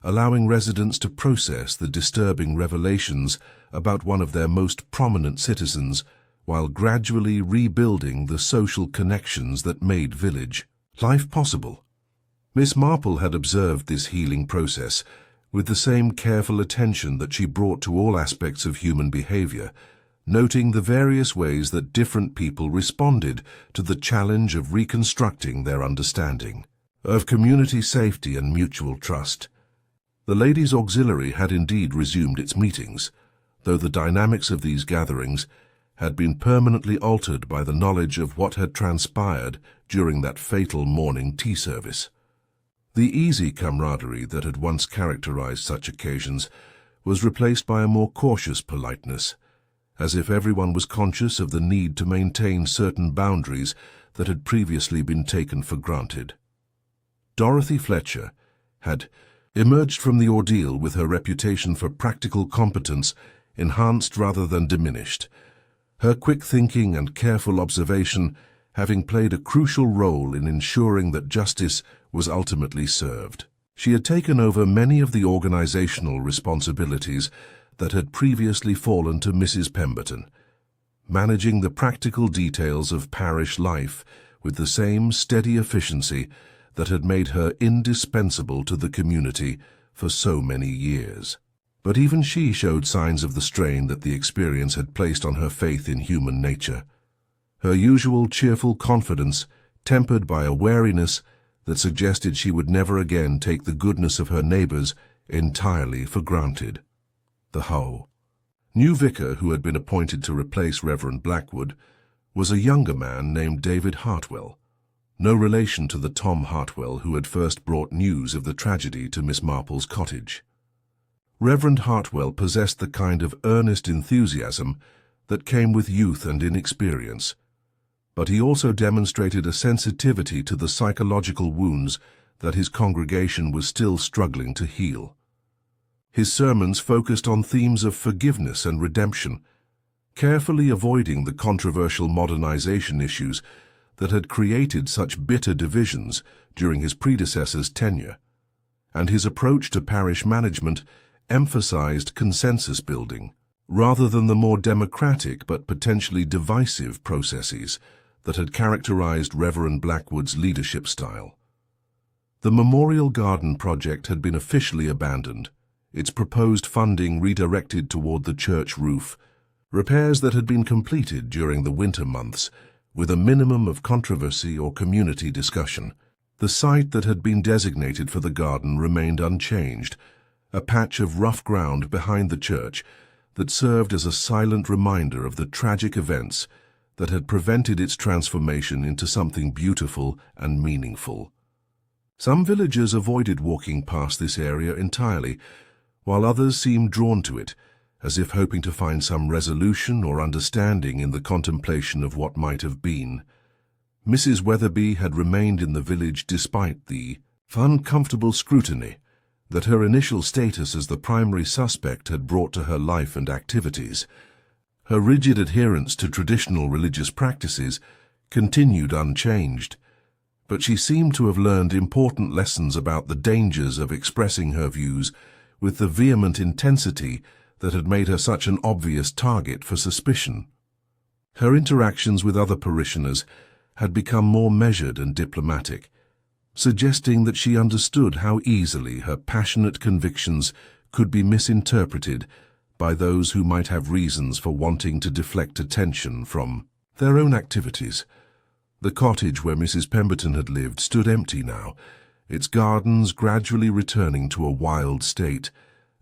Speaker 1: allowing residents to process the disturbing revelations about one of their most prominent citizens, while gradually rebuilding the social connections that made village life possible. Miss Marple had observed this healing process with the same careful attention that she brought to all aspects of human behavior, noting the various ways that different people responded to the challenge of reconstructing their understanding of community safety and mutual trust. The Ladies' Auxiliary had indeed resumed its meetings, though the dynamics of these gatherings had been permanently altered by the knowledge of what had transpired during that fatal morning tea service. The easy camaraderie that had once characterized such occasions was replaced by a more cautious politeness, as if everyone was conscious of the need to maintain certain boundaries that had previously been taken for granted. Dorothy Fletcher had emerged from the ordeal with her reputation for practical competence enhanced rather than diminished, her quick thinking and careful observation having played a crucial role in ensuring that justice was ultimately served. She had taken over many of the organizational responsibilities that had previously fallen to Mrs. Pemberton, managing the practical details of parish life with the same steady efficiency that had made her indispensable to the community for so many years. But even she showed signs of the strain that the experience had placed on her faith in human nature. Her usual cheerful confidence tempered by a wariness that suggested she would never again take the goodness of her neighbors entirely for granted. The new vicar who had been appointed to replace Reverend Blackwood was a younger man named David Hartwell, no relation to the Tom Hartwell who had first brought news of the tragedy to Miss Marple's cottage. Reverend Hartwell possessed the kind of earnest enthusiasm that came with youth and inexperience, but he also demonstrated a sensitivity to the psychological wounds that his congregation was still struggling to heal. His sermons focused on themes of forgiveness and redemption, carefully avoiding the controversial modernization issues that had created such bitter divisions during his predecessor's tenure, and his approach to parish management emphasized consensus building, rather than the more democratic but potentially divisive processes that had characterized Reverend Blackwood's leadership style. The Memorial Garden project had been officially abandoned, its proposed funding redirected toward the church roof, repairs that had been completed during the winter months with a minimum of controversy or community discussion. The site that had been designated for the garden remained unchanged, a patch of rough ground behind the church that served as a silent reminder of the tragic events that had prevented its transformation into something beautiful and meaningful. Some villagers avoided walking past this area entirely, while others seemed drawn to it, as if hoping to find some resolution or understanding in the contemplation of what might have been. Mrs. Weatherby had remained in the village despite the uncomfortable scrutiny that her initial status as the primary suspect had brought to her life and activities. Her rigid adherence to traditional religious practices continued unchanged, but she seemed to have learned important lessons about the dangers of expressing her views with the vehement intensity that had made her such an obvious target for suspicion. Her interactions with other parishioners had become more measured and diplomatic, suggesting that she understood how easily her passionate convictions could be misinterpreted by those who might have reasons for wanting to deflect attention from their own activities. The cottage where Mrs. Pemberton had lived stood empty now, its gardens gradually returning to a wild state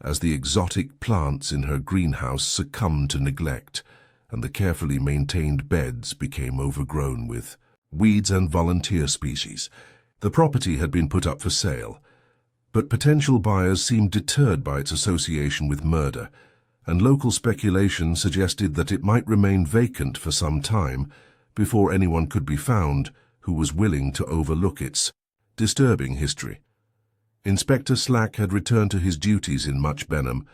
Speaker 1: as the exotic plants in her greenhouse succumbed to neglect and the carefully maintained beds became overgrown with weeds and volunteer species. The property had been put up for sale, but potential buyers seemed deterred by its association with murder, and local speculation suggested that it might remain vacant for some time before anyone could be found who was willing to overlook its disturbing history. Inspector Slack had returned to his duties in Much Benham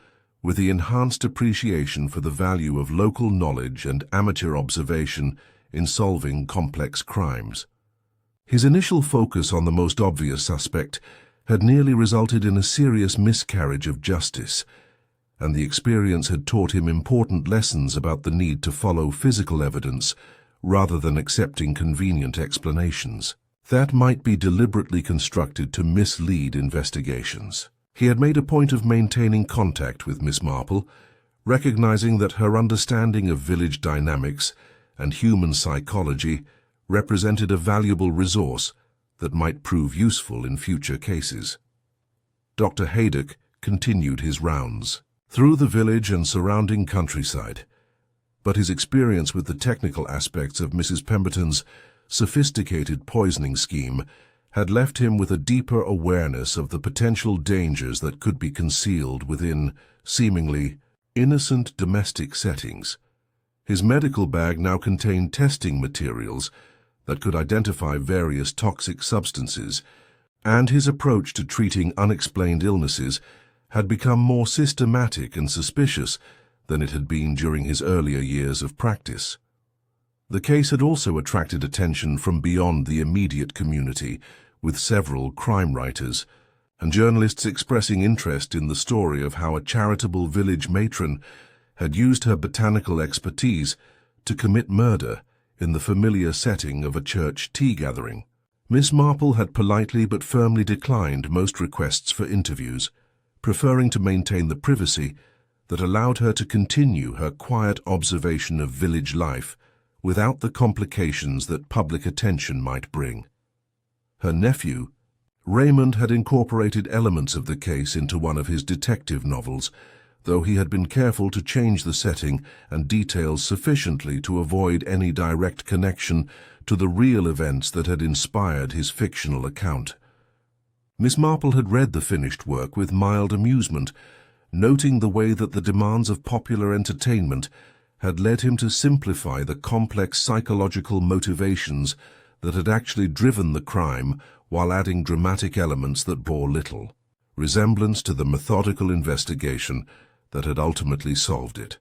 Speaker 1: with the enhanced appreciation for the value of local knowledge and amateur observation in solving complex crimes. His initial focus on the most obvious suspect had nearly resulted in a serious miscarriage of justice, and the experience had taught him important lessons about the need to follow physical evidence rather than accepting convenient explanations that might be deliberately constructed to mislead investigations. He had made a point of maintaining contact with Miss Marple, recognizing that her understanding of village dynamics and human psychology represented a valuable resource that might prove useful in future cases. Dr. Haydock continued his rounds through the village and surrounding countryside, but his experience with the technical aspects of Mrs. Pemberton's sophisticated poisoning scheme had left him with a deeper awareness of the potential dangers that could be concealed within seemingly innocent domestic settings. His medical bag now contained testing materials that could identify various toxic substances, and his approach to treating unexplained illnesses had become more systematic and suspicious than it had been during his earlier years of practice. The case had also attracted attention from beyond the immediate community, with several crime writers and journalists expressing interest in the story of how a charitable village matron had used her botanical expertise to commit murder in the familiar setting of a church tea gathering. Miss Marple had politely but firmly declined most requests for interviews, preferring to maintain the privacy that allowed her to continue her quiet observation of village life without the complications that public attention might bring. Her nephew, Raymond, had incorporated elements of the case into one of his detective novels, though he had been careful to change the setting and details sufficiently to avoid any direct connection to the real events that had inspired his fictional account. Miss Marple had read the finished work with mild amusement, noting the way that the demands of popular entertainment had led him to simplify the complex psychological motivations that had actually driven the crime while adding dramatic elements that bore little resemblance to the methodical investigation that had ultimately solved it.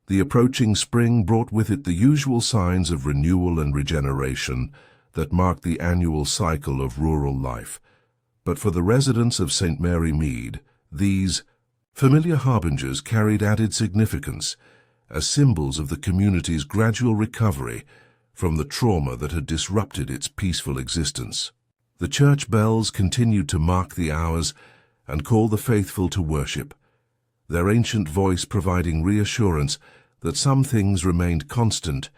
Speaker 1: The approaching spring brought with it the usual signs of renewal and regeneration that marked the annual cycle of rural life. But for the residents of St. Mary Mead, these familiar harbingers carried added significance as symbols of the community's gradual recovery from the trauma that had disrupted its peaceful existence. The church bells continued to mark the hours and call the faithful to worship, their ancient voice providing reassurance that some things remained constant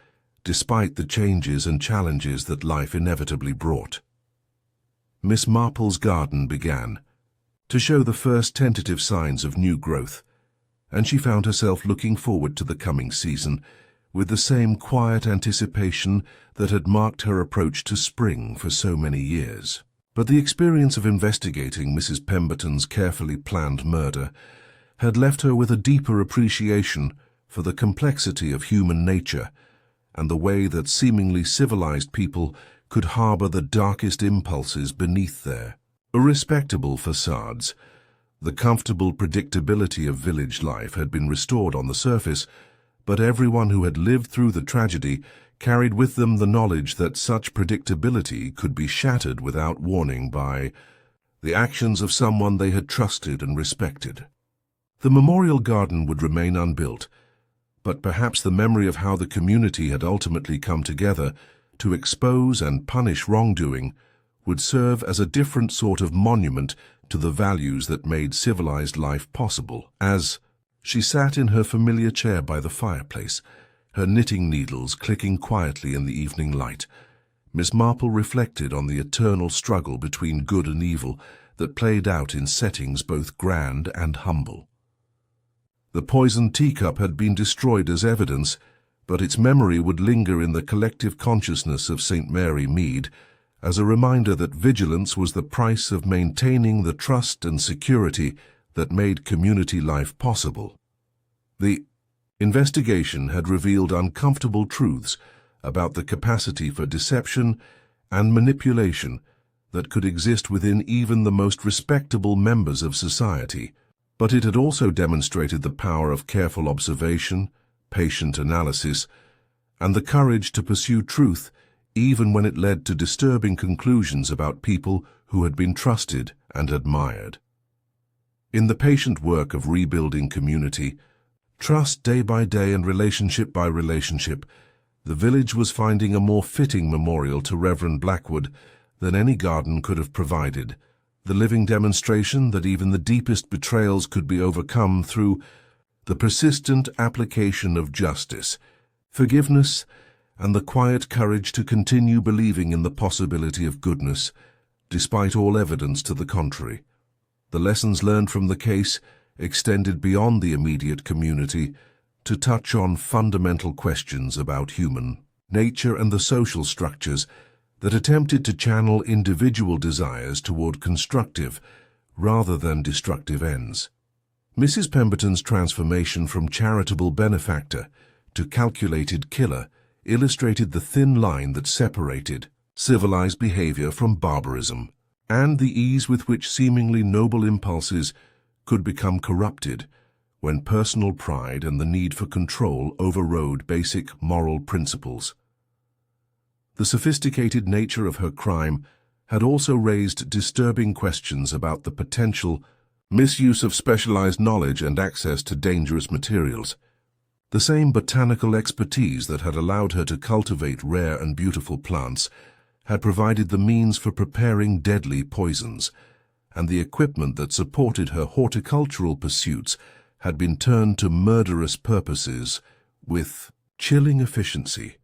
Speaker 1: despite the changes and challenges that life inevitably brought. Miss Marple's garden began to show the first tentative signs of new growth, and she found herself looking forward to the coming season with the same quiet anticipation that had marked her approach to spring for so many years. But the experience of investigating Mrs. Pemberton's carefully planned murder had left her with a deeper appreciation for the complexity of human nature and the way that seemingly civilized people could harbor the darkest impulses beneath their respectable facades. The comfortable predictability of village life had been restored on the surface, but everyone who had lived through the tragedy carried with them the knowledge that such predictability could be shattered without warning by the actions of someone they had trusted and respected. The memorial garden would remain unbuilt, but perhaps the memory of how the community had ultimately come together to expose and punish wrongdoing would serve as a different sort of monument to the values that made civilized life possible. As she sat in her familiar chair by the fireplace, her knitting needles clicking quietly in the evening light, Miss Marple reflected on the eternal struggle between good and evil that played out in settings both grand and humble. The poisoned teacup had been destroyed as evidence, but its memory would linger in the collective consciousness of St. Mary Mead as a reminder that vigilance was the price of maintaining the trust and security that made community life possible. The investigation had revealed uncomfortable truths about the capacity for deception and manipulation that could exist within even the most respectable members of society, but it had also demonstrated the power of careful observation, patient analysis, and the courage to pursue truth even when it led to disturbing conclusions about people who had been trusted and admired. In the patient work of rebuilding community, trust day by day and relationship by relationship, the village was finding a more fitting memorial to Reverend Blackwood than any garden could have provided, the living demonstration that even the deepest betrayals could be overcome through the persistent application of justice, forgiveness, and the quiet courage to continue believing in the possibility of goodness, despite all evidence to the contrary. The lessons learned from the case extended beyond the immediate community to touch on fundamental questions about human nature and the social structures that attempted to channel individual desires toward constructive rather than destructive ends. Mrs. Pemberton's transformation from charitable benefactor to calculated killer illustrated the thin line that separated civilized behavior from barbarism, and the ease with which seemingly noble impulses could become corrupted when personal pride and the need for control overrode basic moral principles. The sophisticated nature of her crime had also raised disturbing questions about the potential misuse of specialized knowledge and access to dangerous materials. The same botanical expertise that had allowed her to cultivate rare and beautiful plants had provided the means for preparing deadly poisons, and the equipment that supported her horticultural pursuits had been turned to murderous purposes with chilling efficiency.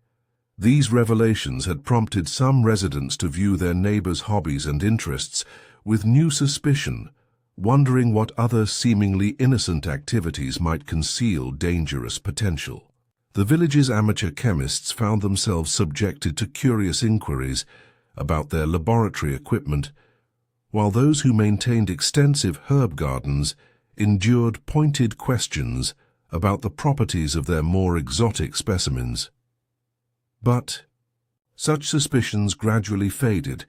Speaker 1: These revelations had prompted some residents to view their neighbors' hobbies and interests with new suspicion, wondering what other seemingly innocent activities might conceal dangerous potential. The village's amateur chemists found themselves subjected to curious inquiries about their laboratory equipment, while those who maintained extensive herb gardens endured pointed questions about the properties of their more exotic specimens. But such suspicions gradually faded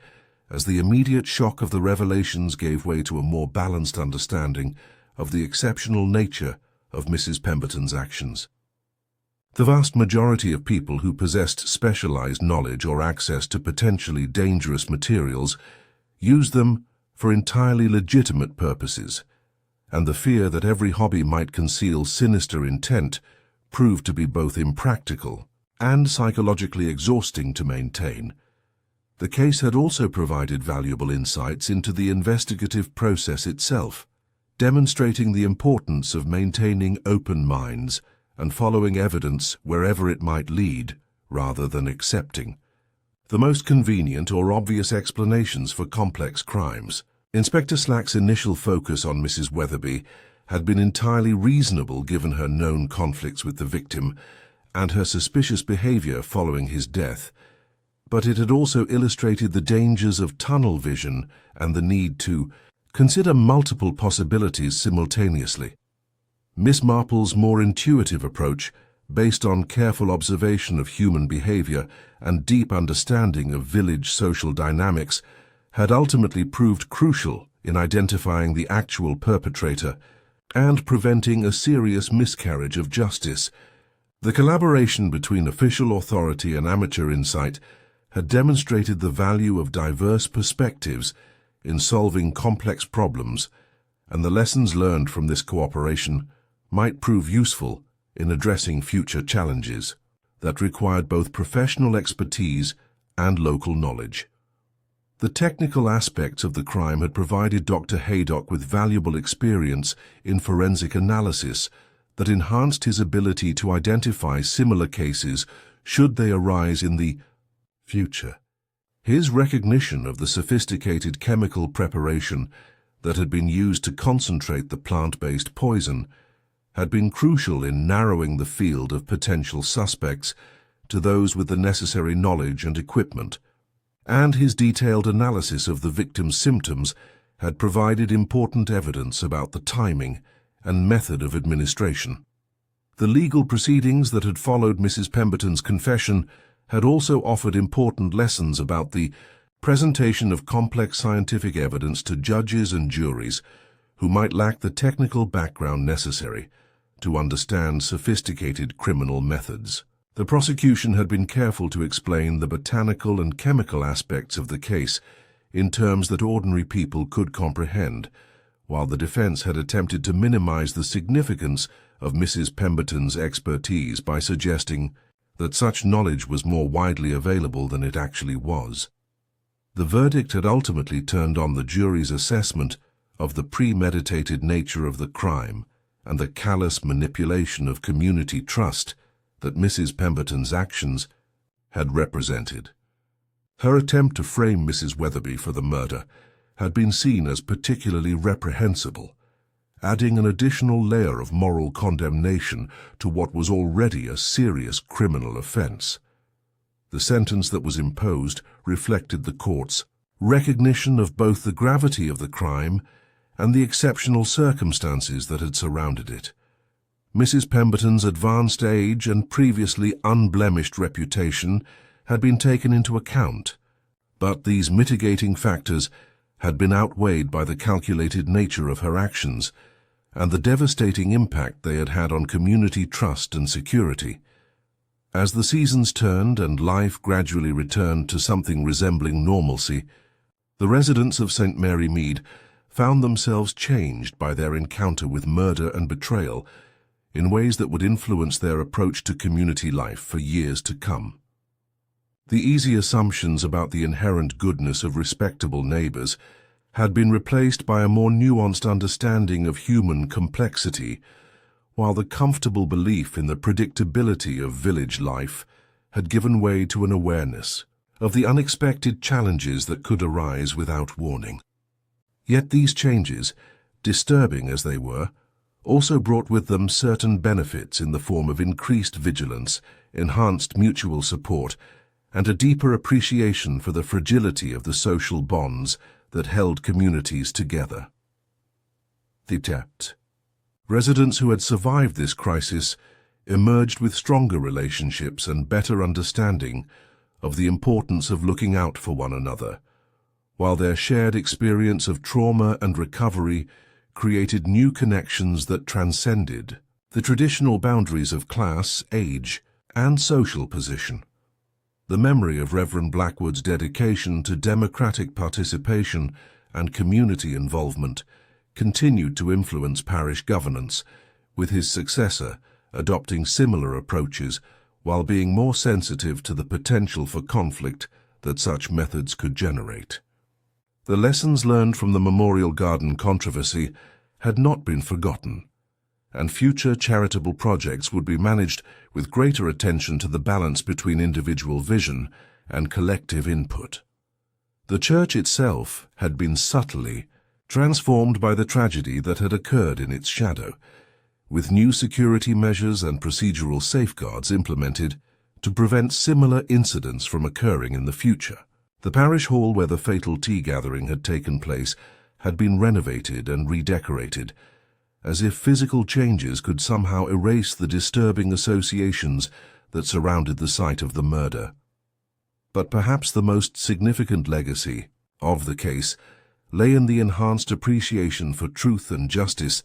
Speaker 1: as the immediate shock of the revelations gave way to a more balanced understanding of the exceptional nature of Mrs. Pemberton's actions. The vast majority of people who possessed specialized knowledge or access to potentially dangerous materials used them for entirely legitimate purposes, and the fear that every hobby might conceal sinister intent proved to be both impractical and psychologically exhausting to maintain. The case had also provided valuable insights into the investigative process itself, demonstrating the importance of maintaining open minds and following evidence wherever it might lead, rather than accepting the most convenient or obvious explanations for complex crimes. Inspector Slack's initial focus on Mrs. Weatherby had been entirely reasonable given her known conflicts with the victim and her suspicious behavior following his death, but it had also illustrated the dangers of tunnel vision and the need to consider multiple possibilities simultaneously. Miss Marple's more intuitive approach, based on careful observation of human behavior and deep understanding of village social dynamics, had ultimately proved crucial in identifying the actual perpetrator and preventing a serious miscarriage of justice. The collaboration between official authority and amateur insight had demonstrated the value of diverse perspectives in solving complex problems, and the lessons learned from this cooperation might prove useful in addressing future challenges that required both professional expertise and local knowledge. The technical aspects of the crime had provided Dr. Haydock with valuable experience in forensic analysis that enhanced his ability to identify similar cases should they arise in the future. His recognition of the sophisticated chemical preparation that had been used to concentrate the plant-based poison had been crucial in narrowing the field of potential suspects to those with the necessary knowledge and equipment, and his detailed analysis of the victim's symptoms had provided important evidence about the timing and method of administration. The legal proceedings that had followed Mrs. Pemberton's confession had also offered important lessons about the presentation of complex scientific evidence to judges and juries who might lack the technical background necessary to understand sophisticated criminal methods. The prosecution had been careful to explain the botanical and chemical aspects of the case in terms that ordinary people could comprehend, while the defense had attempted to minimize the significance of Mrs. Pemberton's expertise by suggesting that such knowledge was more widely available than it actually was. The verdict had ultimately turned on the jury's assessment of the premeditated nature of the crime and the callous manipulation of community trust that Mrs. Pemberton's actions had represented. Her attempt to frame Mrs. Weatherby for the murder had been seen as particularly reprehensible, adding an additional layer of moral condemnation to what was already a serious criminal offense. The sentence that was imposed reflected the court's recognition of both the gravity of the crime and the exceptional circumstances that had surrounded it. Mrs. Pemberton's advanced age and previously unblemished reputation had been taken into account, but these mitigating factors had been outweighed by the calculated nature of her actions and the devastating impact they had had on community trust and security. As the seasons turned and life gradually returned to something resembling normalcy, the residents of St. Mary Mead found themselves changed by their encounter with murder and betrayal in ways that would influence their approach to community life for years to come. The easy assumptions about the inherent goodness of respectable neighbors had been replaced by a more nuanced understanding of human complexity, while the comfortable belief in the predictability of village life had given way to an awareness of the unexpected challenges that could arise without warning. Yet these changes, disturbing as they were, also brought with them certain benefits in the form of increased vigilance, enhanced mutual support, and a deeper appreciation for the fragility of the social bonds that held communities together. Residents who had survived this crisis emerged with stronger relationships and better understanding of the importance of looking out for one another, while their shared experience of trauma and recovery created new connections that transcended the traditional boundaries of class, age, and social position. The memory of Reverend Blackwood's dedication to democratic participation and community involvement continued to influence parish governance, with his successor adopting similar approaches while being more sensitive to the potential for conflict that such methods could generate. The lessons learned from the Memorial Garden controversy had not been forgotten, and future charitable projects would be managed with greater attention to the balance between individual vision and collective input. The church itself had been subtly transformed by the tragedy that had occurred in its shadow, with new security measures and procedural safeguards implemented to prevent similar incidents from occurring in the future. The parish hall where the fatal tea gathering had taken place had been renovated and redecorated, as if physical changes could somehow erase the disturbing associations that surrounded the site of the murder. But perhaps the most significant legacy of the case lay in the enhanced appreciation for truth and justice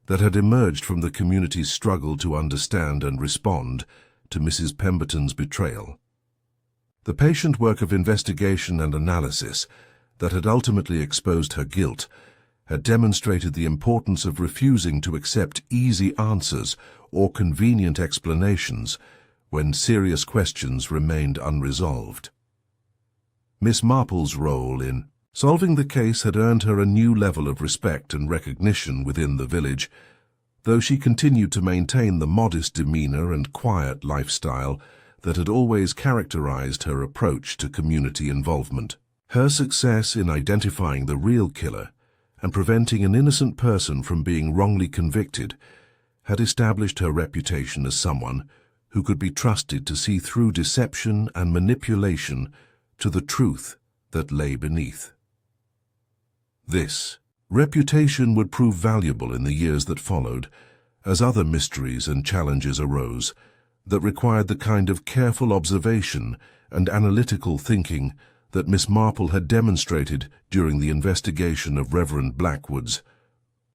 Speaker 1: that had emerged from the community's struggle to understand and respond to Mrs. Pemberton's betrayal. The patient work of investigation and analysis that had ultimately exposed her guilt had demonstrated the importance of refusing to accept easy answers or convenient explanations when serious questions remained unresolved. Miss Marple's role in solving the case had earned her a new level of respect and recognition within the village, though she continued to maintain the modest demeanor and quiet lifestyle that had always characterized her approach to community involvement. Her success in identifying the real killer and preventing an innocent person from being wrongly convicted had established her reputation as someone who could be trusted to see through deception and manipulation to the truth that lay beneath. This reputation would prove valuable in the years that followed, as other mysteries and challenges arose that required the kind of careful observation and analytical thinking that Miss Marple had demonstrated during the investigation of Reverend Blackwood's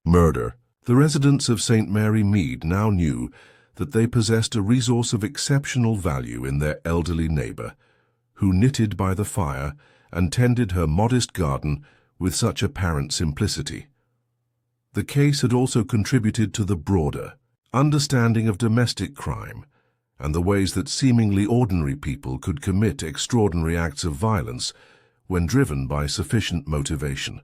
Speaker 1: murder. The residents of St. Mary Mead now knew that they possessed a resource of exceptional value in their elderly neighbor, who knitted by the fire and tended her modest garden with such apparent simplicity. The case had also contributed to the broader understanding of domestic crime and the ways that seemingly ordinary people could commit extraordinary acts of violence when driven by sufficient motivation.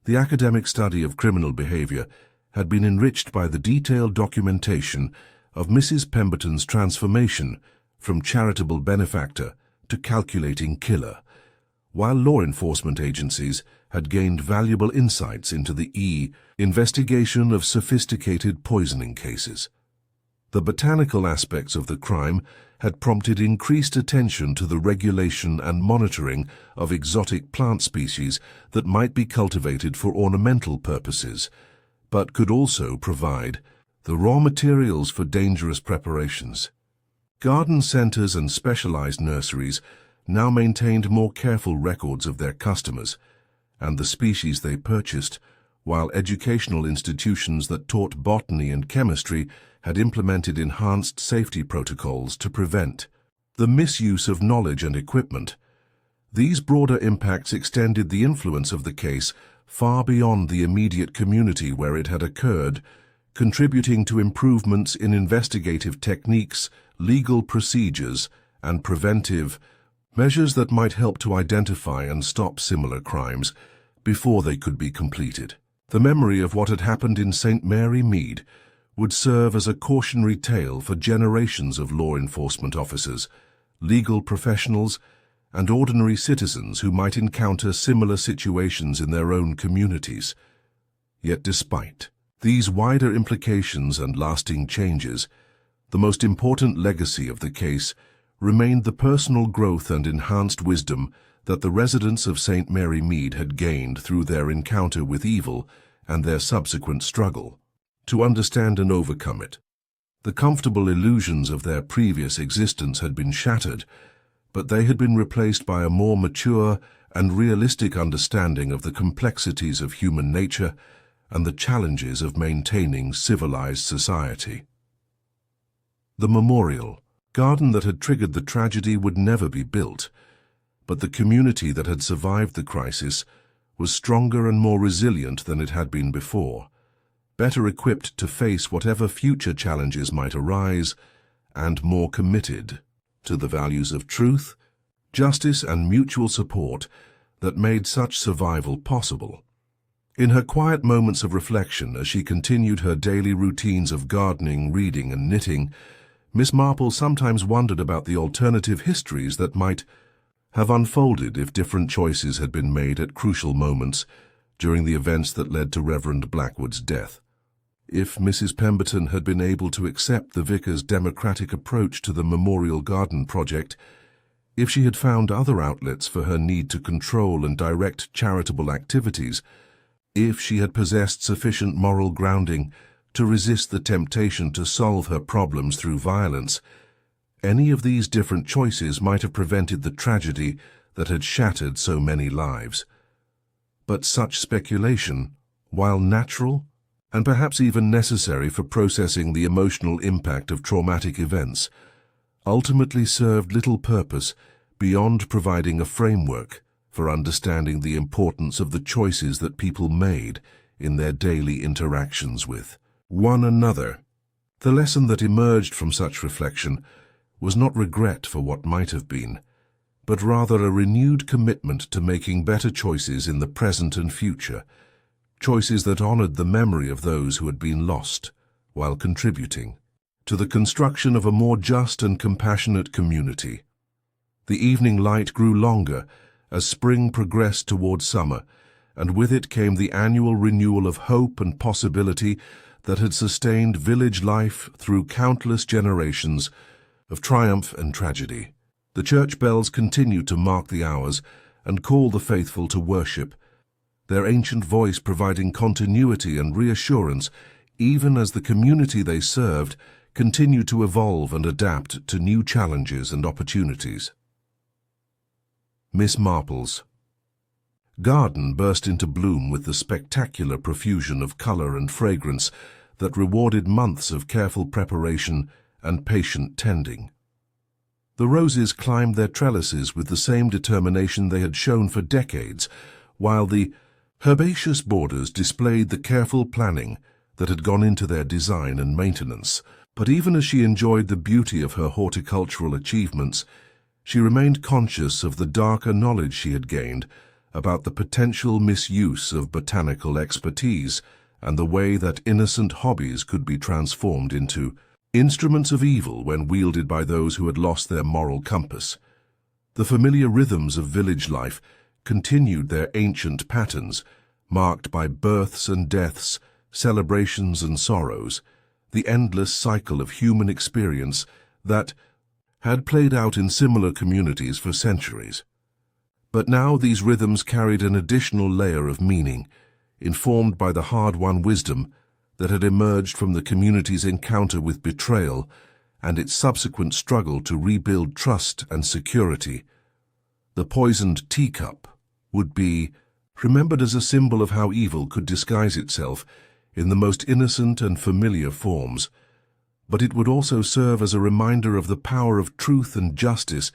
Speaker 1: The academic study of criminal behavior had been enriched by the detailed documentation of Mrs. Pemberton's transformation from charitable benefactor to calculating killer, while law enforcement agencies had gained valuable insights into the investigation of sophisticated poisoning cases. The botanical aspects of the crime had prompted increased attention to the regulation and monitoring of exotic plant species that might be cultivated for ornamental purposes, but could also provide the raw materials for dangerous preparations. Garden centers and specialized nurseries now maintained more careful records of their customers and the species they purchased, while educational institutions that taught botany and chemistry had implemented enhanced safety protocols to prevent the misuse of knowledge and equipment. These broader impacts extended the influence of the case far beyond the immediate community where it had occurred, contributing to improvements in investigative techniques, legal procedures, and preventive measures that might help to identify and stop similar crimes before they could be completed. The memory of what had happened in St. Mary Mead would serve as a cautionary tale for generations of law enforcement officers, legal professionals, and ordinary citizens who might encounter similar situations in their own communities. Yet despite these wider implications and lasting changes, the most important legacy of the case remained the personal growth and enhanced wisdom that the residents of St. Mary Mead had gained through their encounter with evil and their subsequent struggle to understand and overcome it. The comfortable illusions of their previous existence had been shattered, but they had been replaced by a more mature and realistic understanding of the complexities of human nature and the challenges of maintaining civilized society. The memorial garden that had triggered the tragedy would never be built, but the community that had survived the crisis was stronger and more resilient than it had been before, better equipped to face whatever future challenges might arise, and more committed to the values of truth, justice, and mutual support that made such survival possible. In her quiet moments of reflection as she continued her daily routines of gardening, reading, and knitting, Miss Marple sometimes wondered about the alternative histories that might have unfolded if different choices had been made at crucial moments during the events that led to Reverend Blackwood's death. If Mrs. Pemberton had been able to accept the vicar's democratic approach to the Memorial Garden project, if she had found other outlets for her need to control and direct charitable activities, if she had possessed sufficient moral grounding to resist the temptation to solve her problems through violence, any of these different choices might have prevented the tragedy that had shattered so many lives. But such speculation, while natural and perhaps even necessary for processing the emotional impact of traumatic events, ultimately served little purpose beyond providing a framework for understanding the importance of the choices that people made in their daily interactions with one another. The lesson that emerged from such reflection was not regret for what might have been, but rather a renewed commitment to making better choices in the present and future, choices that honored the memory of those who had been lost, while contributing to the construction of a more just and compassionate community. The evening light grew longer as spring progressed toward summer, and with it came the annual renewal of hope and possibility that had sustained village life through countless generations of triumph and tragedy. The church bells continued to mark the hours and call the faithful to worship, their ancient voice providing continuity and reassurance even as the community they served continued to evolve and adapt to new challenges and opportunities. Miss Marple's garden burst into bloom with the spectacular profusion of color and fragrance that rewarded months of careful preparation and patient tending. The roses climbed their trellises with the same determination they had shown for decades, while the herbaceous borders displayed the careful planning that had gone into their design and maintenance. But even as she enjoyed the beauty of her horticultural achievements, she remained conscious of the darker knowledge she had gained about the potential misuse of botanical expertise and the way that innocent hobbies could be transformed into instruments of evil when wielded by those who had lost their moral compass. The familiar rhythms of village life continued their ancient patterns, marked by births and deaths, celebrations and sorrows, the endless cycle of human experience that had played out in similar communities for centuries. But now these rhythms carried an additional layer of meaning, informed by the hard-won wisdom that had emerged from the community's encounter with betrayal and its subsequent struggle to rebuild trust and security. The poisoned teacup would be remembered as a symbol of how evil could disguise itself in the most innocent and familiar forms, but it would also serve as a reminder of the power of truth and justice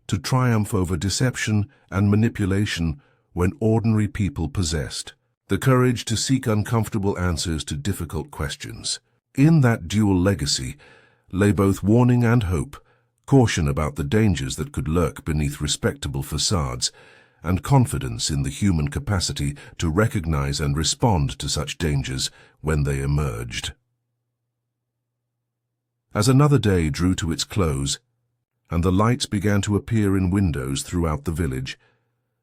Speaker 1: to triumph over deception and manipulation when ordinary people possessed the courage to seek uncomfortable answers to difficult questions. In that dual legacy lay both warning and hope, caution about the dangers that could lurk beneath respectable facades, and confidence in the human capacity to recognize and respond to such dangers when they emerged. As another day drew to its close, and the lights began to appear in windows throughout the village,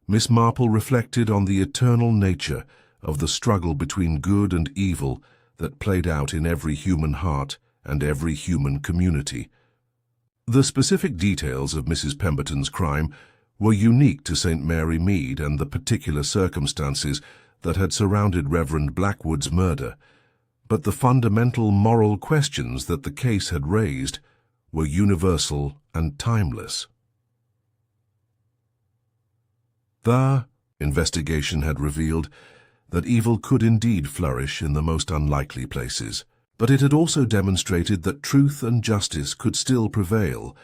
Speaker 1: Miss Marple reflected on the eternal nature of the struggle between good and evil that played out in every human heart and every human community. The specific details of Mrs. Pemberton's crime were unique to St. Mary Mead and the particular circumstances that had surrounded Reverend Blackwood's murder, but the fundamental moral questions that the case had raised were universal and timeless. The investigation had revealed that evil could indeed flourish in the most unlikely places, but it had also demonstrated that truth and justice could still prevail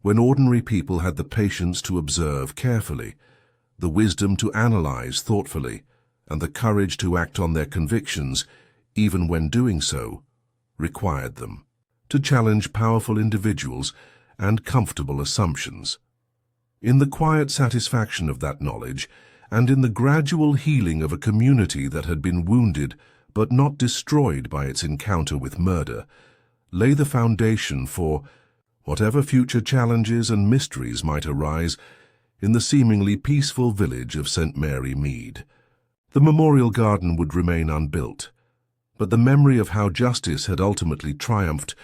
Speaker 1: when ordinary people had the patience to observe carefully, the wisdom to analyze thoughtfully, and the courage to act on their convictions, even when doing so required them, to challenge powerful individuals and comfortable assumptions. In the quiet satisfaction of that knowledge, and in the gradual healing of a community that had been wounded but not destroyed by its encounter with murder, lay the foundation for whatever future challenges and mysteries might arise in the seemingly peaceful village of St. Mary Mead. The memorial garden would remain unbuilt, but the memory of how justice had ultimately triumphed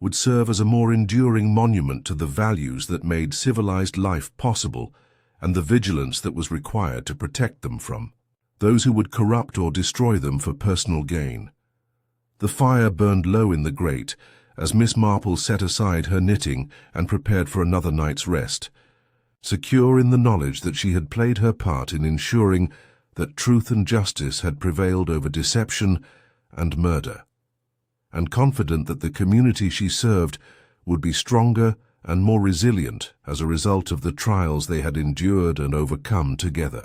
Speaker 1: would serve as a more enduring monument to the values that made civilized life possible and the vigilance that was required to protect them from those who would corrupt or destroy them for personal gain. The fire burned low in the grate as Miss Marple set aside her knitting and prepared for another night's rest, secure in the knowledge that she had played her part in ensuring that truth and justice had prevailed over deception and murder, and confident that the community she served would be stronger and more resilient as a result of the trials they had endured and overcome together.